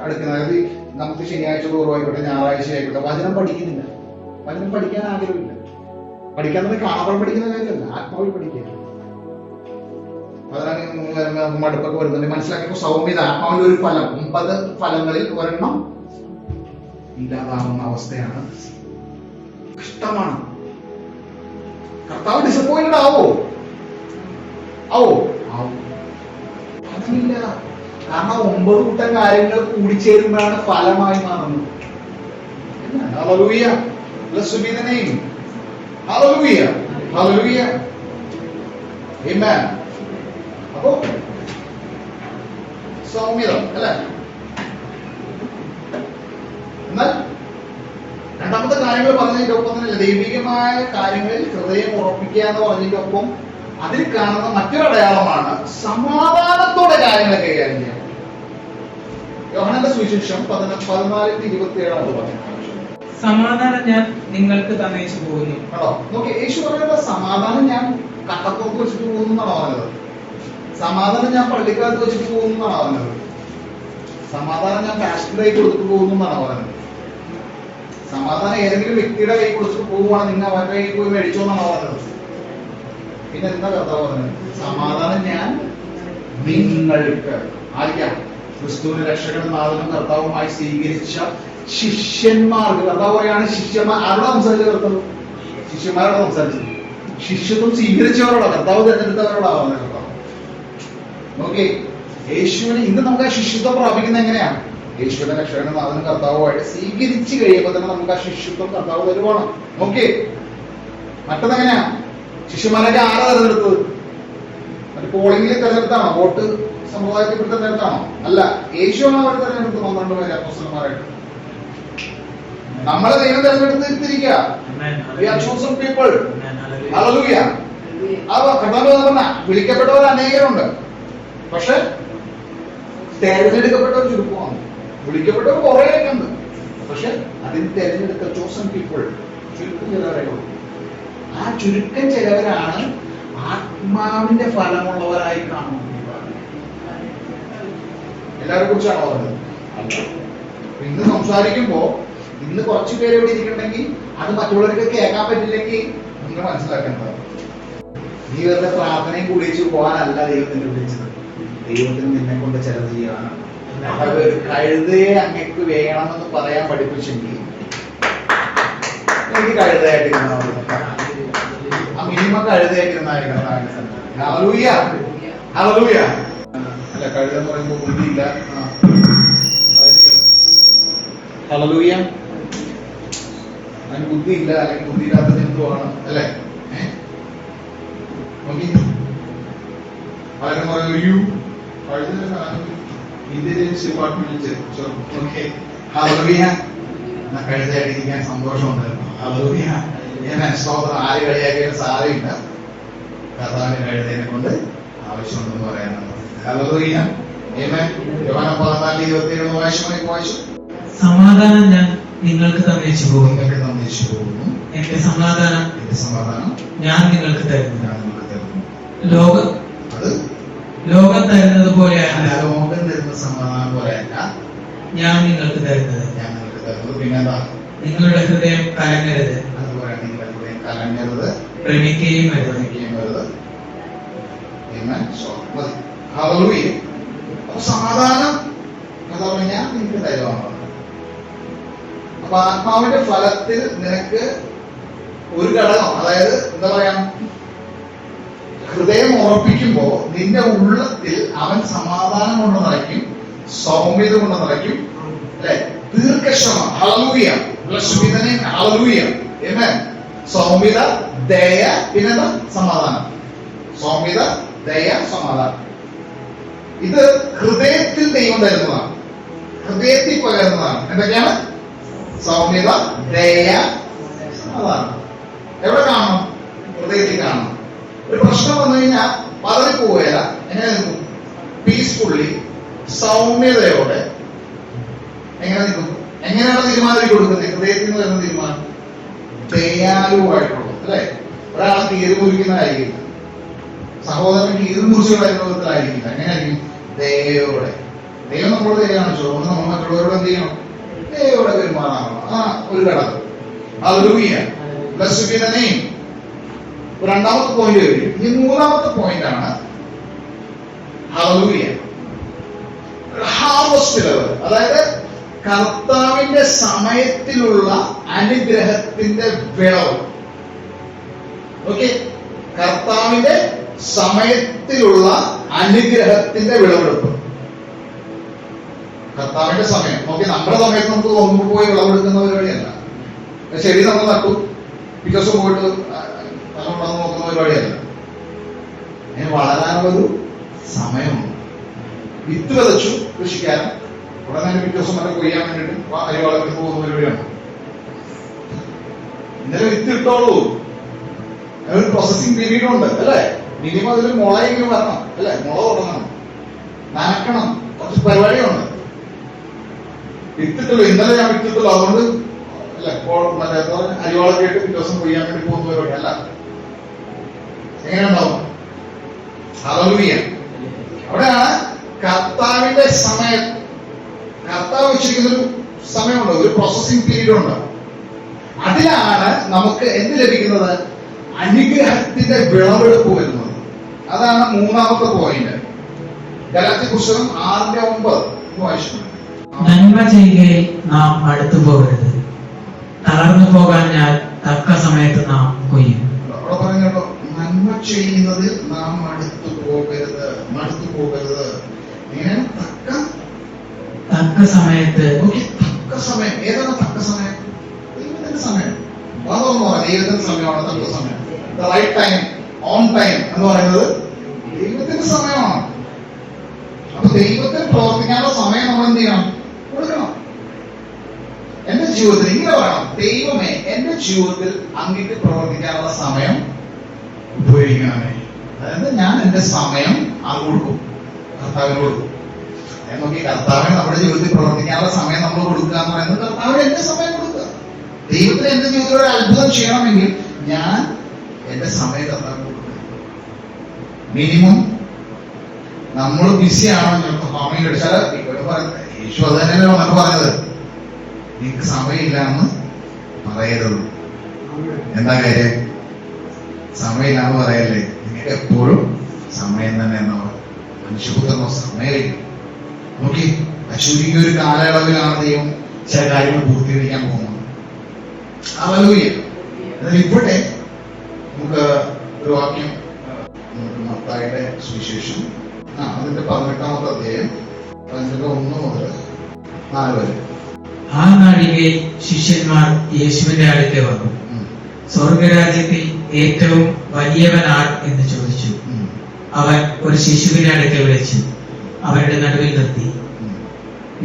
അടുക്കുന്ന. അതായത് നമുക്ക് ശനിയാഴ്ച പൂർവ്വമായിക്കോട്ടെ ഞായറാഴ്ച ആയിക്കോട്ടെ വചനം പഠിക്കുന്നില്ല. വചനം പഠിക്കാൻ ആഗ്രഹമില്ല. പഠിക്കാൻ തന്നെ കാണാൻ പഠിക്കുന്ന കാര്യമല്ല, ആത്മാവിൽ പഠിക്കുക. അതാണ് മടുപ്പൊക്കെ വരുന്നുണ്ട്. മനസ്സിലാക്കിയപ്പോ സൗമ്യത ആത്മാവിന്റെ ഒരു ഫലം 9 ഫലങ്ങളിൽ ഒരെണ്ണം ഇല്ലാതാവുന്ന അവസ്ഥയാണ്. കഷ്ടമാണ്. കർത്താവ് ഡിസപ്പോയിന്റഡ് ആവോ? ആവോ? അതില്ല. കാരണം 9 കൂട്ടം കാര്യങ്ങൾ കൂടിച്ചേരുമ്പോഴാണ് ഫലമായി മാറുന്നത്. Hallelujah. Blessed be the name. Hallelujah. Hallelujah. Amen. അപ്പോ സൗമ്യത അല്ലേ? എന്നാൽ രണ്ടാമത്തെ കാര്യങ്ങൾ പറഞ്ഞതിന്റെ ഒപ്പം തന്നെ ദൈവികമായ കാര്യങ്ങളിൽ ഹൃദയം ഉറപ്പിക്കുക എന്ന് പറഞ്ഞതിന്റെ ഒപ്പം അതിൽ കാണുന്ന മറ്റൊരു അടയാളമാണ് സമാധാനത്തോടെ കാര്യങ്ങളെ കൈകാര്യം ചെയ്യാം. യോഹന്നാന്റെ സുവിശേഷം 14:27 പറഞ്ഞു, സമാധാനം ഞാൻ നിങ്ങൾക്ക് തന്നേച്ചു പോകുന്നു. കേട്ടോ, നോക്കി യേശു പറയുന്നത് സമാധാനം ഞാൻ കട്ടപ്പുറത്ത് വെച്ചിട്ട് പോകുന്നു എന്നാണ് പറഞ്ഞത്. സമാധാനം ഞാൻ പള്ളിക്കാലത്ത് വെച്ചിട്ട് പോകുന്നു എന്നാണ് പറഞ്ഞത്. സമാധാനം ഞാൻ ഫാഷന്റെ കൈ കൊടുത്തിട്ട് പോകുന്നു എന്നാണ് പറഞ്ഞത്. സമാധാനം ഏതെങ്കിലും വ്യക്തിയുടെ കൈ കൊടുത്തിട്ട് പോകുവാണ് നിങ്ങൾ അവരുടെ കൈ പോയി മേടിച്ചോ എന്നാണ് പറഞ്ഞത്. പിന്നെ എന്താ കർത്താവ് പറഞ്ഞത്? സമാധാനം ഞാൻ നിങ്ങൾക്ക് ആയിരിക്കാം. ക്രിസ്തുവിന്റെ രക്ഷകനും നാഥനും കർത്താവുമായി സ്വീകരിച്ച ശിഷ്യന്മാർക്ക് കർത്താവ് പറയാണ് ശിഷ്യന്മാർ ആരോട് സംസാരിച്ച കർത്താവ്? ശിഷ്യന്മാരോട് സംസാരിച്ചത്. ശിഷ്യത്വം സ്വീകരിച്ചവരോടാ, കർത്താവ് തിരഞ്ഞെടുത്തവരോടാ പറഞ്ഞത് കർത്താവ്. നോക്കി യേശുവിനെ ഇന്ന് നമുക്ക് ആ ശിഷ്യത്വം പ്രാപിക്കുന്നത് എങ്ങനെയാണ്? യേശുവിന്റെ രക്ഷകനും നാഥനും കർത്താവുമായിട്ട് സ്വീകരിച്ചു കഴിയുമ്പോൾ തന്നെ നമുക്ക് ആ ശിഷ്യത്വം കർത്താവ് തരുവാണ്. നോക്കി മറ്റതെങ്ങനെയാ? ശിഷ്യന്മാരൊക്കെ ആരാ തെരഞ്ഞെടുത്തത്? മറ്റേ പോളിംഗിൽ തെരഞ്ഞെടുത്താണോ? വോട്ട് സമുദായത്തിൽ തെരഞ്ഞെടുത്താണോ? അല്ല, യേശുവാണ് അവർ തെരഞ്ഞെടുത്തത് 12 പേരെ അപ്പോസ്തലന്മാരായിട്ട്. നമ്മളെ ദൈവം തെരഞ്ഞെടുത്തിരിക്കുക. വിളിക്കപ്പെട്ടവർ അനേകരുണ്ട്, പക്ഷെ തെരഞ്ഞെടുക്കപ്പെട്ടവർ ചുരുക്കമാണ്. വിളിക്കപ്പെട്ടവർ കുറേയൊക്കെ ഉണ്ട്, പക്ഷെ അതിന് തെരഞ്ഞെടുത്ത ചോസൺ പീപ്പിൾ ചുരുക്കം ചിലവരെ ഉള്ളൂ. ആ ചുരുക്കം ചിലവരാണ് ആത്മാവിന്റെ ഫലമുള്ളവരായി കാണുന്നത്. എല്ലാവരെ കുറിച്ചാണോ പറഞ്ഞത്? ഇന്ന് സംസാരിക്കുമ്പോ ഇന്ന് കുറച്ചു പേര് ഇവിടെ ഇരിക്കണമെങ്കിൽ അത് മറ്റുള്ളവർക്ക് കേൾക്കാൻ പറ്റില്ലെങ്കിൽ നിങ്ങൾ മനസ്സിലാക്കേണ്ടത് നീ വെറുതെ പ്രാർത്ഥനയും കുടിച്ചു പോകാനല്ല ദൈവത്തിന്റെ വിളിച്ചത്. ദൈവത്തിന് നിന്നെ കൊണ്ട് ചിലത് ചെയ്യാനാണ്. കഴുതയെ അങ്ങക്ക് വേണമെന്ന് പറയാൻ പഠിപ്പിച്ചെങ്കിൽ എനിക്ക് കഴുതയായിട്ടിരുന്ന ആ മിനിമം കഴുതയായിട്ടിരുന്നായിരിക്കണം. അല്ല, കഴുത എന്ന് പറയുമ്പോൾ ബുദ്ധിയില്ല. ഹല്ലേലൂയ. അതിന് ബുദ്ധിയില്ല, അല്ലെങ്കിൽ ബുദ്ധിയില്ലാത്ത ജന്തുവാണ് അല്ലെ? പലരും പറയൂ ഇന്റലിജൻസ് ഡിപ്പാർട്ട്മെന്റിൽ കഴുതയായിട്ടിരിക്കാൻ സന്തോഷമുണ്ടായിരുന്നു. ഹല്ലേലൂയ. സ്തോത്രം. ആര് കളിയാക്കിയാലും സാരമില്ല, കർത്താവിന്റെ കഴുതേനെ കൊണ്ട് ആവശ്യമുണ്ടെന്ന് പറയാനാണ്. ഹല്ലേലൂയ. ആമേൻ. യോഹന്നാൻ 14:27 വായിച്ചു. സമാധാനം ഞാൻ നിങ്ങൾക്ക് തന്നേച്ചു പോകുന്നു. എന്റെ സമാധാനം ഞാൻ നിങ്ങൾക്ക് തരുന്നു. ലോകം അത് ലോകം തരുന്നത് അല്ല, പോലെയല്ല ലോകം തരുന്ന സമാധാനം പോലെയല്ല ഞാൻ നിങ്ങൾക്ക് തരുന്നത്. ഞാൻ നിങ്ങൾക്ക് തരുന്നത്. പിന്നെന്താ? നിങ്ങളുടെ ഹൃദയം കലങ്ങരുത്, അതുപോലെ നിങ്ങളുടെ ഹൃദയം കലങ്ങരുത്, ഭ്രമിക്കുകയും വരുത്. ഭ്രമിക്കുകയും വരുത്. Amen. So, മതി. Hallelujah. അപ്പൊ സമാധാനം എന്താ പറയുക, ഞാൻ നിനക്ക് തരുവാണ്. അപ്പൊ ആത്മാവിന്റെ ഫലത്തിൽ നിനക്ക് ഒരു ഘടകം, അതായത് എന്താ പറയാ, ഹൃദയം ഉറപ്പിക്കുമ്പോ നിന്റെ ഉള്ളത്തിൽ അവൻ സമാധാനം കൊണ്ട് നിറയ്ക്കും, സൗമ്യത കൊണ്ട് നിറയ്ക്കും, അല്ലെ, ദീർഘക്ഷമ. Hallelujah. Blessed be the name. Hallelujah. Amen. സൗമ്യത, ദയ, പിന്നെന്താ? സമാധാനം. സൗമ്യത, ദയ, സമാധാനം. ഇത് ഹൃദയത്തിൽ ദൈവം തരുന്നതാണ്, ഹൃദയത്തിൽ പകരുന്നതാണ്. എന്തൊക്കെയാണ്? സൗമ്യത, ദയ, സമാധാനം. എവിടെ കാണണം? ഹൃദയത്തിൽ കാണണം. ഒരു പ്രശ്നം വന്നു കഴിഞ്ഞാൽ പതറിപ്പോവുകയല്ല. എങ്ങനെ നിൽക്കും? പീസ്ഫുള്ളി, സൗമ്യതയോടെ എങ്ങനെ നിൽക്കും? എങ്ങനെയാണ് തീരുമാനം കൊടുക്കുന്നത്? ഹൃദയത്തിൽ നിന്ന് വരുന്ന തീരുമാനം ദയാലുവായിട്ടുള്ളത്, അല്ലെ? ഒരാളെ തീര് മുറിക്കുന്നതായിരിക്കില്ല, സഹോദരൻ തീര് മുറിച്ചുള്ള അനുഭവത്തിലായിരിക്കില്ല. എങ്ങനെയായിരിക്കും? ദയോടെ. ദൈവം നമ്മളോട് ദയ കാണിച്ചു, അതുകൊണ്ട് നമ്മൾ മറ്റുള്ളവരോട് എന്ത് ചെയ്യണം? ദയോടെ പെരുമാറാണോ? ആ ഒരു ഘടകം. Hallelujah. Blessed be the name. രണ്ടാമത്തെ പോയിന്റ് വരും. ഈ മൂന്നാമത്തെ പോയിന്റ് ആണ് ഹല്ലേലൂയ, ഹാർവസ്റ്റ് ലെവൽ. അതായത് കർത്താവിന്റെ സമയത്തിലുള്ള അനുഗ്രഹത്തിന്റെ വിളവ്. ഓക്കെ, കർത്താവിന്റെ സമയത്തിലുള്ള അനുഗ്രഹത്തിന്റെ വിളവെടുപ്പ്. കർത്താവിന്റെ സമയം. ഓക്കെ, നമ്മുടെ സമയത്ത് നമുക്ക് തോന്നുമ്പോൾ പോയി വിളവെടുക്കുന്ന പരിപാടിയല്ല. ശരി, നമ്മൾ നട്ടു, പിറ്റേ ദിവസം പോയിട്ട് നമ്മളുണ്ടെന്ന് നോക്കുന്ന പരിപാടിയല്ല. അതിന് വളരാനുള്ളൊരു സമയമുണ്ട്. വിത്ത് വിതച്ചു കൃഷിക്കാരൻ, ഉടനെ പിറ്റേ ദിവസം മറ്റേ കൊയ്യാൻ വേണ്ടിയിട്ട് അരി വളർത്തി പോകുന്ന പരിപാടിയാണ്. ഇന്നലെ വിത്ത് ഇട്ടോളൂ, ഒരു പ്രോസസിങ് പീരീഡ് ഉണ്ട്, അല്ലെ? മിനിമം അതിൽ മുളയെങ്കിലും വരണം, അല്ലെ? മുള തുടങ്ങണം, നനക്കണം, കുറച്ച് പരിപാടിയുണ്ട്. വിത്തിട്ടുള്ളൂ. ഇന്നലെ ഞാൻ വിത്തിട്ടുള്ളൂ, അതുകൊണ്ട് അല്ലെ മറ്റേ അരിവാളൊക്കെ ഇട്ട് പിറ്റേ ദിവസം കൊയ്യാൻ വേണ്ടി പോകുന്ന പരിപാടി അല്ല. എങ്ങനെയുണ്ടാവും? ഹല്ലേലൂയ. അവിടെയാണ് കർത്താവിന്റെ സമയം. കർത്താവ് വെച്ചിരിക്കുന്നൊരു സമയമുണ്ട്, ഒരു പ്രോസസിങ് പീരീഡ് ഉണ്ട്. അതിലാണ് നമുക്ക് എന്ത് ലഭിക്കുന്നത്? അനുഗ്രഹത്തിന്റെ വിളവെടുപ്പ് വരുന്നത്. അതാണ് മൂന്നാമത്തെ പോയിന്റ്. ഗലാത്യ പുസ്തകം 6:9 വായിച്ചു. നന്മ ചെയ്യുകയിൽ നാം അടുത്തു പോകരുത്, തളർന്നു പോകാൻ ഞാൻ തക്ക സമയത്ത് നാം കൊയ്യും. അവിടെ പറഞ്ഞല്ലോ, നന്മ ചെയ്യുന്നതിൽ നാം അടുത്തു പോകരുത്, മടുത്തു പോകരുത്. ഇങ്ങനെ തക്ക സമയത്ത്. തക്ക സമയം. ഏതാണ് തക്ക സമയം? ദൈവത്തിന്റെ സമയം. അതൊന്നും പറയാം, ദൈവത്തിന്റെ സമയമാണ് തക്ക സമയം. The right time, on time എന്ന് പറയുന്നത് ദൈവത്തിന്റെ സമയമാണ്. അപ്പൊ ദൈവത്തിന് പ്രവർത്തിക്കാനുള്ള സമയം നമ്മൾ എന്ത് ചെയ്യണം? കൊടുക്കണം. എന്റെ ജീവിതത്തിൽ ഇങ്ങനെ പറയണം, ദൈവമേ എന്റെ ജീവിതത്തിൽ അങ്ങേക്ക് പ്രവർത്തിക്കാനുള്ള സമയം ഉപയോഗിക്കണമേ. അതായത് ഞാൻ എന്റെ സമയം അങ്ങ് കൊടുക്കും, കർത്താവിന് കൊടുക്കും. നോക്കി, കർത്താവിന് നമ്മുടെ ജീവിതത്തിൽ പ്രവർത്തിക്കാനുള്ള സമയം നമ്മൾ കൊടുക്കുക എന്ന് പറയുന്നത് കർത്താവിന് എന്റെ സമയം കൊടുക്കുക. ദൈവത്തിന് എന്റെ ജീവിതത്തിൽ ഒരു അത്ഭുതം ചെയ്യണമെങ്കിൽ ഞാൻ എന്റെ സമയം കർത്താവിന് കൊടുക്കുക. മിനിമം നമ്മൾ ബിസിയാണോ സമയം കഴിച്ചാൽ യേശു അത് തന്നെയല്ലോ നമുക്ക് പറഞ്ഞത്, നിനക്ക് സമയമില്ല എന്ന് പറയരുത്. എന്താ കാര്യം? സമയമില്ല എന്ന് പറയല്ലേ, നിങ്ങൾക്ക് എപ്പോഴും സമയം തന്നെ എന്നാ മനുഷ്യപുത്രനോ സമയമില്ല. നോക്കി, ചുരുങ്ങിയ ഒരു കാലയളവിലാണ് ദൈവം ചില കാര്യങ്ങൾ പൂർത്തീകരിക്കാൻ പോകുന്നത്. ഹല്ലേലൂയ. എന്നാൽ ഇവിടെ നമുക്ക് ഒരു വാക്യം, മത്തായിയുടെ സുവിശേഷം അതിന്റെ 18-ാമത്തെ അധ്യായം 1 മുതൽ 4 വരെ. ആ നാഴികയിൽ ശിഷ്യന്മാർ യേശുവിന്റെ അടുത്ത് വന്നു. സ്വർഗരാജ്യത്തിൽ ഏറ്റവും വലിയവൻ ആർ എന്ന് ചോദിച്ചു. അവൻ ഒരു ശിശുവിനെ അടുത്ത് വിളിച്ചു അവരുടെ നടുവിൽ നിർത്തി,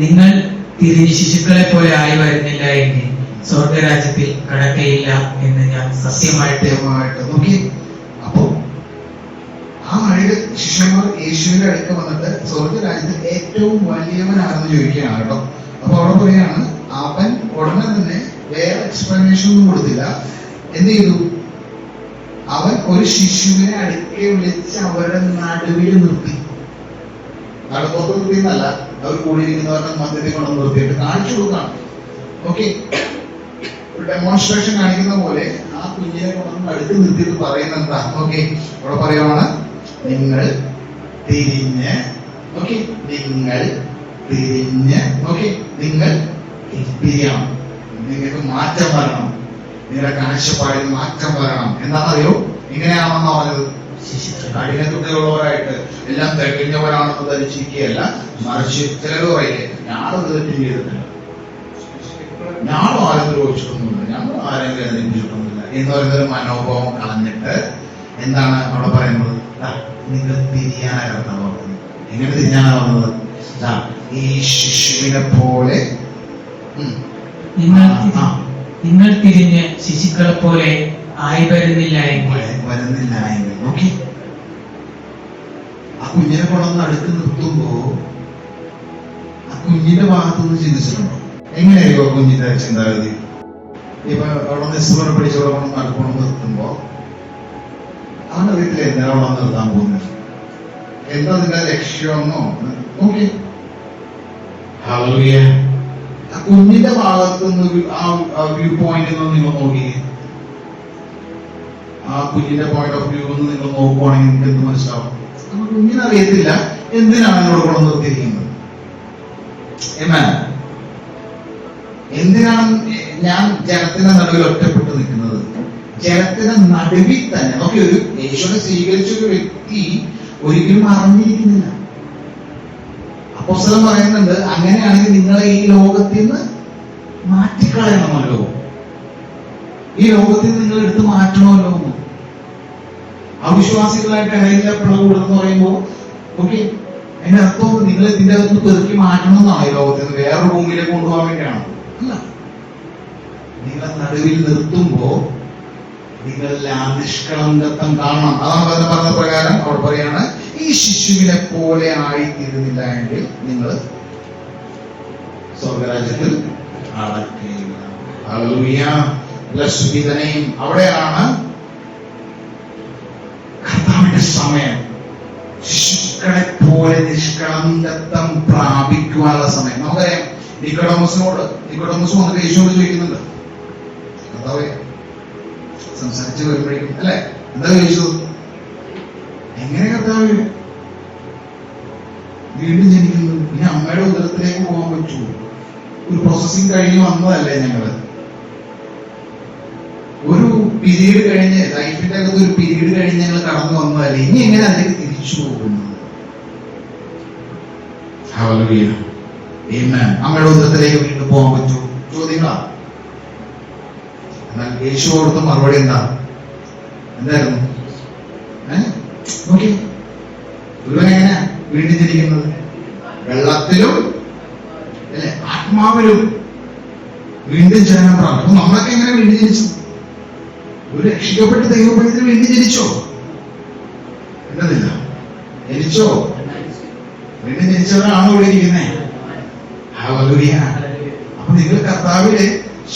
നിങ്ങൾ തിരിഞ്ഞ് ശിശുക്കളെ പോലെ ആയി വരുന്നില്ല എങ്കിൽ സ്വർഗരാജ്യത്തിൽ കടക്കയില്ല എന്ന് ഞാൻ സത്യമായിട്ട് നോക്കി. അപ്പോ ആ നാഴിക ശിഷ്യന്മാർ യേശുവിന്റെ അടുത്ത് വന്നിട്ട് സ്വർഗരാജ്യത്തിൽ ഏറ്റവും വലിയവനാണെന്ന് ചോദിക്കുകയാണ് കേട്ടോ. അപ്പൊ അവിടെ പറയാണ്, അവൻ ഉടനെ തന്നെ വേറെ എക്സ്പ്ലനേഷൻ ഒന്നും കൊടുത്തില്ല. എന്ത് ചെയ്തു? അവൻ ഒരു ശിശുവിനെ അടുക്കെ വിളിച്ച് അവരുടെ നടുവിൽ നിർത്തി. നടുപ്പുറത്ത് നിർത്തിയെന്നല്ല, അവർ കൂടിയിരിക്കുന്നവരുടെ മധ്യത്തിൽ കൊണ്ട് നിർത്തിയിട്ട് കാണിച്ചു കൊടുക്കണം. ഓക്കെ, ഒരു ഡെമോൺസ്ട്രേഷൻ കാണിക്കുന്ന പോലെ ആ കുഞ്ഞിനെ കൊണ്ടൊന്ന് അടുത്ത് നിർത്തിയിട്ട് പറയുന്നത് എന്താ? ഓക്കെ, അവിടെ പറയുവാണ് നിങ്ങൾ തിരിഞ്ഞ്, ഓക്കെ, നിങ്ങൾ തിരിഞ്ഞ്, ഓക്കെ, നിങ്ങൾ തിരിയണം, നിങ്ങൾക്ക് മാറ്റം വരണം, നിങ്ങളുടെ കാഴ്ചപ്പാടിൽ മാറ്റം വരണം. എന്താണെന്നറിയോ? എങ്ങനെയാണെന്നാ പറഞ്ഞത്? കഠിന കുട്ടികളുള്ളവരായിട്ട് എല്ലാം തികഞ്ഞവരാണെന്ന് ധരിച്ചിരിക്കുകയല്ല, മറിച്ച് ചിലർ പറയില്ലേ, ഞാനത് തെറ്റും ചെയ്തിട്ടില്ല, ഞാനും ആരും ദ്രോഹിച്ചിട്ടൊന്നുമില്ല, ഞങ്ങൾ ആരെയും വേദനിപ്പിച്ചിട്ടൊന്നുമില്ല എന്ന് പറയുന്നൊരു മനോഭാവം കളഞ്ഞിട്ട് എന്താണ് അവിടെ പറയുന്നത്? നിങ്ങൾ തിരിയാനാണ് പറഞ്ഞത്. എങ്ങനെ തിരിഞ്ഞാണ് പറഞ്ഞത്? ഈ ശിശുവിനെ പോലെ നിങ്ങൾ തിരിഞ്ഞ് ശിശുക്കളെ പോലെ ആയി വരുന്നില്ല എങ്കിൽ. ഓക്കെ, ആ കുഞ്ഞിനെ കൊണ്ടൊന്ന് അടുത്ത് നിർത്തുമ്പോ ആ കുഞ്ഞിന്റെ ഭാഗത്തുനിന്ന് ചിന്തിച്ചിട്ടുണ്ടോ? എങ്ങനെയായിരിക്കും ആ കുഞ്ഞിന്റെ ചിന്താഗതി? ഇപ്പൊ അവിടെ നിസ്സുവരെ പഠിച്ചവിടെ കൊണ്ട് നടക്കണം നിർത്തുമ്പോ അവന്റെ വീട്ടിൽ എന്തിനാ അവിടെ നിർത്താൻ പോകുന്നത്? എന്താ അതിന്റെ ലക്ഷ്യമെന്നോ? ഓക്കെ, ആ കുഞ്ഞിന്റെ ഭാഗത്തുനിന്ന് ആ വ്യൂ പോയിന്റിൽ നിന്ന് നിങ്ങൾ നോക്കി, ആ കുഞ്ഞിന്റെ പോയിന്റ് ഓഫ് വ്യൂ ഒന്ന് നിങ്ങൾ നോക്കുവാണെങ്കിൽ നിങ്ങൾക്ക് എന്ത് മനസ്സിലാവും? കുഞ്ഞിനെ അറിയത്തില്ല എന്തിനാണ് എന്നോട് കൊണ്ട് നിർത്തിയിരിക്കുന്നത്. എന്തിനാണ് ഞാൻ ജനത്തിന്റെ നടുവിൽ ഒറ്റപ്പെട്ട് നിൽക്കുന്നത്? ജനത്തിന്റെ നടുവിൽ തന്നെ നോക്കി, ഒരു യേശുവിനെ സ്വീകരിച്ച ഒരു വ്യക്തി ഒരിക്കലും അറിഞ്ഞിരിക്കുന്നില്ല. അപ്പോസ്തലൻ പറയുന്നുണ്ട്, അങ്ങനെയാണെങ്കിൽ നിങ്ങളെ ഈ ലോകത്തിൽ നിന്ന് മാറ്റിക്കളയണമല്ലോ, ഈ ലോകത്തിൽ നിന്ന് നിങ്ങൾ എടുത്ത് മാറ്റണമല്ലോ. അവിശ്വാസികളായിട്ട് ഇടയിലപ്പെടകൂടെന്ന് പറയുമ്പോൾ ഓക്കെ, അതിന്റെ അർത്ഥം നിങ്ങൾ ഇതിന്റെ അകത്ത് പെറുക്കി മാറ്റണം എന്നാണ്. ഈ ലോകത്തിൽ നിന്ന് വേറെ ഭൂമിയിലേക്ക് കൊണ്ടുപോകാൻ വേണ്ടിയാണ് അല്ല. നിങ്ങളെ നടുവിൽ നിർത്തുമ്പോ നിങ്ങളുടെ ആ നിഷ്കളങ്കത്വം കാണണം. അതാണ് പറഞ്ഞ പ്രകാരം അവിടെ പറയാണ്, ഈ ശിശുവിനെ പോലെ ആയിത്തീരുന്നില്ല എങ്കിൽ നിങ്ങൾ സ്വർഗരാജ്യത്തിൽ അടക്കുകയില്ല. അവിടെയാണ് കർത്താവിന്റെ സമയം. ശിശുക്കളെ പോലെ നിഷ്കളങ്കത്വം പ്രാപിക്കുവാനുള്ള സമയം. നമുക്കറിയാം, നിക്കോഡമസ് വന്നിട്ട് യേശുവോട് ചോദിക്കുന്നുണ്ട്, കർത്താവേ സംസാരിച്ച് വരുമ്പോഴേക്കും അല്ലെ എന്താ ചോദിച്ചത്? എങ്ങനെ കർത്താവ് വീണ്ടും ജനിക്കുന്നു? ഇനി അമ്മയുടെ ഉദരത്തിലേക്ക് പോകാൻ പറ്റുമോ? ഒരു പ്രോസസ്സിംഗ് കഴിഞ്ഞ് വന്നതല്ലേ ഞങ്ങള്? ഒരു പീരീഡ് കഴിഞ്ഞ്, ലൈഫിന്റെ അകത്ത് ഒരു പീരീഡ് കഴിഞ്ഞ് ഞങ്ങൾ കടന്നു വന്നതല്ലേ? ഇനി എങ്ങനെ അതിലേക്ക് തിരിച്ചു പോകുന്നത്? അമ്മയുടെ ഉദരത്തിലേക്ക് വീണ്ടും പോകാൻ പറ്റുമോ? ചോദ്യങ്ങളാ. എന്നാൽ യേശു കൊടുത്ത മറുപടി എന്തായിരുന്നു? നോക്കി, ഒരുവനെങ്ങനെയാ വീണ്ടും ജനിക്കുന്നത്? വെള്ളത്തിലും അല്ലെ ആത്മാവിലും വീണ്ടും ജനനം പ്രാപിക്കും. അപ്പൊ നമ്മളൊക്കെ എങ്ങനെ വീണ്ടും ജനിച്ചു? ഒരു രക്ഷിക്കപ്പെട്ട് ദൈവപഠിതത്തിന് വീണ്ടും ജനിച്ചോ? എന്നതില്ല, ജനിച്ചോ? വീണ്ടും ജനിച്ചവരാണോ ഇവിടെ ഇരിക്കുന്നേ? അപ്പൊ നിങ്ങൾ കർത്താവിലെ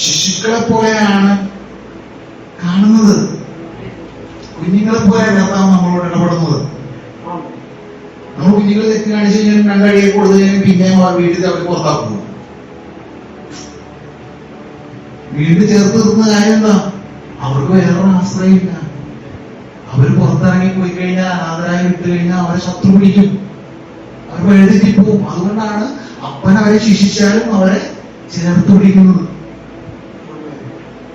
ശിശുക്കളെ പോലെയാണ് കാണുന്നത്. കുഞ്ഞുങ്ങളെ പോലെ കർത്താവ് നമ്മളോട് ഇടപെടുന്നത്. നമ്മൾ കുഞ്ഞുങ്ങൾ തെറ്റ് കാണിച്ചു കഴിഞ്ഞാൽ രണ്ടടിയെ കൊടുത്തു കഴിഞ്ഞാൽ പിന്നെ വീട്ടിൽ അവർ പുറത്താക്കുന്നു. വീണ്ടും ചേർത്ത് നിർത്തുന്ന കാര്യം എന്താ? അവർക്ക് വേറൊരു ആശ്രയമില്ല. അവർ പുറത്തിറങ്ങി പോയി കഴിഞ്ഞാൽ, അനാഥരായി വിട്ടു കഴിഞ്ഞാൽ അവരെ ശത്രു പിടിക്കും, അവർ വഴുതെറ്റി പോവും. അതുകൊണ്ടാണ് അപ്പൻ അവരെ ശിക്ഷിച്ചാലും അവരെ ചേർത്ത് പിടിക്കുന്നത്.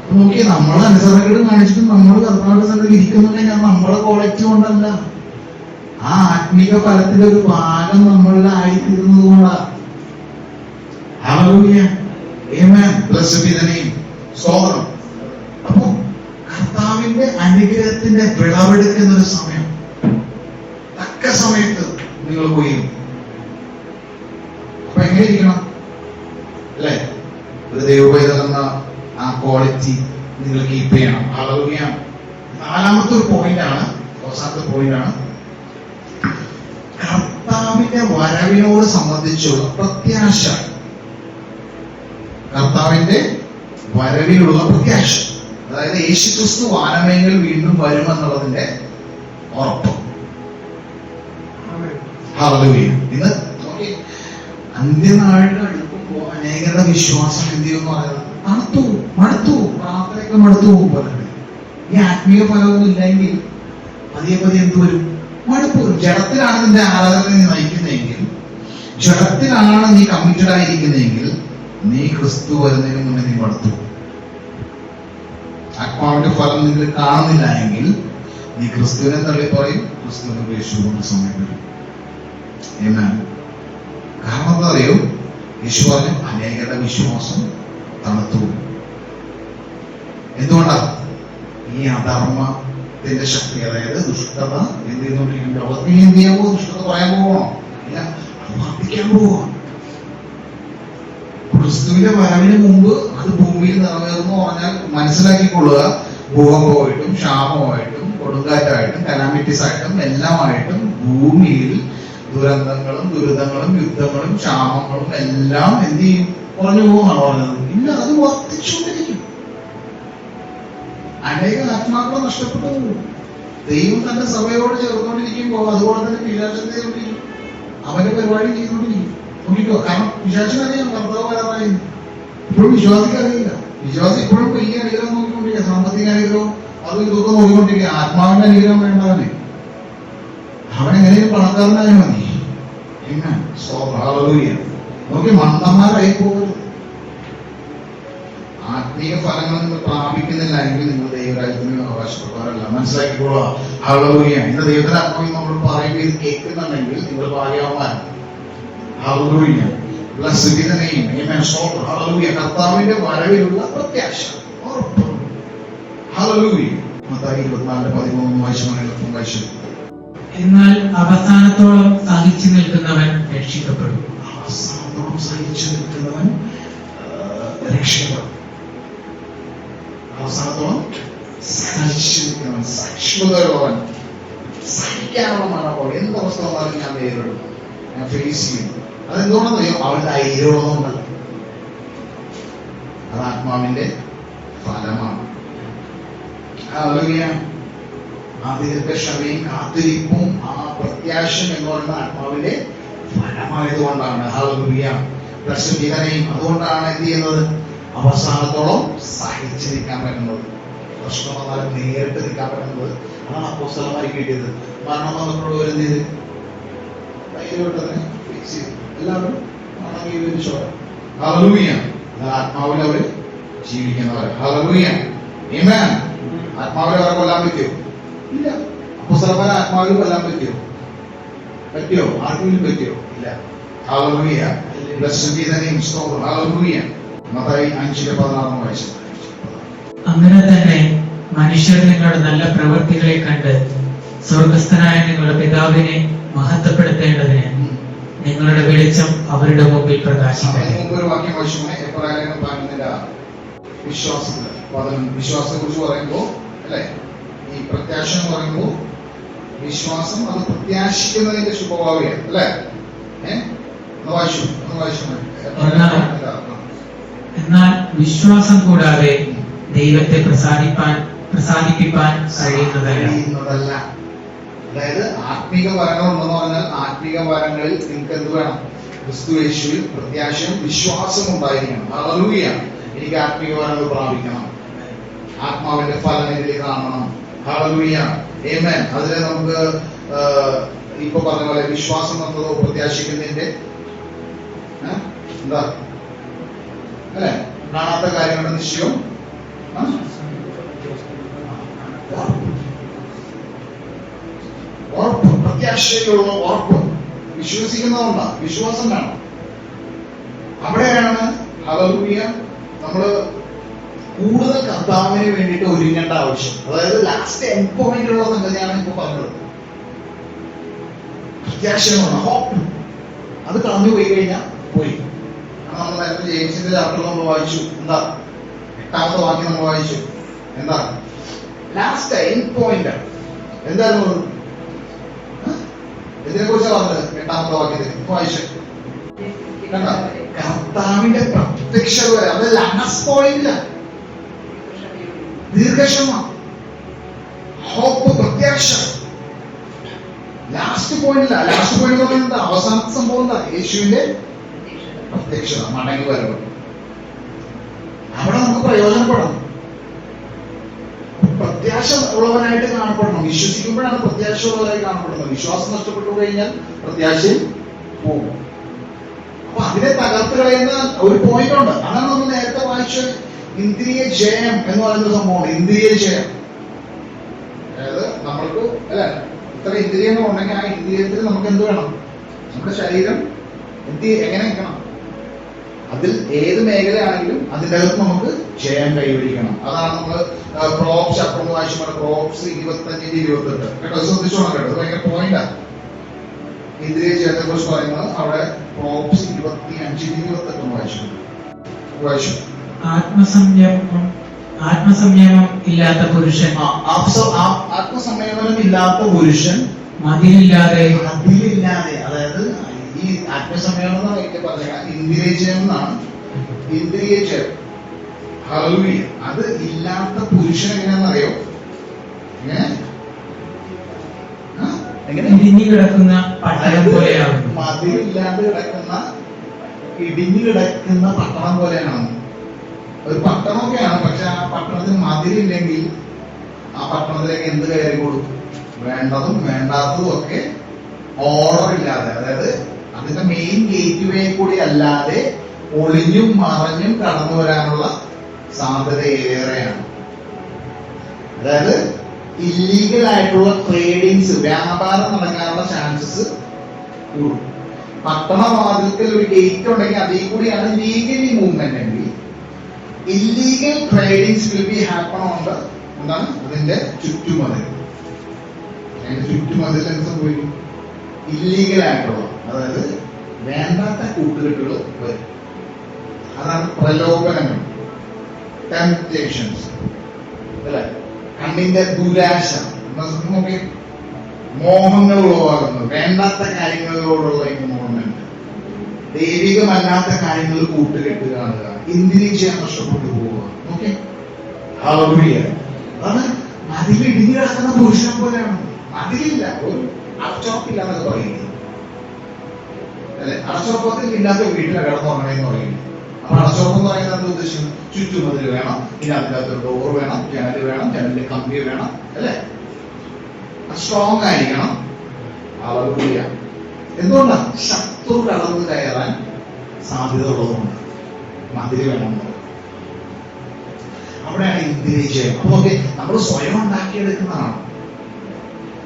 നോക്കി, നമ്മൾ അനുസരണക്കേട് കാണിച്ചിട്ട് നമ്മൾ കർത്താവിന്റെ സന്നിധിയിൽ ഇരിക്കുന്നുണ്ടെങ്കിൽ നമ്മളെ ക്വാളിറ്റി കൊണ്ടല്ല, ആ ആത്മീക ഫലത്തിന്റെ ഒരു ഭാഗം നമ്മളുടെ ആയിത്തീരുന്നത് കൊണ്ടാണ്. അപ്പൊ കർത്താവിന്റെ അനുഗ്രഹത്തിന്റെ വിളവെടുക്കുന്ന ഒരു സമയം, തക്ക സമയത്ത് നിങ്ങൾ പോയി. അപ്പൊ എങ്ങനെ ഇരിക്കണം അല്ലെ? ഒരു ദൈവപൈതൽ എന്ന ആ ക്വാളിറ്റി നിങ്ങൾ കീപ്പ് ചെയ്യണം. ഹല്ലേലൂയ. നാലാമത്തെ ഒരു പോയിന്റാണ്, അവസാനത്തെ പോയിന്റാണ്, കർത്താവിന്റെ വരവിനോട് സംബന്ധിച്ചുള്ള പ്രത്യാശ. കർത്താവിന്റെ വരവിലുള്ള പ്രത്യാശ, അതായത് യേശുക്രിസ്തു വാനമേഘങ്ങൾ വീണ്ടും വരുമെന്നുള്ളതിന്റെ ഉറപ്പ്. ഹല്ലേലൂയ. ഇന്ന് അന്ത്യനാളിൽ അടുക്കുമ്പോ അനേകരുടെ വിശ്വാസം എന്ത് ചെയ്യുമെന്ന് പറയുന്നത് മടുത്തു പ്രാർത്ഥനയൊക്കെ മടുത്തു പോകും പലരുടെ. ഈ ആത്മീയ ഫലമൊന്നും ഇല്ലെങ്കിൽ പതിയെ എന്ത് വരും? മടുപ്പ് വരും. ജഡത്തിലാണ് നിന്റെ ആരാധന നീ നയിക്കുന്നതെങ്കിൽ, ജഡത്തിലാണ് നീ കമ്മിറ്റഡ് ആയിരിക്കുന്നതെങ്കിൽ, നീ ക്രിസ്തു വരുന്നതിന് മുന്നേ നീ മടുത്തു. ആത്മാവിന്റെ ഫലം നിങ്ങൾ കാണുന്നില്ല എങ്കിൽ നീ ക്രിസ്തുവിനെ തള്ളി പറയും, ക്രിസ്തുവിനെ യേശുവിന്റെ സമയം വരും. കാരണം എന്താ അറിയോ? യേശു പറഞ്ഞു അനേകരുടെ വിശ്വാസം തണുത്തു. എന്തുകൊണ്ടാ? ഈ അധർമ്മത്തിന്റെ ശക്തി, അതായത് ദുഷ്ടത എന്ത് ചെയ്തുകൊണ്ടിരിക്കും? ലോകത്തിൽ എന്ത് ചെയ്യാൻ പോകും? ദുഷ്ടത പറയാൻ പോകണോ? ഇല്ല, അത് വർദ്ധിക്കാൻ പോവാ. ക്രിസ്തുവിന്റെ വരവിന് മുമ്പ് അത് ഭൂമിയിൽ നിറവേറുന്നു പറഞ്ഞാൽ മനസ്സിലാക്കിക്കൊള്ളുക, ഭൂകമ്പമായിട്ടും ക്ഷാമമായിട്ടും കൊടുങ്കാറ്റായിട്ടും കലാമിറ്റീസ് ആയിട്ടും എല്ലാമായിട്ടും ഭൂമിയിൽ ദുരന്തങ്ങളും ദുരിതങ്ങളും യുദ്ധങ്ങളും ക്ഷാമങ്ങളും എല്ലാം എന്ത് ചെയ്യും? കുറഞ്ഞു പോകുന്നാണ് പറഞ്ഞത്. ഇല്ല, അത് വർദ്ധിച്ചുകൊണ്ടിരിക്കും. അനേക ആത്മാക്കളെ നഷ്ടപ്പെട്ടു പോകും. ദൈവം തന്റെ സഭയോട് ചേർന്നുകൊണ്ടിരിക്കുമ്പോൾ അതുപോലെ തന്നെ പിശാചിനെ ചെയ്തുകൊണ്ടിരിക്കും. അവന്റെ പരിപാടി ചെയ്തുകൊണ്ടിരിക്കും. നോക്കിക്കോ, കാരണം പിശാചിനറിയാം കർത്താവ് വരാറായി. ഇപ്പോഴും വിശ്വാസിക്ക് അറിയില്ല. വിശ്വാസി ഇപ്പോഴും വലിയ അനുഗ്രഹം നോക്കിക്കൊണ്ടിരിക്കുക, സാമ്പത്തിക അനുഗ്രഹം അതും ഇതൊക്കെ നോക്കിക്കൊണ്ടിരിക്കുക. ആത്മാവിന്റെ അനുഗ്രഹം വേണ്ടവനെ. അവനെങ്ങനെയും പണക്കാരനായ മതി. നോക്കി മന്ദന്മാരായി പോകരുത്. ആത്മീയ ഫലങ്ങൾ നിങ്ങൾ പ്രാപിക്കുന്നില്ല എങ്കിൽ നിങ്ങൾ ദൈവരാജ്യത്തിന് അവകാശപ്പെട്ടവരല്ല. മനസ്സിലാക്കിക്കോളാം. ഹല്ലേലൂയ. ഇന്ന് ദൈവത്തിന്റെ ആത്മാവിൽ നമ്മൾ പറയുമ്പോൾ ഇത് കേൾക്കുന്നുണ്ടെങ്കിൽ നിങ്ങൾ ഭാഗ്യവാന്മാരാണ്. Hallelujah. Blessed be the name. Amen. സ്തോത്രം. ഹല്ലേലൂയ. കർത്താവിന്റെ വരവിലുള്ള പ്രത്യാശ, ഉറപ്പ്. ഹല്ലേലൂയ. മത്തായി 24:13 വായിച്ചു. എന്നാൽ അവസാനത്തോളം സഹിച്ചു നിൽക്കുന്നവൻ രക്ഷിക്കപ്പെടും. അവസാനത്തോളം സഹിച്ചു നിൽക്കുന്നവൻ രക്ഷപ്പെടും. അവസാനത്തോളം സഹിച്ചു നിൽക്കുന്നവൻ, സഹിഷ്ണുതയുള്ളവൻ, സഹിക്കാനുള്ള മനോഭാവം. എന്തവസ്ഥ വന്നാലും ഞാൻ നേരിടും, ഞാൻ ഫേസ് ചെയ്യും. അതെന്തുകൊണ്ടെന്നറിയോ? അവന്റെ ഐരോധമുണ്ടല്ലോ. അത് ആത്മാവിന്റെ ഫലമാണ്. ആ ദീർഘക്ഷമയും കാത്തിരിപ്പും ആ പ്രത്യാശയും എന്ന് പറയുന്ന ആത്മാവിന്റെ ഫലമായതുകൊണ്ടാണ്. ഹല്ലേലൂയ. പ്രസംഗികനെയും അതുകൊണ്ടാണ് എന്ത് ചെയ്യുന്നത്? അവസാനത്തോളം സഹിച്ചു നിൽക്കാൻ പറ്റുന്നത്. പ്രശ്നം വന്നാലും നേരിട്ട് നിൽക്കാൻ പറ്റുന്നത്. അതാണ് അപ്പോസ്തലന്മാർക്ക് കിട്ടിയത്. മരണം വന്നപ്പോഴും എന്ത് ചെയ്ത്? ധൈര്യപ്പെട്ടതിനെ ഫിക്സ് ചെയ്തു. എല്ലാവരും അണങ്ങിച്ചോരാം. ഹല്ലേലൂയ. ആത്മാവിൽ അവര് ജീവിക്കുന്നവർ. ഹല്ലേലൂയ. ആമേൻ. ആത്മാവിൽ അവരെ കൊല്ലാൻ പറ്റുമോ? ഇല്ല. അപ്പോസ്തലന്മാരെ ആത്മാവിൽ കൊല്ലാൻ പറ്റുമോ? ആർക്കെങ്കിലും പറ്റുമോ? ഇല്ല. Hallelujah. Blessed be the name. സ്തോത്രം. ഹല്ലേലൂയ. മത്തായി 5:16 വായിച്ചു. അങ്ങനെ തന്നെ മനുഷ്യർ നിങ്ങളുടെ നല്ല പ്രവൃത്തികളെ കണ്ട് സ്വർഗസ്ഥനായ നിങ്ങളുടെ പിതാവിനെ മഹത്വപ്പെടുത്തേണ്ടതിന് നിങ്ങളുടെ വെളിച്ചം അവരുടെ മുമ്പിൽ പ്രകാശിക്കട്ടെ. ഒരു വാക്യം വായിച്ചു. വിശ്വാസത്തെ കുറിച്ച് പറയുമ്പോ അല്ലെ, ഈ പ്രത്യാശ എന്ന് പറയുമ്പോ വിശ്വാസം അത് പ്രത്യാശിക്കുന്നതിന്റെ ശുഭഭാവിയാണ് അല്ലെ. എന്നാൽ വിശ്വാസം കൂടാതെ ദൈവത്തെ പ്രസാദിപ്പിക്കാൻ കഴിയുന്നതല്ല. അതായത് ആത്മീക വരങ്ങൾ ഉണ്ടെന്ന് പറഞ്ഞാൽ ആത്മീക വരങ്ങളിൽ നിങ്ങൾക്ക് എന്ത് വേണം? ക്രിസ്തു യേശുവിൽ പ്രത്യാശയും വിശ്വാസം ഉണ്ടായിരിക്കണം. ഹല്ലേലൂയ. എനിക്ക് ആത്മീക വരങ്ങൾ പ്രാപിക്കണം, ആത്മാവിന്റെ ഫലം ഇതിൽ കാണണം. ഹല്ലേലൂയ. ആമേൻ. അതിനെ നമുക്ക് ഇപ്പൊ പറഞ്ഞ പോലെ വിശ്വാസം എന്നതോ പ്രത്യാശിക്കുന്നതിന്റെ എന്താ അല്ലെ, കാണാത്ത കാര്യങ്ങളുടെ നിശ്ചയവും ഉറപ്പ്, പ്രത്യാശയിലുള്ള ഉറപ്പ്. വിശ്വസിക്കുന്നതുകൊണ്ടാ, വിശ്വാസം വേണം. അവിടെയാണ് ഹല്ലേലൂയ നമ്മള് കൂടുതൽ കർത്താവിന് വേണ്ടിയിട്ട് ഒരുങ്ങേണ്ട ആവശ്യം. അതായത് ലാസ്റ്റ് എൻഡ് പോയിന്റുള്ള സംഗതിയാണ് ഇപ്പൊ പറഞ്ഞത്. പ്രത്യാശയാണ്, ഹോപ്പ്. അത് കളഞ്ഞു പോയി കഴിഞ്ഞാൽ പോയി. നമ്മൾ നേരത്തെ ജെയിംസിന്റെ ചാപ്റ്റർ നമ്മൾ വായിച്ചു. എന്താ 8ാമത്തെ വാക്യം നമ്മൾ വായിച്ചു. എന്താ ലാസ്റ്റ് എൻഡ് പോയിന്റ് എന്തായിരുന്നു? ഇതിനെ കുറിച്ചാണ് പറഞ്ഞത് 8ാമത്തെ വാക്യത്തിൽ വായിച്ചു. കർത്താവിന്റെ പ്രത്യക്ഷത വരെ, അത് ലാസ്റ്റ് പോയിന്റ്, ദീർഘക്ഷമ, ഹോപ്പ്, പ്രത്യാശ. ലാസ്റ്റ് പോയിന്റില്ല. ലാസ്റ്റ് പോയിന്റ് എന്ന് പറയുന്നത് അവസാനത്തെ സംഭവം എന്താ? യേശുവിന്റെ പ്രത്യക്ഷത, മടങ്ങി വരവ്. അവിടെ നമുക്ക് പ്രയോജനപ്പെടണം, പ്രത്യാശ ഉള്ളവനായിട്ട് കാണപ്പെടണം. വിശ്വസിക്കുമ്പോഴാണ് പ്രത്യാശ ഉള്ളവരായി കാണപ്പെടുന്നത്. വിശ്വാസം നഷ്ടപ്പെട്ടു കഴിഞ്ഞാൽ പ്രത്യാശയും പോകും. അപ്പൊ അതിനെ തകർത്ത് കളയുന്ന ഒരു പോയിന്റ് ഉണ്ട്. അതാണ് നമ്മൾ നേരത്തെ വായിച്ച ഇന്ദ്രിയ ജയം എന്ന് പറയുന്ന സംഭവമാണ്. ഇന്ദ്രിയ ജയം, അതായത് നമ്മൾക്ക് അല്ലെ ഇത്ര ഇന്ദ്രിയങ്ങൾ ഉണ്ടെങ്കിൽ ആ ഇന്ദ്രിയത്തിൽ നമുക്ക് എന്ത് വേണം? നമ്മുടെ ശരീരം എങ്ങനെ നിൽക്കണം? അതിൽ ഏത് മേഖലയാണെങ്കിലും അതിൻ്റെ അകത്ത് നമുക്ക് ജയം കൈവരിക്കണം. അതാണ് നമ്മൾ പ്രോപ്സ് അപ്പുറം വായിച്ചു പ്രോപ്സ് 25-28 കേട്ടോ. ശ്രദ്ധിച്ചോണം കേട്ടോ, ഭയങ്കര പോയിന്റാണ്. ഇന്ദ്രിയ ജയത്തെ കുറിച്ച് പറയുന്നത് അവിടെ പ്രോപ്സ് 25-28 വായിച്ചു. ആത്മസംയമം ഇല്ലാത്ത പുരുഷൻ, ആത്മസംയമനം ഇല്ലാത്ത പുരുഷൻ മതിലില്ലാതെ, അതായത് ഈ ആത്മസംയമനം എന്ന് പറഞ്ഞാൽ ഇന്ദ്രിയജയം എന്നാണ്. ഇന്ദ്രിയജയം ഹല്ലേലൂയ, അത് ഇല്ലാത്ത പുരുഷൻ എങ്ങനെയാണെന്നറിയോ? ഇടിഞ്ഞു കിടക്കുന്ന പട്ടണം പോലെയാകുന്നു. മതിലില്ലാതെ കിടക്കുന്ന, ഇടിഞ്ഞു കിടക്കുന്ന പട്ടണം പോലെയാണ്. ഒരു പട്ടണമൊക്കെയാണ്, പക്ഷെ ആ പട്ടണത്തിന് മതിലില്ലെങ്കിൽ ആ പട്ടണത്തിലേക്ക് എന്ത് കയറി കൊടുക്കും? വേണ്ടതും വേണ്ടാത്തതും ഒക്കെ ഓർഡർ ഇല്ലാതെ, അതായത് അതിന്റെ മെയിൻ ഗേറ്റ് വേ കൂടി അല്ലാതെ ഒളിഞ്ഞും മറഞ്ഞും കടന്നു വരാനുള്ള സാധ്യത ഏറെയാണ്. അതായത് ഇല്ലീഗൽ ആയിട്ടുള്ള ട്രേഡിങ്സ്, വ്യാപാരം നടക്കാനുള്ള ചാൻസസ് കൂടും. പട്ടണവാതിൽക്കൽ ഒരു ഗേറ്റ് ഉണ്ടെങ്കിൽ അതിൽ കൂടിയാണ് ലീഗലി മൂവ്മെന്റ് എങ്കിൽ illegal tradings will be happen on the എന്താണ് അതിന്റെ ചുറ്റുമതിൽ. അതിന്റെ ചുറ്റുമതിൽ എന്ത് സംഭവിക്കും? ഇല്ലീഗൽ ആയിട്ടുള്ള, അതായത് വേണ്ടാത്ത കൂട്ടുകെട്ടുകൾ വരും. അതാണ് പ്രലോഭനങ്ങൾ, ടെംപ്റ്റേഷൻസ് അല്ലെ, കണ്ണിന്റെ ദുരാശ, മോഹങ്ങൾ ഉളവാകുന്നു, വേണ്ടാത്ത കാര്യങ്ങളിലോടുള്ള ഇൻവോൾവ്മെന്റ്, ദൈവികമല്ലാത്ത കാര്യങ്ങൾ കൂട്ടുകെട്ട് കാണുക, ഇന്ദ്രിയം നഷ്ടപ്പെട്ടു പോവുക. ഓക്കെ, അതാണ് അതിലിടിഞ്ഞു കിടക്കുന്ന പുരുഷനെ പോലെയാണ്. അതിലില്ല, ഒരു അടച്ചുറപ്പില്ല എന്നൊക്കെ പറയുന്നത് അല്ലെ. അടച്ചുറപ്പത്തിൽ ഇല്ലാത്ത വീട്ടിലെ കിടന്നുറങ്ങണമെന്ന് പറയുന്നത്. അപ്പൊ അടച്ചുറപ്പ് എന്ന് പറയുന്നത് എന്താ ഉദ്ദേശിക്കുന്നത്? ചുറ്റുമതിൽ വേണം, ഇനി അതിനകത്തൊരു ഡോർ വേണം, ജനൽ വേണം, ജനലിന്റെ കമ്പി വേണം അല്ലെ, സ്ട്രോങ് ആയിരിക്കണം. ഹല്ലേലൂയ. എന്തുകൊണ്ടാണ്? ശത്രു കടന്നു കയറാൻ സാധ്യത ഉള്ളതുകൊണ്ട് മതിൽ വേണം. അവിടെയാണ് ഇന്ദ്രിയജയം. അപ്പൊ നോക്കി, നമ്മൾ സ്വയം ഉണ്ടാക്കിയെടുക്കുന്നതാണ്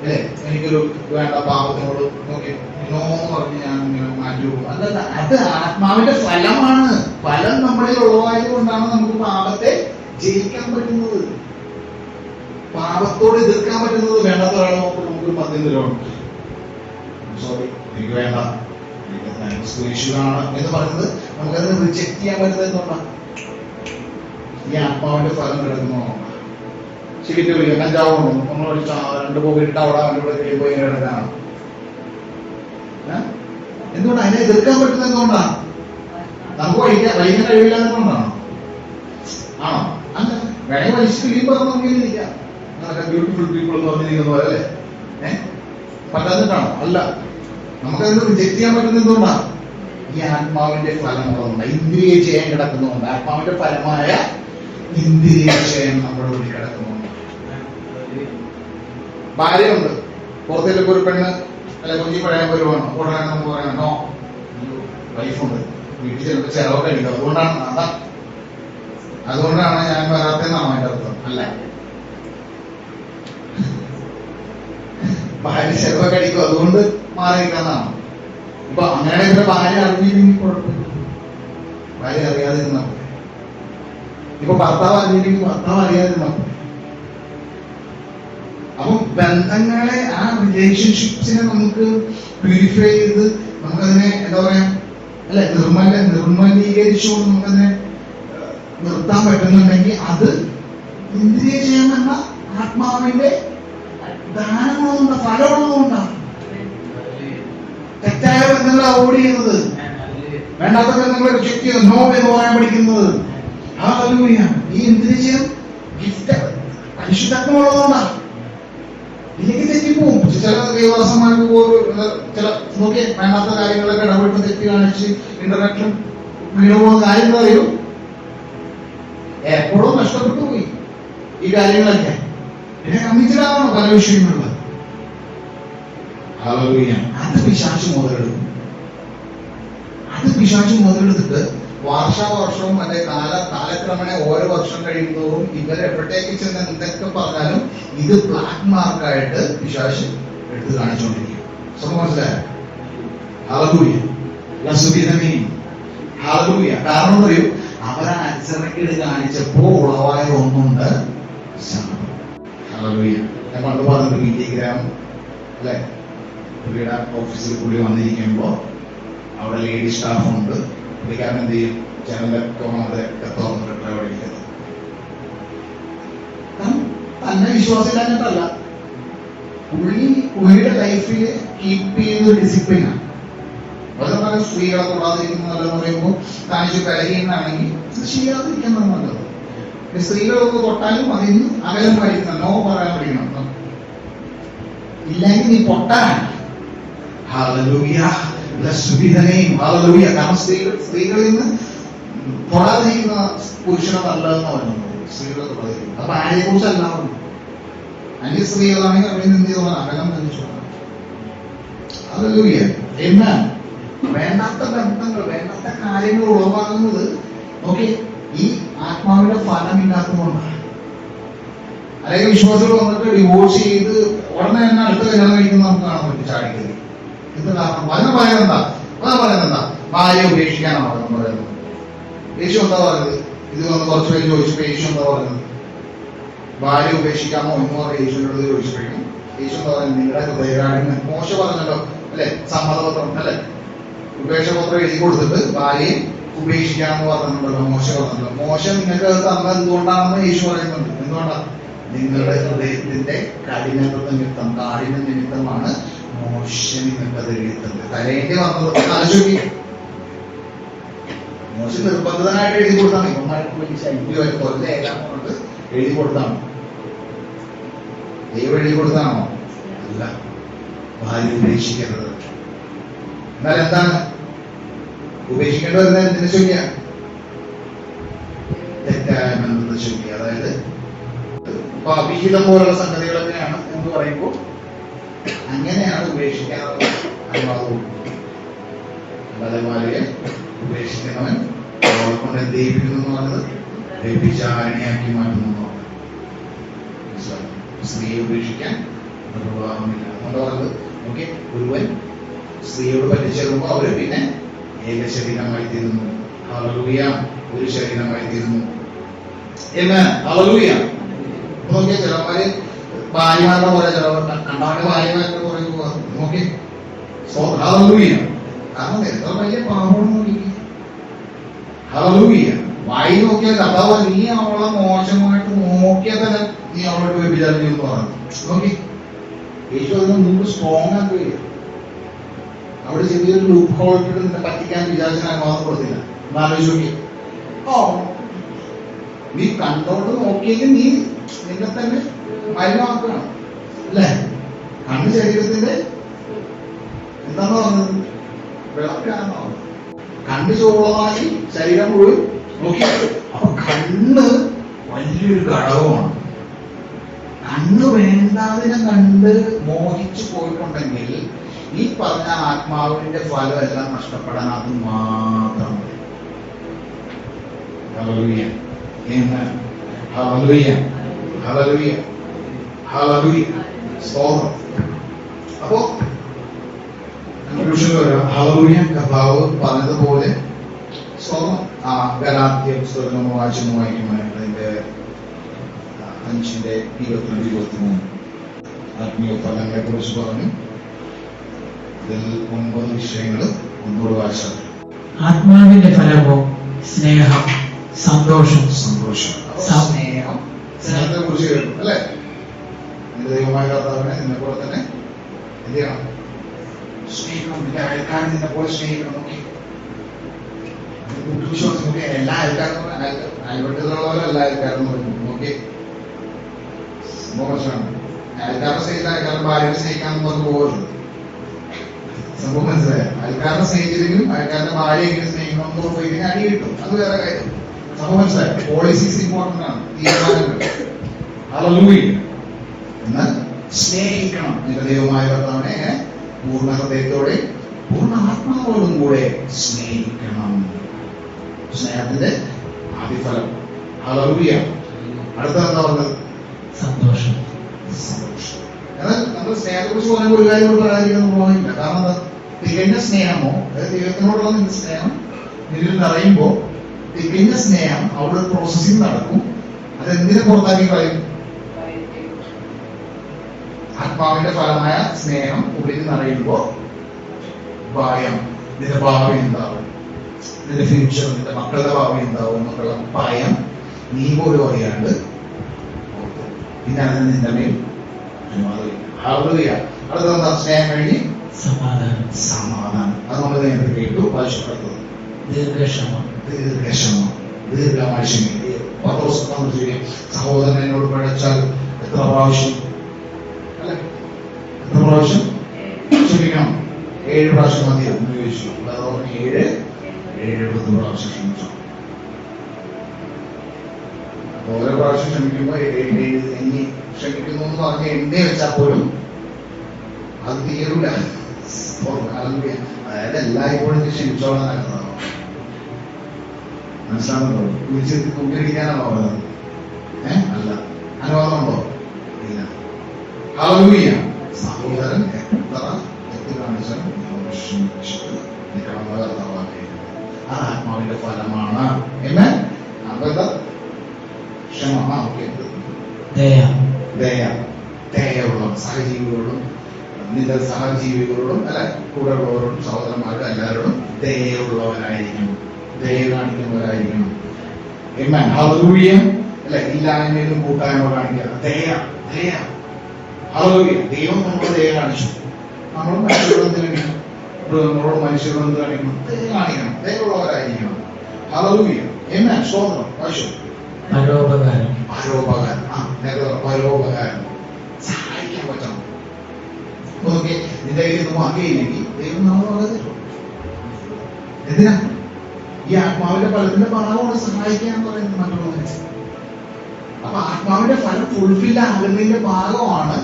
അല്ലെ. എനിക്കൊരു വേണ്ട പാപത്തിനോട് നോക്കി എന്ന് പറഞ്ഞ് ഞാൻ മാറ്റി പോകും. അതല്ല, അത് ആത്മാവിന്റെ ഫലമാണ്. ഫലം നമ്മളിൽ ഉള്ളതായത് കൊണ്ടാണ് നമുക്ക് പാപത്തെ ജയിക്കാൻ പറ്റുന്നത്, പാപത്തോട് എതിർക്കാൻ പറ്റുന്നത്. വേണ്ടാത്ത ഒരാളെ നമുക്ക് 10 കിലോമീറ്റർ സോറി എനിക്ക് വേണ്ട, ാണ് എന്ന് പറയുന്നത് നമുക്കതിനെ റിജക്ട് ചെയ്യാൻ പറ്റുന്നത് എന്തുകൊണ്ടാണ്? ഈ ആത്മാവിന്റെ ഫലം കിടക്കുന്നതുകൊണ്ടാണ്. സിഗരറ്റ് വലിക്കുക, കഞ്ചാവ് കൊണ്ടു നമ്മൾ 2 പോയിട്ട് അവിടെ അവരുടെ കഴിയുമ്പോൾ ഇങ്ങനെ കിടക്കാനാണ്. എന്തുകൊണ്ടാണ് അതിനെ എതിർക്കാൻ പറ്റുന്നത്? എന്തുകൊണ്ടാണ്? നമുക്ക് വലിക്കാൻ കഴിവില്ല എന്നുകൊണ്ടാണ്. ആണോ? അല്ല, വേണമെങ്കിൽ വലിച്ചു കഴിയുമ്പോൾ നമുക്കിരിക്കാം, ബ്യൂട്ടിഫുൾ പീപ്പിൾ എന്ന് പറഞ്ഞിരിക്കുന്ന പോലെ അല്ലേ. പറ്റാത്തിട്ടാണോ? അല്ല, നമുക്കതിന് റിജക്ട് ചെയ്യാൻ പറ്റുന്നത് എന്തുകൊണ്ടാണ്? ഈ ആത്മാവിന്റെ ഫലങ്ങളുണ്ട്, ഇന്ദ്രിയ ജയം കിടക്കുന്നുണ്ട്. ആത്മാവിന്റെ ഫലമായ ഇന്ദ്രിയ ജയം നമ്മുടെ ഉള്ളിൽ കിടക്കുന്നുണ്ട്. ഭാര്യയുണ്ട്, പുറത്തേക്ക് ഒരു പെണ്ണ് അല്ലെ കുഞ്ഞി പഴയ വരുവാണ്, ഉടനെ നമുക്ക് പറയണം നോ, വൈഫുണ്ട്, വീട്ടിൽ ചിലപ്പോൾ ചെലവൊക്കെ അടിക്കും. അതുകൊണ്ടാണ് ഞാൻ വരാത്തെന്നാണ് അതിന്റെ അർത്ഥം. അല്ല, ഭാര്യ ചെലവൊക്കെ അടിക്കും, അതുകൊണ്ട് മാറിയിരിക്കാന്നാണ്. ഇപ്പൊ അങ്ങനെയാണെങ്കിൽ ഭാര്യ അറിഞ്ഞില്ലെങ്കിൽ കുഴപ്പമില്ല, ഭാര്യ അറിയാതിരുന്നാൽ മതി. ഇപ്പൊ ഭർത്താവ് അറിഞ്ഞില്ലെങ്കിൽ ഭർത്താവ് അറിയാതിരുന്നാൽ മതി. അപ്പം ബന്ധങ്ങളെ, ആ റിലേഷൻഷിപ്സിനെ നമുക്ക് പ്യൂരിഫൈ ചെയ്ത് നമുക്കതിനെ എന്താ പറയാ അല്ലെ നിർമ്മലീകരിച്ചുകൊണ്ട് നമുക്കതിനെ നിർത്താൻ പറ്റുന്നുണ്ടെങ്കിൽ അത് ഇന്ദ്രിയ ജയമെന്ന ആത്മാവിന്റെ ദാനങ്ങളുണ്ട്, ഫലമുള്ളതുകൊണ്ടാണ്. തെറ്റായ ബന്ധങ്ങളെ അവോയ്ഡ് ചെയ്യുന്നത്, വേണ്ടാത്ത ബന്ധങ്ങളെ റിജക്ട് ചെയ്യുന്നത്, നോ എന്ന് പറയാൻ പഠിക്കുന്നത്. ഹല്ലേലൂയ. ഈ ഇന്ദ്രിയ ജയം ഗിഫ്റ്റ് പരിശുദ്ധാത്മാവുള്ളതുകൊണ്ടാണ്. ഇല്ലെങ്കിൽ തെറ്റി തെറ്റിപ്പോവും. ചില ദൈവദാസന്മാർക്ക് പോലും ചില നോക്കിയ വേണ്ടാത്ത കാര്യങ്ങളൊക്കെ ഇടപെട്ട് തെറ്റി കാണിച്ച് ഇന്റർനെറ്റിലും വീണു പോകുന്ന കാര്യങ്ങൾ അറിയും. എപ്പോഴും നഷ്ടപ്പെട്ടു പോയി ഈ കാര്യങ്ങളൊക്കെ. പിന്നെ കമ്മിറ്റഡാവണം പല വിഷയങ്ങളില്. അത് പിശാച് മുതലെടുക്കും. അത് പിശാച് മുതലെടുത്തിട്ട് വർഷാവർഷവും മറ്റേ കാലക്രമേണ ഓരോ വർഷം കഴിയുന്നതോറും ഇവരെ എവിടേക്ക് ചെന്ന് എന്തൊക്കെ പറഞ്ഞാലും ഇത് ബ്ലാക്ക് മാർക്കായിട്ട് പിശാച് എടുത്ത് കാണിച്ചുകൊണ്ടിരിക്കും. മനസ്സിലായോ? ഹല്ലേലൂയ. ഹല്ലേലൂയ. കാരണം പറയൂ, അവരെ അനുസരണക്കേട് കാണിച്ചപ്പോ ഉളവായ ഒന്നുണ്ട്, ശാപം. ഹല്ലേലൂയ. ഞാൻ പണ്ട് പറഞ്ഞിട്ട് മീറ്റിംഗ് അല്ലെ, പുള്ളിയുടെ ഓഫീസിൽ പുള്ളി വന്നിരിക്കുമ്പോ അവിടെ ലേഡി സ്റ്റാഫുണ്ട്. പുള്ളിക്കാരൻ എന്ത് ചെയ്യും, ജനലൊക്കെ ഒക്കെ തുറന്നിട്ട് അവിടെ ഇരിക്കുന്നത്. തന്നെ വിശ്വാസമില്ലാഞ്ഞിട്ടല്ല, പുള്ളിയുടെ ലൈഫിൽ കീപ്പ് ചെയ്യുന്ന ഡിസിപ്ലിനാണ്. വളരെ സ്ത്രീകളെ തൊടാതിരിക്കുന്നതെന്ന് പറയുമ്പോൾ കാണിച്ചു കലഹീനാണെങ്കിൽ ചെയ്യാതിരിക്കുന്നത് നല്ലത്. സ്ത്രീകളൊക്കെ തൊട്ടാലും അതിന് അകലം പഠിക്കണം, നോ പറയാൻ പഠിക്കണം. ഇല്ലെങ്കിൽ നീ പൊട്ടാനാണ്. ഹല്ലേലൂയ. ഹല്ലേലൂയ. കാരണം സ്ത്രീകളിൽ നിന്ന് തൊടാതിരിക്കുന്ന പുരുഷനെ നല്ലതെന്ന് പറയുന്നത് സ്ത്രീകളെ തൊടാതിരിക്കും. അപ്പൊ ആരെ കുറിച്ചല്ല, അന്യ സ്ത്രീകളാണെങ്കിൽ അവിടെ നിന്ന് എന്ത് ചെയ്തോളാം, അകലം ധരിച്ചു. ഹല്ലേലൂയ. എന്നാൽ വേണ്ടാത്ത ബന്ധങ്ങൾ, വേണ്ടാത്ത കാര്യങ്ങൾ ഉളവാകുന്നത് നോക്കി ഈ ആത്മാവിന്റെ ഫലമില്ലാത്തതുകൊണ്ടാണ്. അല്ലെങ്കിൽ വിശ്വാസികൾ വന്നിട്ട് ഡിവോഴ്സ് ചെയ്ത് ഉടനെ തന്നെ അടുത്ത കല്യാണം കഴിക്കുന്ന നമുക്ക് കാണാൻ പറ്റും. ചാടിക്കല് എന്ത് കാരണം? പറയുന്നത് ഭാര്യ ഉപേക്ഷിക്കാനാണ് പറയുന്നത്. യേശു എന്താ പറയുന്നത്? ഇത് വന്ന് കുറച്ച് പേര് ചോദിച്ചപ്പോ യേശു എന്താ പറയുന്നത്? ഭാര്യ ഉപേക്ഷിക്കാമോ എന്ന് പറഞ്ഞ യേശുവിനോട് ചോദിച്ചപ്പോഴും യേശു എന്താ പറയുന്നത്? നിങ്ങളുടെ ഹൃദയകാഠിന്യം. മോശ പറഞ്ഞല്ലോ അല്ലെ, സമ്മതപത്രം അല്ലെ, ഉപേക്ഷപത്രം എഴുതി കൊടുത്തിട്ട് ഭാര്യയെ ഉപേക്ഷിക്കാമെന്ന് പറഞ്ഞിട്ടുണ്ടല്ലോ, മോശ പറഞ്ഞല്ലോ. മോശ നിങ്ങൾക്ക് തന്നത് എന്തുകൊണ്ടാണെന്ന് യേശു പറയുന്നുണ്ട്. എന്തുകൊണ്ടാണ്? നിങ്ങളുടെ ഹൃദയത്തിന്റെ കാഠിന്യ നിമിത്തമാണ് മോശ നിങ്ങൾക്ക് അത് എഴുതുന്നത്. കരയേണ്ടി വന്നത് ആലോചിക്കുക. മോശ നിർബന്ധിതനായിട്ട് എഴുതി കൊടുത്താണ്. ഇവന്മാർക്ക് വലിയ ശൈത്യമായിട്ട് കൊല്ലം ഏതാണ്ട് എഴുതി കൊടുത്താണ്. ദൈവം എഴുതി കൊടുത്താണോ? അല്ല. ഭാര്യ ഉപേക്ഷിക്കരുത്. എന്നാൽ എന്താണ് ഉപേക്ഷിക്കേണ്ടി വരുന്നത്? എന്തിനെ ചൊല്ലിയ? തെറ്റായ ബന്ധത്തെ ചൊല്ലി. അതായത് അവിഹിതം പോലുള്ള സംഗതികളൊക്കെയാണ് എന്ന് പറയുമ്പോൾ അങ്ങനെയാണ് ഉപേക്ഷിക്കാറുള്ളത്. ഭാര്യയെ ഉപേക്ഷിക്കുന്നവൻ അവളെ കൊണ്ട് എന്ത് ചെയ്യിപ്പിക്കുന്നു എന്ന് പറഞ്ഞത് വ്യഭിചാരിണിയാക്കി മാറ്റുന്നു. സ്ത്രീയെ ഉപേക്ഷിക്കാൻ നിർവാഹമില്ല അതുകൊണ്ട് പറഞ്ഞത്. ഓക്കെ, ഒരുവൻ സ്ത്രീയോട് പറ്റിച്ചേരുമ്പോ അവര് പിന്നെ ഏക ശരീരമായി തീരുന്നു. ഹല്ലേലൂയ. ഒരു ശരീരമായി തീരുന്നു. ഹല്ലേലൂയ. നോക്കിയ ചിലന്മാര് ഭാര്യമാരുടെ പോലെ, ചിലവർ കണ്ടാണ്ട് ഭാര്യമാരുടെ പോലെ നോക്കി. ഹല്ലേലൂയ. കാരണം എത്ര വലിയ പാപമാണ് നോക്കി. ഹല്ലേലൂയ. വായി നോക്കിയാൽ കർത്താവ് നീ അവളെ മോശമായിട്ട് നോക്കിയാൽ തന്നെ നീ അവളോട് വ്യഭിചാരം ചെയ്യുമെന്ന് പറഞ്ഞു. നോക്കി, യേശു അതിന് മുമ്പ് സ്ട്രോങ് ആക്കി വരിക. അവിടെ ചെറിയൊരു ലൂപ്പ് ഹോൾ ഇട്ടിട്ട് നിന്നെ പറ്റിക്കാൻ വിചാരിച്ചാൽ അനുവാദം കൊടുത്തില്ല. എന്നാലോചിച്ച് നോക്കി. നീ കണ്ടോണ്ട് നോക്കിയെങ്കിൽ നീ നിന്നെ തന്നെ മലിനമാക്കണം അല്ലേ? കണ്ണ് ശരീരത്തിന്റെ എന്താന്ന് പറഞ്ഞത്? വിളക്കാണെന്ന് പറഞ്ഞത്. കണ്ണ് ചോളമായി ശരീരം മുഴുവൻ നോക്കി. അപ്പൊ കണ്ണ് വലിയൊരു ഘടകമാണ്. കണ്ണ് വേണ്ടാതിനെ കണ്ട് മോഹിച്ചു പോയിട്ടുണ്ടെങ്കിൽ ഈ പറഞ്ഞ ആത്മാവിന്റെ ഫലം എല്ലാം നഷ്ടപ്പെടാൻ അത് മാത്രം മതി. ഹല്ലേലൂയ. ഹല്ലേലൂയ. ഹല്ലേലൂയ. ഹല്ലേലൂയ. സ്തോത്രം. അപ്പോ കൺക്ലൂഷൻ വരാം. ഹല്ലേലൂയ. കർത്താവ് പറഞ്ഞതുപോലെ സ്തോത്രം. ഗലാത്യ പുസ്തകം നമ്മൾ വായിക്കുമായിട്ട് അതിന്റെ 5:22-23 ആത്മീയ ഫലങ്ങളെ കുറിച്ച് പറഞ്ഞു. ഇതിൽ 9 വിഷയങ്ങൾ ഒന്നുകൂടെ വായിച്ചാൽ. ആത്മാവിന്റെ ഫലമോ സ്നേഹം, സന്തോഷം. സ്നേഹം, സ്നേഹത്തെ കുറിച്ച് കേട്ടു അല്ലെ? ദൈവമായ കർത്താവിനെ നിന്നെ പോലെ തന്നെ എന്ത് ചെയ്യണം? സ്നേഹിക്കണം. നിന്റെ അയൽക്കാരൻ നിന്നെ പോലെ സ്നേഹിക്കണം. നോക്കി, വിശ്വാസം നോക്കി. എല്ലാ അയൽക്കാരും അയൽവട്ടത്തിലുള്ള പോലെ എല്ലാ അയൽക്കാരും നോക്കി. പ്രശ്നമാണ്. അയൽക്കാരുടെ സ്നേഹിത അയൽക്കാരൻ ഭാര്യയെ സ്നേഹിക്കാമെന്ന് പറഞ്ഞു പോകരുത്. സംഭവം മനസ്സിലായോ? അയൽക്കാരനെ സ്നേഹിച്ചില്ലെങ്കിലും അയൽക്കാരന്റെ ഭാര്യ എങ്ങനെ സ്നേഹിക്കണമെന്ന് പോയി കഴിഞ്ഞാൽ അടി കിട്ടും. അത് വേറെ കാര്യം. സംഭവം മനസ്സിലായോ? പോളിസീസ് ഇമ്പോർട്ടന്റ് ആണ്, തീരുമാനങ്ങൾ. ഹല്ലേലൂയ. എന്നാൽ സ്നേഹിക്കണം. നിന്റെ ദൈവമായ കർത്താവിനെ പൂർണ്ണ ഹൃദയത്തോടെ പൂർണ്ണ ആത്മാവോടും കൂടെ സ്നേഹിക്കണം. സ്നേഹത്തിന്റെ ആദിഫലം. ഹല്ലേലൂയ. അടുത്തത് എന്താ പറഞ്ഞത്? സന്തോഷം. സന്തോഷം. എന്നാൽ നമ്മൾ സ്നേഹത്തെ കുറിച്ച് പറയുമ്പോൾ ഒരു കാര്യം പറയാതിരിക്കാൻ പോകില്ല. കാരണം എന്താ? തികഞ്ഞ സ്നേഹമോ, അതായത് ദൈവത്തിനോടുള്ള നിന്റെ സ്നേഹം നിന്നിൽ നിറയുമ്പോ തികഞ്ഞ സ്നേഹം അവിടെ പ്രോസസ്സിംഗ് നടക്കും. അതെന്തിനെ പുറത്താക്കി കളയും? ആത്മാവിന്റെ ഫലമായ സ്നേഹം ഉള്ളിൽ നിറയുമ്പോ ഭയം, നിന്റെ ഭാവി എന്താവും, നിന്റെ ഫ്യൂച്ചർ, നിന്റെ മക്കളുടെ ഭാവി എന്താവും എന്നൊക്കെയുള്ള ഭയം നീ പോലും അറിയാണ്ട് പിന്നെ അതിന് നിന്റെ മേൽ അനുവാദമില്ല. അടുത്ത സ്നേഹം കഴിഞ്ഞ് സമാധാനം. സമാധാനം. അത് നമ്മൾ നേരത്തെ കേട്ടു. ആവശ്യപ്പെട്ടത് ദീർഘക്ഷമ. ദീർഘമായി ക്ഷമിക്കുക. സഹോദരൻ എന്നോട് പഴച്ചാൽ എത്ര പ്രാവശ്യം അല്ലെ? എത്ര പ്രാവശ്യം ക്ഷമിക്കണം? 7 പ്രാവശ്യം മതിയോ എന്ന് ചോദിച്ചു. അതോടെ 7 പ്രാവശ്യം ക്ഷമിച്ചു. ഓരോ പ്രാവശ്യം ക്ഷമിക്കുമ്പോ ഇനി ക്ഷമിക്കുന്നു എന്ന് പറഞ്ഞ് എണ്ണി വെച്ചാൽ പോലും അത് തീരൂല. അതായത് എല്ലായ്പ്പോഴും ക്ഷമിച്ചോളാൻ നടക്കുന്നതാണോ? മനസ്സിലാകുന്നുണ്ടോ? കുഴിച്ചിട്ട് കുമ്പിടിക്കാനാണോ പറഞ്ഞത്? അല്ല. അനുവാദമുണ്ടോ? ഇല്ല. ഹല്ലേലൂയ. സഹോദരൻ എത്ര തെറ്റ് കാണിച്ചാലും ക്ഷമിച്ചിട്ട് നിൽക്കണമെന്ന് കർത്താവാണ്. ആ ആത്മാവിന്റെ ഫലമാണ്. അപ്പൊ എന്താ? ക്ഷമ. ദയുള്ള സഹജീവികളോടും നിന്റെ സഹജീവികളോടും അല്ലെ കൂടെ ഉള്ളവരോടും സഹോദരന്മാരോടും എല്ലാവരോടും ദയുള്ളവരായിരിക്കണം, ദയ കാണിക്കുന്നവരായിരിക്കണം. ഹല്ലേലൂയ. അല്ലെ? ഇല്ലായ്മയിലും കൂട്ടായ്മ കാണിക്കുക. ഹല്ലേലൂയ. ദൈവം നമ്മളോട് ദയ കാണിച്ചു. നമ്മൾ മനുഷ്യരോട് എന്ത് കാണിക്കണം? നമ്മളോട് മനുഷ്യരോട് എന്ത് കാണിക്കണം? ദയ കാണിക്കണം. ദയുള്ളവരായിരിക്കണം. ഹല്ലേലൂയ. സ്തോത്രം. പരോപകാരം. പരോപകാരം. സഹായിക്കാൻ പറ്റണം. നോക്കി, നിന്റെ കയ്യിൽ നിന്ന് വാങ്ങിയില്ലെങ്കിൽ ദൈവം നമ്മൾ വളരെ എന്തിനാ? ഈ ആത്മാവിന്റെ ഫലത്തിന്റെ ഭാഗമാണ് സഹായിക്കുക എന്ന് പറയുന്നത് മറ്റുള്ളവരെ. അപ്പൊ ആത്മാവിന്റെ ഫലം ഫുൾഫിൽ ആകുന്നതിന്റെ ഭാഗമാണ്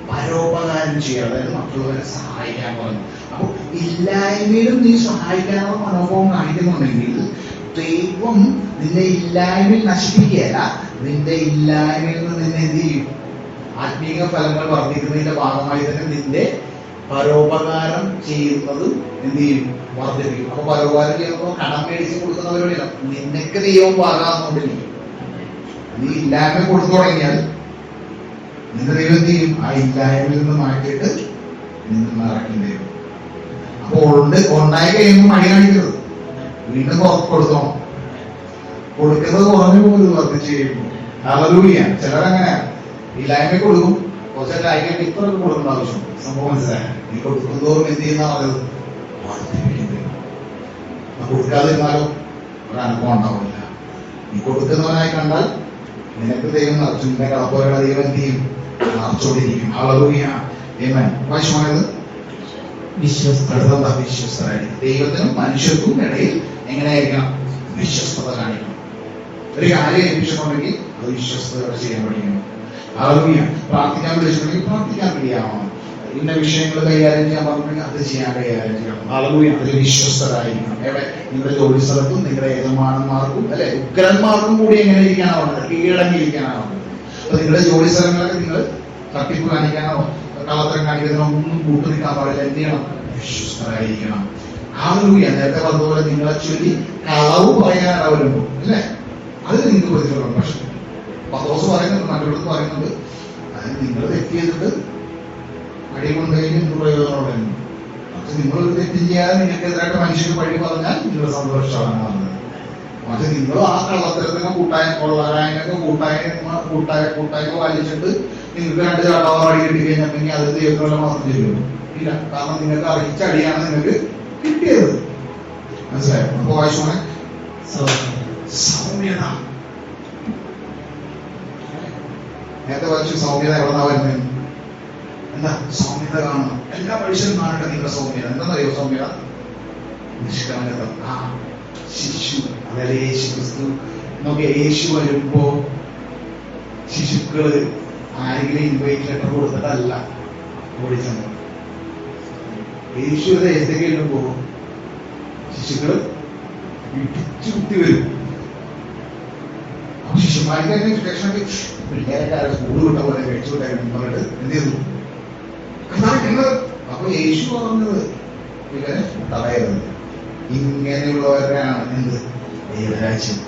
പരോപകാരം ചെയ്യുക, അതായത് മറ്റുള്ളവരെ സഹായിക്കാൻ പറഞ്ഞു. അപ്പൊ ഇല്ലായ്മയിലും നീ സഹായിക്കാനുള്ള മനോഭാവം കാണിക്കുന്നുണ്ടെങ്കിൽ ദൈവം നിന്നെ ഇല്ലായ്മയിൽ നശിപ്പിക്കുകയല്ല, നിന്റെ ഇല്ലായ്മയിൽ നിന്ന് നിന്നെ എന്ത് ചെയ്യും? ആത്മീയ ഫലങ്ങൾ വർദ്ധിക്കുന്നതിന്റെ ഭാഗമായി തന്നെ നിന്റെ പരോപകാരം ചെയ്യുന്നത് എന്ത് ചെയ്യും? വർദ്ധിപ്പിക്കും. അപ്പൊ പരോപകാരം ചെയ്യുമ്പോൾ കടം മേടിച്ച് കൊടുക്കുന്നവരോടില്ല, നിനക്ക് ദൈവം പാകാന്നുകൊണ്ടിരിക്കും. നീ ഇല്ലായ്മ കൊടുത്തു തുടങ്ങിയാൽ നിന്റെ ദൈവം എന്ത് ചെയ്യും? ആ ഇല്ലായ്മയിൽ നിന്ന് മാറ്റിയിട്ട് നിന്ന് നിറയ്ക്കും ദൈവം. അപ്പൊ ഉണ്ടായി കഴിയുമ്പോൾ മടി കാണിക്കരുത്, വീണ്ടും കൊടുത്തോ. കൊടുക്കുന്നത് കുറഞ്ഞു പോലും വർദ്ധിച്ചു കഴിയുമ്പോൾ. ഹല്ലേലൂയ. ചിലരങ്ങനെ ഇല്ലായ്മ കൊടുക്കും, കുറച്ചൊക്കെ ആയിക്കഴിഞ്ഞാൽ ഇത്രയൊക്കെ കൊടുക്കേണ്ട ആവശ്യം. സംഭവം മനസ്സിലായ? നീ കൊടുക്കുന്നതോറും എന്ത് ചെയ്യുന്ന പറഞ്ഞത് വർദ്ധിപ്പിക്കുന്നത്. കൊടുക്കാതിരുന്നാലോ ഒരനുഭവം ഉണ്ടാവില്ല. നീ കൊടുക്കുന്നവനായി കണ്ടാൽ നിനക്ക് ദൈവം നിറച്ചു, നിന്റെ കടപ്പോലുള്ള ദൈവം എന്ത് ചെയ്യും? നിറച്ചോണ്ടിരിക്കും. ഹല്ലേലൂയ. ആമേൻ. വായിച്ചുമായത് വിശ്വസ്തരായിരിക്കും. ദൈവത്തിനും മനുഷ്യർക്കും ഇടയിൽ എങ്ങനെയായിരിക്കണം? വിശ്വസ്തത കാണിക്കണം. ഒരു കാര്യം ഏൽപ്പിച്ചിട്ടുണ്ടെങ്കിൽ അത് വിശ്വസ്തയോടെ ചെയ്യാൻ പഠിക്കണം. ഹല്ലേലൂയ. പ്രാർത്ഥിക്കാൻ വിളിച്ചിട്ടുണ്ടെങ്കിൽ പ്രാർത്ഥിക്കാൻ കഴിയാവണം. ഇന്ന വിഷയങ്ങൾ കൈകാര്യം ചെയ്യാൻ പറഞ്ഞിട്ടുണ്ടെങ്കിൽ അത് ചെയ്യാൻ കൈകാര്യം ചെയ്യണം. ഹല്ലേലൂയ. അതിൽ വിശ്വസ്തരായിരിക്കണം. എവിടെ? നിങ്ങളുടെ ജോലി സ്ഥലത്തും നിങ്ങളുടെ യജമാനന്മാർക്കും അല്ലെ ഉഗ്രന്മാർക്കും കൂടി എങ്ങനെ ഇരിക്കാനാണ് പറഞ്ഞത്? കീഴടങ്ങിയിരിക്കാനാണ് പറഞ്ഞത്. അപ്പൊ നിങ്ങളുടെ ജോലി സ്ഥലങ്ങളൊക്കെ നിങ്ങൾ തട്ടിപ്പ് കാണിക്കാനോ കള്ളത്തരം കാണിക്കുന്നതിനോ ഒന്നും കൂട്ടു നിൽക്കാൻ പാടില്ല. എന്ത് ചെയ്യണം? വിശ്വസ്തരായിരിക്കണം. ഹല്ലേലൂയ. നേരത്തെ പറഞ്ഞതുപോലെ നിങ്ങളെ ചൊല്ലി കളവ് പറയാനാവുമല്ലോ അല്ലേ? അത് നിങ്ങൾക്ക് പ്രതിഫലം. പക്ഷെ പത്രോസ് പറയുന്നുണ്ട്, മറ്റൊരിടത്ത് പറയുന്നുണ്ട്, അതായത് നിങ്ങൾ തെറ്റ് ചെയ്തിട്ട് വഴി കൊണ്ടുകഴിഞ്ഞ് പ്രയോജനമുണ്ടായിരുന്നു. പക്ഷെ നിങ്ങളൊരു തെറ്റും ചെയ്യാതെ നിങ്ങൾക്കെതിരായിട്ട് മനുഷ്യന് വഴി പറഞ്ഞാൽ നിങ്ങളുടെ സന്തോഷമാണ് പറഞ്ഞത്. പക്ഷെ നിങ്ങൾ ആ കള്ളത്തരത്തിന് കൂട്ടായ്മ പാലിച്ചിട്ട് നിങ്ങൾക്ക് 2 ചാട്ടവാറടി കിട്ടി കഴിഞ്ഞിട്ടുണ്ടെങ്കിൽ അത് ദൈവത്തിനുള്ള മാത്രം ചെയ്യുള്ളൂ. ഇല്ല, കാരണം നിങ്ങൾക്ക് അറിയിച്ച അടിയാണ് നിങ്ങൾക്ക് കിട്ടിയത്. മനസ്സിലായോ? അപ്പൊ വായിച്ചോണെ. സൗമ്യത. നേരത്തെ വായിച്ചു സൗമ്യത എവിടെന്നാ വരുന്നത്? എന്താ? സൗമ്യത കാണണം. എല്ലാ മനുഷ്യന്മാരുടെ നിങ്ങളുടെ സൗമ്യത എന്താണെന്നറിയോ? സൗമ്യത, നിഷ്കളങ്കത. ആ ശിശു, അതായത് യേശു ക്രിസ്തു. നോക്കിയ യേശു വരുമ്പോ ശിശുക്കള് ആരെങ്കിലും ഇൻവൈറ്റ് ലെറ്റർ കൊടുത്തിട്ടല്ല ഓടിച്ചത്. യേശുവിന്റെ ദേശത്തേക്ക് ചെല്ലുമ്പോ ശിശുക്കള് ഇടിച്ചു കുത്തി വരും. അപ്പൊ ശിശുമാർക്ക് തന്നെ പിള്ളേരെ സ്കൂൾ വിട്ട പോലെ കഴിച്ചു വിട്ടായിരുന്നു പറഞ്ഞിട്ട് എന്ത് ചെയ്തു? അപ്പൊ യേശു പറഞ്ഞത് ഇവരെ തടയരുത്, ഇങ്ങനെയുള്ളവരാണ് എന്ത് ദൈവരാജ്യം.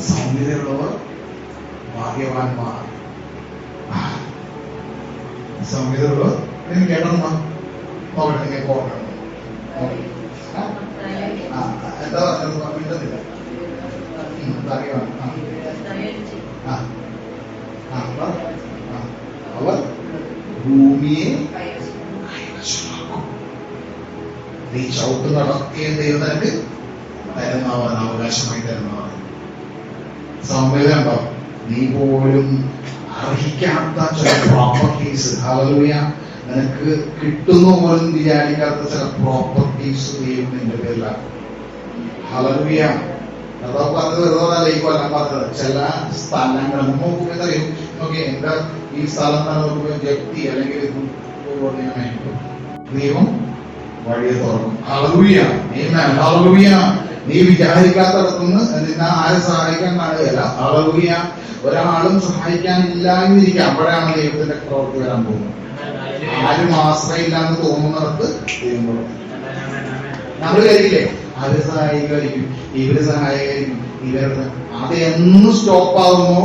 സൗമ്യതയുള്ളവർ ഭാഗ്യവാന്മാർ. സൗമ്യതയുള്ളവർ നിങ്ങൾ കേട്ടോന്നാ നോക്കട്ടെ, നിങ്ങൾക്ക് ഓർക്കണം. എന്താ പറഞ്ഞത്? മിണ്ടുന്നില്ല. ഭാഗ്യവാൻ. അവർ ഭൂമിയെ നീ ചവിട്ടുന്നതൊക്കെ ദൈവം നിനക്ക് തരുന്നവൻ, അവകാശമായി തരുന്നവൻ. സൗമ്യത ഉണ്ടോ? നീ പോലും അർഹിക്കാത്ത ചില പ്രോപ്പർട്ടീസ്, ഹല്ലേലൂയ, നിനക്ക് കിട്ടുന്ന പോലും വിചാരിക്കാത്ത ചില പ്രോപ്പർട്ടീസ് ദൈവം നിന്റെ പേരിലാണ്. ഹല്ലേലൂയ. അതാ പറഞ്ഞത് വെറുതെ ഈ കൊല്ലം പറഞ്ഞത്. ചില സ്ഥലങ്ങൾ നോക്കുമ്പോഴറിയും, നോക്കി എന്താ ഈ സ്ഥലം തന്നെ നോക്കുമ്പോൾ ജപ്തി അല്ലെങ്കിൽ ദൈവം വഴിയെ തുറക്കും. ഹല്ലേലൂയ, ആമേൻ, ഹല്ലേലൂയ. നീ വിചാരിക്കാത്തടത്തുനിന്ന് നിന്നെ ആരും സഹായിക്കാൻ കാണുകയല്ല. ഹല്ലേലൂയ. ഒരാളും സഹായിക്കാനില്ല എന്നിരിക്കാം, അപ്പോഴാണ് ദൈവത്തിന്റെ പ്രവൃത്തി വരാൻ പോകുന്നത്. ആരും ആശ്രയില്ലാന്ന് തോന്നുന്നിടത്ത് ദൈവം പ്രവർത്തിക്കും. നമ്മൾ കഴിയില്ലേ, അവര് സഹായിക്കുമായിരിക്കും, ഇവര് സഹായിക്കായിരിക്കും, ഇവരുടെ അത് എന്ന് സ്റ്റോപ്പ് ആകുമോ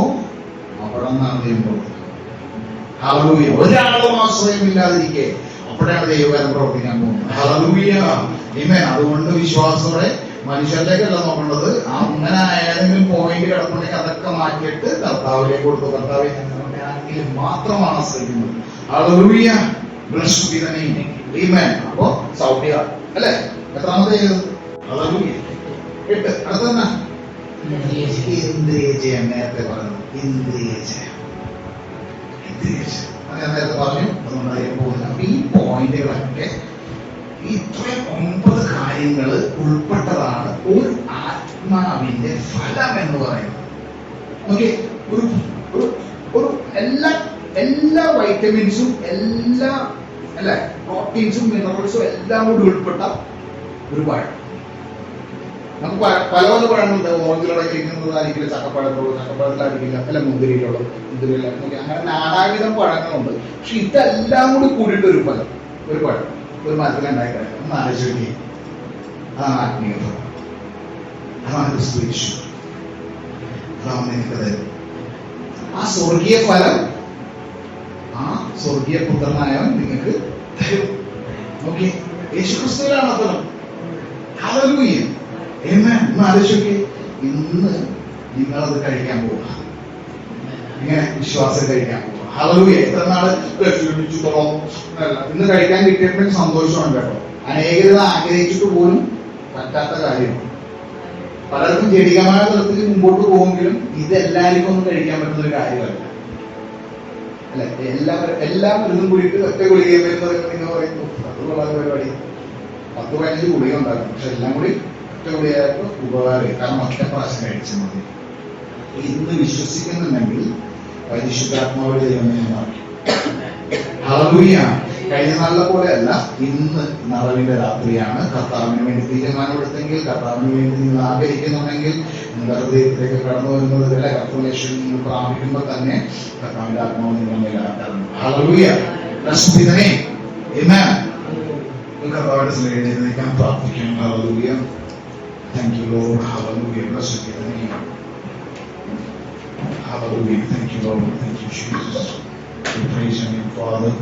അവിടെ നിന്നാണ് ദൈവം പ്രവർത്തിക്കുന്നത്. ഹല്ലേലൂയ. ഒരാളും ആശ്രയമില്ലാതിരിക്കെ അപ്പോഴാണ് ദൈവകാരം പ്രവർത്തിക്കാൻ പോകുന്നത്. ഹല്ലേലൂയ, ആമേൻ. അതുകൊണ്ട് വിശ്വാസത്തോടെ മനുഷ്യരിലേക്കല്ല നോക്കേണ്ടത്. അങ്ങനെ ഏതെങ്കിലും പോയിന്റ് കിടപ്പുണ്ടെങ്കിൽ അതൊക്കെ മാറ്റിയിട്ട് കർത്താവിലേക്ക് കൊടുത്തു. കർത്താവ് ആരെങ്കിലും മാത്രമാണ് ആശ്രയിക്കുന്നത്. Hallelujah, blessed be the name, amen. അപ്പോ സൗമ്യത അല്ലേ? എത്രാമത്തെ? ഹല്ലേലൂയ. 8. അടുത്തന്നെ ഇന്ദ്രിയ ജയം. നേരത്തെ പറഞ്ഞു ഇന്ദ്രിയ ജയം. ഞാൻ നേരത്തെ പറഞ്ഞു, അതുകൊണ്ട് അതിന് പോകുന്നില്ല. അപ്പൊ ഈ പോയിന്റുകളൊക്കെ ഇത്രയും 9 കാര്യങ്ങൾ ഉൾപ്പെട്ടതാണ് ഒരു ആത്മാവിന്റെ ഫലം എന്ന് പറയുന്നത്. ഓക്കെ, ഒരു എല്ലാ വൈറ്റമിൻസും എല്ലാ അല്ലെ പ്രോട്ടീൻസും മിനറൽസും എല്ലാം കൂടി ഉൾപ്പെട്ട ഒരു പഴം. നമുക്ക് പല പല പഴങ്ങളുണ്ട്. ഓറഞ്ചിലൊക്കെ ഇരിക്കുന്നതായിരിക്കില്ല, ചക്കപ്പഴത്തിലായിരിക്കില്ല, അല്ല മുന്തിരിയിലുള്ളത്, മുന്തിരിയില, അങ്ങനെ നാനാവിധം പഴങ്ങളുണ്ട്. പക്ഷെ ഇതെല്ലാം കൂടി കൂടിയിട്ട് ഒരു ഫലം, ഒരു പഴം ഒരു മരത്തിലുണ്ടായി കിടക്കും. ഒന്ന് ആലോചിക്കുക. അതാണ് ആത്മീയത, അതാണ് ക്രിസ്തുയേശു, അതാണ് നിനക്ക് തരും. ആ സ്വർഗീയ ഫലം ആ സ്വർഗീയ പുത്രനായവൻ നിങ്ങൾക്ക് തരും. ഓക്കെ, യേശു ക്രിസ്തുവിലാണ് ആ ഫലം. ഹല്ലേലൂയ, ആമേൻ. ഒന്ന് ആലോചിക്കുക. ഇന്ന് നിങ്ങളത് കഴിക്കാൻ പോവുക, ഇങ്ങനെ വിശ്വാസം കഴിക്കാൻ പോവുക. ഹല്ലേലൂയ. എത്ര നാള് ഇന്ന് കഴിക്കാൻ കിട്ടിയപ്പോൾ സന്തോഷമാണ് കേട്ടോ. അനേകത ആഗ്രഹിച്ചിട്ട് പോലും പറ്റാത്ത കാര്യമാണ്. പലർക്കും ജടികമായ തലത്തിൽ മുമ്പോട്ട് പോകുമെങ്കിലും ഇതെല്ലാവർക്കും ഒന്നും കഴിക്കാൻ പറ്റുന്ന ഒരു കാര്യമല്ല, അല്ലെ? എല്ലാം മരുന്നും കൂടിയിട്ട് ഒറ്റ ഗുളിക എന്ന് പറയുന്നു. അത് വളരെ പരിപാടി. 10-15 ഗുളിക ഉണ്ടാകും, പക്ഷെ എല്ലാം കൂടി ഒറ്റ ഗുളികയായിട്ട് ഉപകാരം. കാരണം ഒറ്റ പ്രാവശ്യം കഴിച്ചാൽ മതി. ഇന്ന് വിശ്വസിക്കുന്നുണ്ടെങ്കിൽ പരിശുദ്ധാത്മാവ് ദൈവമേ മാറി. ഹല്ലേലൂയ. കഴിഞ്ഞ നാളിലെ പോലെയല്ല, ഇന്ന് നിറവിന്റെ രാത്രിയാണ്. കർത്താവിന് വേണ്ടി തീരുമാനമെടുത്തെങ്കിൽ, കർത്താവിന് വേണ്ടി നിങ്ങൾ ആഗ്രഹിക്കുന്നുണ്ടെങ്കിൽ, നിങ്ങളുടെ ഹൃദയത്തിലേക്ക് കടന്നു വരുന്നത് വരെ കർത്തലേഷൻ നിങ്ങൾ പ്രാപിക്കുമ്പോൾ തന്നെ കർത്താവിന്റെ ആത്മാവ് നിങ്ങളുടെ മേലാക്കണം. Hallelujah, blessed be the name, amen. കർത്താവിന്റെ സ്നേഹത്തിലേക്ക് പ്രാർത്ഥിക്കാം. Hallelujah, thank you lord. Hallelujah, blessed be the name. Hallelujah. Thank you, Lord. Thank you, Jesus. We praise your name, Father.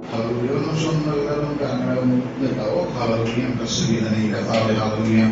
Hallelujah. No son no garon ganado de tao. Hallelujah. Blessed be the name of God. Hallelujah.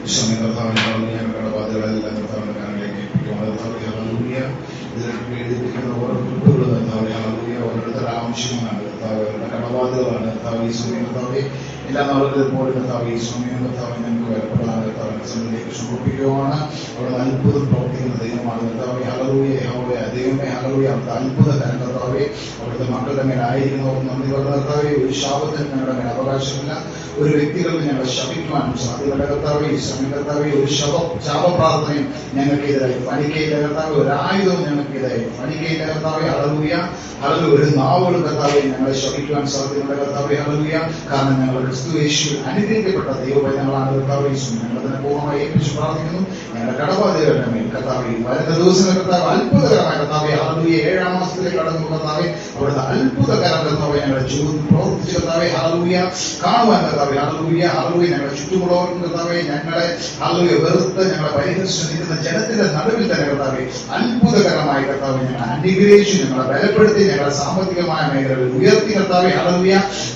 Isame Katawe. Hallelujah. Kadavade vale Katawe kanale ke piyona Hallelujah. Idhar pedi dikana varu kullu Hallelujah. Varu tara amshimana കർത്താവ് അവരുടെ കടബാധ്യതകളാണ് കർത്താവ്. ഈ സമയം കർത്താവെ എല്ലാ നാളുകളിൽ പോലെ കർത്താവ് ഈ സമയം കർത്താവ് ഞങ്ങൾക്ക് വിലപ്പെട്ടതാണ് കർത്താവിന്റെ സന്നിധിയിലേക്ക് സമർപ്പിക്കുകയാണ്. അവിടെ അത്ഭുതം പ്രവർത്തിക്കുന്ന ദൈവമാണ് കർത്താവെ. ഹല്ലേലൂയ യഹോവേ ദൈവമേ ഹല്ലേലൂയ. അവിടുത്തെ അത്ഭുതകരം കർത്താവെ അവിടുത്തെ മക്കളുടെ മേൽ ആയിരിക്കുന്നവർ നന്ദി പറഞ്ഞ കർത്താവെ. ഒരു ശാപത്തിന് ഞങ്ങളുടെ മേൽ അവകാശമില്ല. ഒരു വ്യക്തികൾക്ക് ഞങ്ങളെ ശപിക്കുവാനും സാധ്യതയുള്ള കർത്താവെ. ഈ സമയം കർത്താവെ ഒരു ശാപപ്രാർത്ഥനയും ഞങ്ങൾക്കെതിരായി ഫലിക്കയില്ല കർത്താവ്. ഒരു ആയുധവും ഞങ്ങൾക്കെതിരായി ഫലിക്കയില്ല കർത്താവെ. Hallelujah hallelujah. ഒരു നാവുകൾ കർത്താവെ ഞങ്ങളെ ശപിക്കുവാൻ സാധ്യതയുള്ള കർത്താവെ. ഹല്ലേലൂയ. കാരണം ഞങ്ങൾ ക്രിസ്തു യേശുവിൽ അനുഗ്രഹിക്കപ്പെട്ട ദൈവവചനങ്ങളാണ് കർത്താവെ. ഞങ്ങൾ അതിനെ പൂർണ്ണമായി ഏൽപ്പിച്ച് പ്രാർത്ഥിക്കുന്നു. ഞങ്ങളുടെ കടബാധ്യതകളുടെ മേൽ കർത്താവെ വരുന്ന ദിവസങ്ങൾ കർത്താവ് അത്ഭുതകരമായ കർത്താവെ. ഹല്ലേലൂയ. 7-ാം മാസത്തിലേക്ക് കടന്നു കർത്താവെ. അവിടുത്തെ അത്ഭുതകരം കർത്താവെ ഞങ്ങളുടെ ജീവിതത്തിൽ പ്രവർത്തിച്ച് കർത്താവെ. ഹല്ലേലൂയ കാണുവാൻ കർത്താവെ. Hallelujah hallelujah. ഞങ്ങളുടെ ചുറ്റുമുള്ളവർക്കും കർത്താവെ ഞങ്ങളെ ഹല്ലേലൂയ വെറുത്ത് ഞങ്ങളെ പരിഹരിച്ച് നിൽക്കുന്ന ജനത്തിന്റെ നടുവിൽ തന്നെ കർത്താവെ അത്ഭുതകരമായ കർത്താവെ ഞങ്ങളെ അനുഗ്രഹിച്ചു, ഞങ്ങളെ ബലപ്പെടുത്തി, ഞങ്ങളുടെ സാമ്പത്തികമായ മേഖലകളിൽ ഉയർത്തി കർത്താവെ. ഹല്ലേലൂയ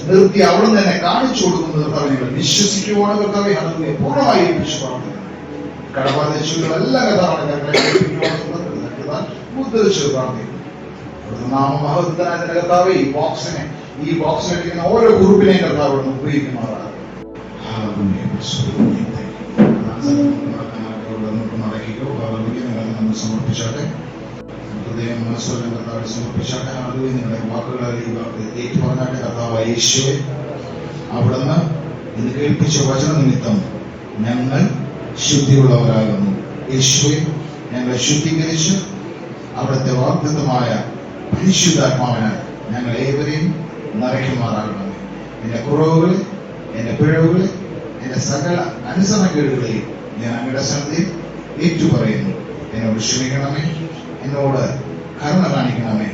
നിർത്തി അവിടെ തന്നെ കാണിച്ചു കൊടുക്കുന്നത് കർത്താവെ ഞങ്ങൾ വിശ്വസിക്കുവാണ് കർത്താവെ. ഹല്ലേലൂയ പൂർണ്ണമായി ഏൽപ്പിച്ചു പ്രാർത്ഥിക്കുന്നു. കടബാധ്യതകളെല്ലാം കർത്താവാണ് ഞങ്ങളെ ഉദ്ധരിച്ചു പ്രാർത്ഥിക്കുന്നു. നാമമഹത്വനായ കർത്താവെ ഈ ബോക്സിലിരിക്കുന്ന ഓരോ ഗ്രൂപ്പിനെയും കർത്താവ് ഉപയോഗിക്കുന്നതാണ്. നമ്മൾ സമർപ്പിച്ചാട്ടെ. ഹൃദയം മനസ്സും കർത്താവ് സമർപ്പിച്ചാട്ടെ. ആളുകൾ നിങ്ങളുടെ വാക്കുകളെ ഏറ്റുപറഞ്ഞാട്ടെ. കർത്താവ് യേശുവേ അവിടുന്ന് ഇന്ന് കേൾപ്പിച്ച വചന നിമിത്തം ഞങ്ങൾ ശുദ്ധിയുള്ളവരാകുന്നു. യേശുവെ ഞങ്ങളെ ശുദ്ധീകരിച്ച് അവിടുത്തെ വാഗ്ദത്തമായ പരിശുദ്ധാത്മാവിനാൽ ഞങ്ങൾ ഏവരെയും നിറയ്ക്കുമാറാകണമേ. എന്റെ കുറവുകളെ, എന്റെ പിഴവുകളെ, എന്റെ സകല അനുസരണക്കേടുകളെയും ഞാൻ അങ്ങയുടെ സന്നിധിയിൽ ഏറ്റുപറയുന്നു. എന്നോട് ക്ഷമിക്കണമേ, എന്നോട് കരുണ കാണിക്കണമേ.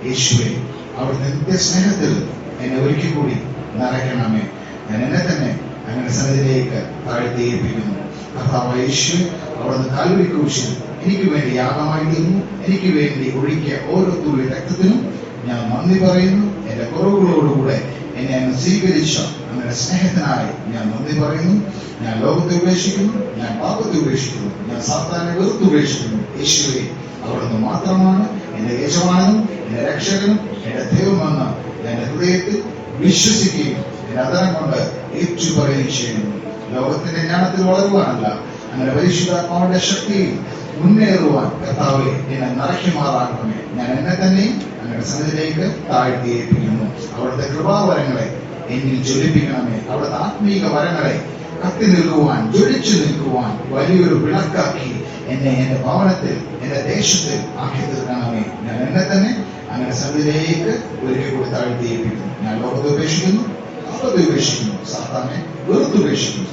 യേശുവേ അവിടുത്തെ നിത്യസ്നേഹത്തിൽ എന്നെ ഒരിക്കൽ കൂടി നിറയ്ക്കണമേ. ഞാൻ എന്നെ തന്നെ അങ്ങനെ സന്നിധിയിലേക്ക് താഴ്ത്തി ഏൽപ്പിക്കുന്നു. കർത്താവ് യേശുവേ അവിടുന്ന് കാൽവരി ക്രൂശിൽ എനിക്ക് വേണ്ടി യാഗമായി തീർന്നു. എനിക്ക് വേണ്ടി ഒഴുക്കിയ ഓരോ തുള്ളി രക്തത്തിനും ഞാൻ നന്ദി പറയുന്നു. എന്റെ കുറവുകളോടുകൂടെ എന്നെ അങ്ങ് സ്വീകരിച്ച അങ്ങനെ സ്നേഹത്തിനായി ഞാൻ നന്ദി പറയുന്നു. ഞാൻ ലോകത്തെ ഉപേക്ഷിക്കുന്നു, ഞാൻ പാപത്തെ ഉപേക്ഷിക്കുന്നു, ഞാൻ സാത്താനെ വെറുത്ത് ഉപേക്ഷിക്കുന്നു. യേശുവേ അവിടുന്ന് മാത്രമാണ് എന്റെ യജമാനനും എന്റെ രക്ഷകനും എന്റെ ദൈവമെന്ന് എന്റെ ഹൃദയത്തിൽ വിശ്വസിക്കുകയും എന്റെ അതരം കൊണ്ട് ഏറ്റുപറയുകയും ചെയ്യുന്നു. ലോകത്തിന്റെ ജ്ഞാനത്തിൽ വളരുവാനല്ല, അങ്ങനെ പരിശുദ്ധാത്മാവിന്റെ ശക്തിയിൽ മുന്നേറുവാൻ കർത്താവെ എന്നെ നിറയ്ക്കുമാറാകണമേ. ഞാൻ എന്നെ തന്നെ അങ്ങനെ സന്നിധിയിലേക്ക് താഴ്ത്തി ഏൽപ്പിക്കുന്നു. അവിടുത്തെ കൃപാവരങ്ങളെ എന്നിൽ ജ്വലിപ്പിക്കണമേ. അവിടുത്തെ ആത്മീക വരങ്ങളെ കത്തി നിൽക്കുവാൻ, ജ്വലിച്ചു നിൽക്കുവാൻ വലിയൊരു വിളക്കാക്കി എന്നെ എന്റെ ഭവനത്തിൽ, എന്റെ ദേശത്തിൽ ആക്കി തീർക്കണമേ. ഞാൻ എന്നെ തന്നെ അങ്ങനെ സന്നിധിയിലേക്ക് ഒരിക്കൽ കൂടി താഴ്ത്തി ഏൽപ്പിക്കുന്നു. ഞാൻ ലോകത്തെ ഉപേക്ഷിക്കുന്നു, പാപത്തെ ഉപേക്ഷിക്കുന്നു, സാത്താനെ വെറുത്തുപേക്ഷിക്കുന്നു.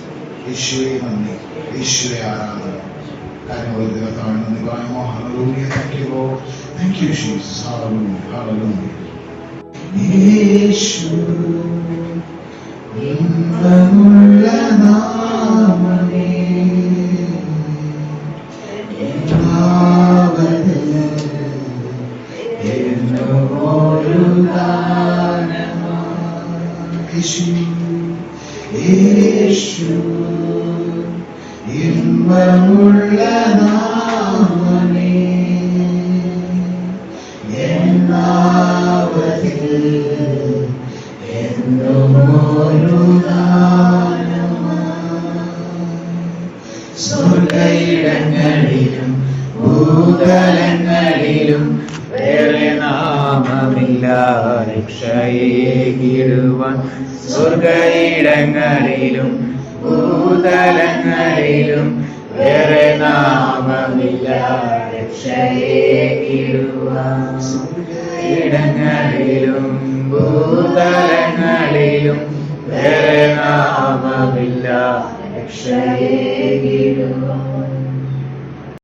യേശുവേ നന്ദി, യേശുവേ ആരാധന. കാര്യങ്ങൾ ദൈവത്തോടെ നന്ദി പറയുമോ? Hallelujah. Thank you lord. Thank you Jesus. Hallelujah hallelujah. Yesu ഇമ്പമുള്ള നാമമേ എന്നാവത് എന്നോരു ഗാനമാ. യേശു യേശു ഇമ്പമുള്ള നാമമേ എന്നാവതിൽ എന്നോരു ഗാനമാ. സ്വർഗ്ഗയിടങ്ങളിലും ഭൂതലങ്ങളിലും വേറെ നാമമില്ല രക്ഷയേകിടുവാൻ. സ്വർഗ്ഗയിടങ്ങളിലും ഭൂതലങ്ങളിലും വേറെ നാമമില്ല രക്ഷയേകിടുവാൻ. സ്വർഗ്ഗയിടങ്ങളിലും ഭൂതലങ്ങളിലും വേറെ നാമമില്ല രക്ഷയേകിടുവാൻ.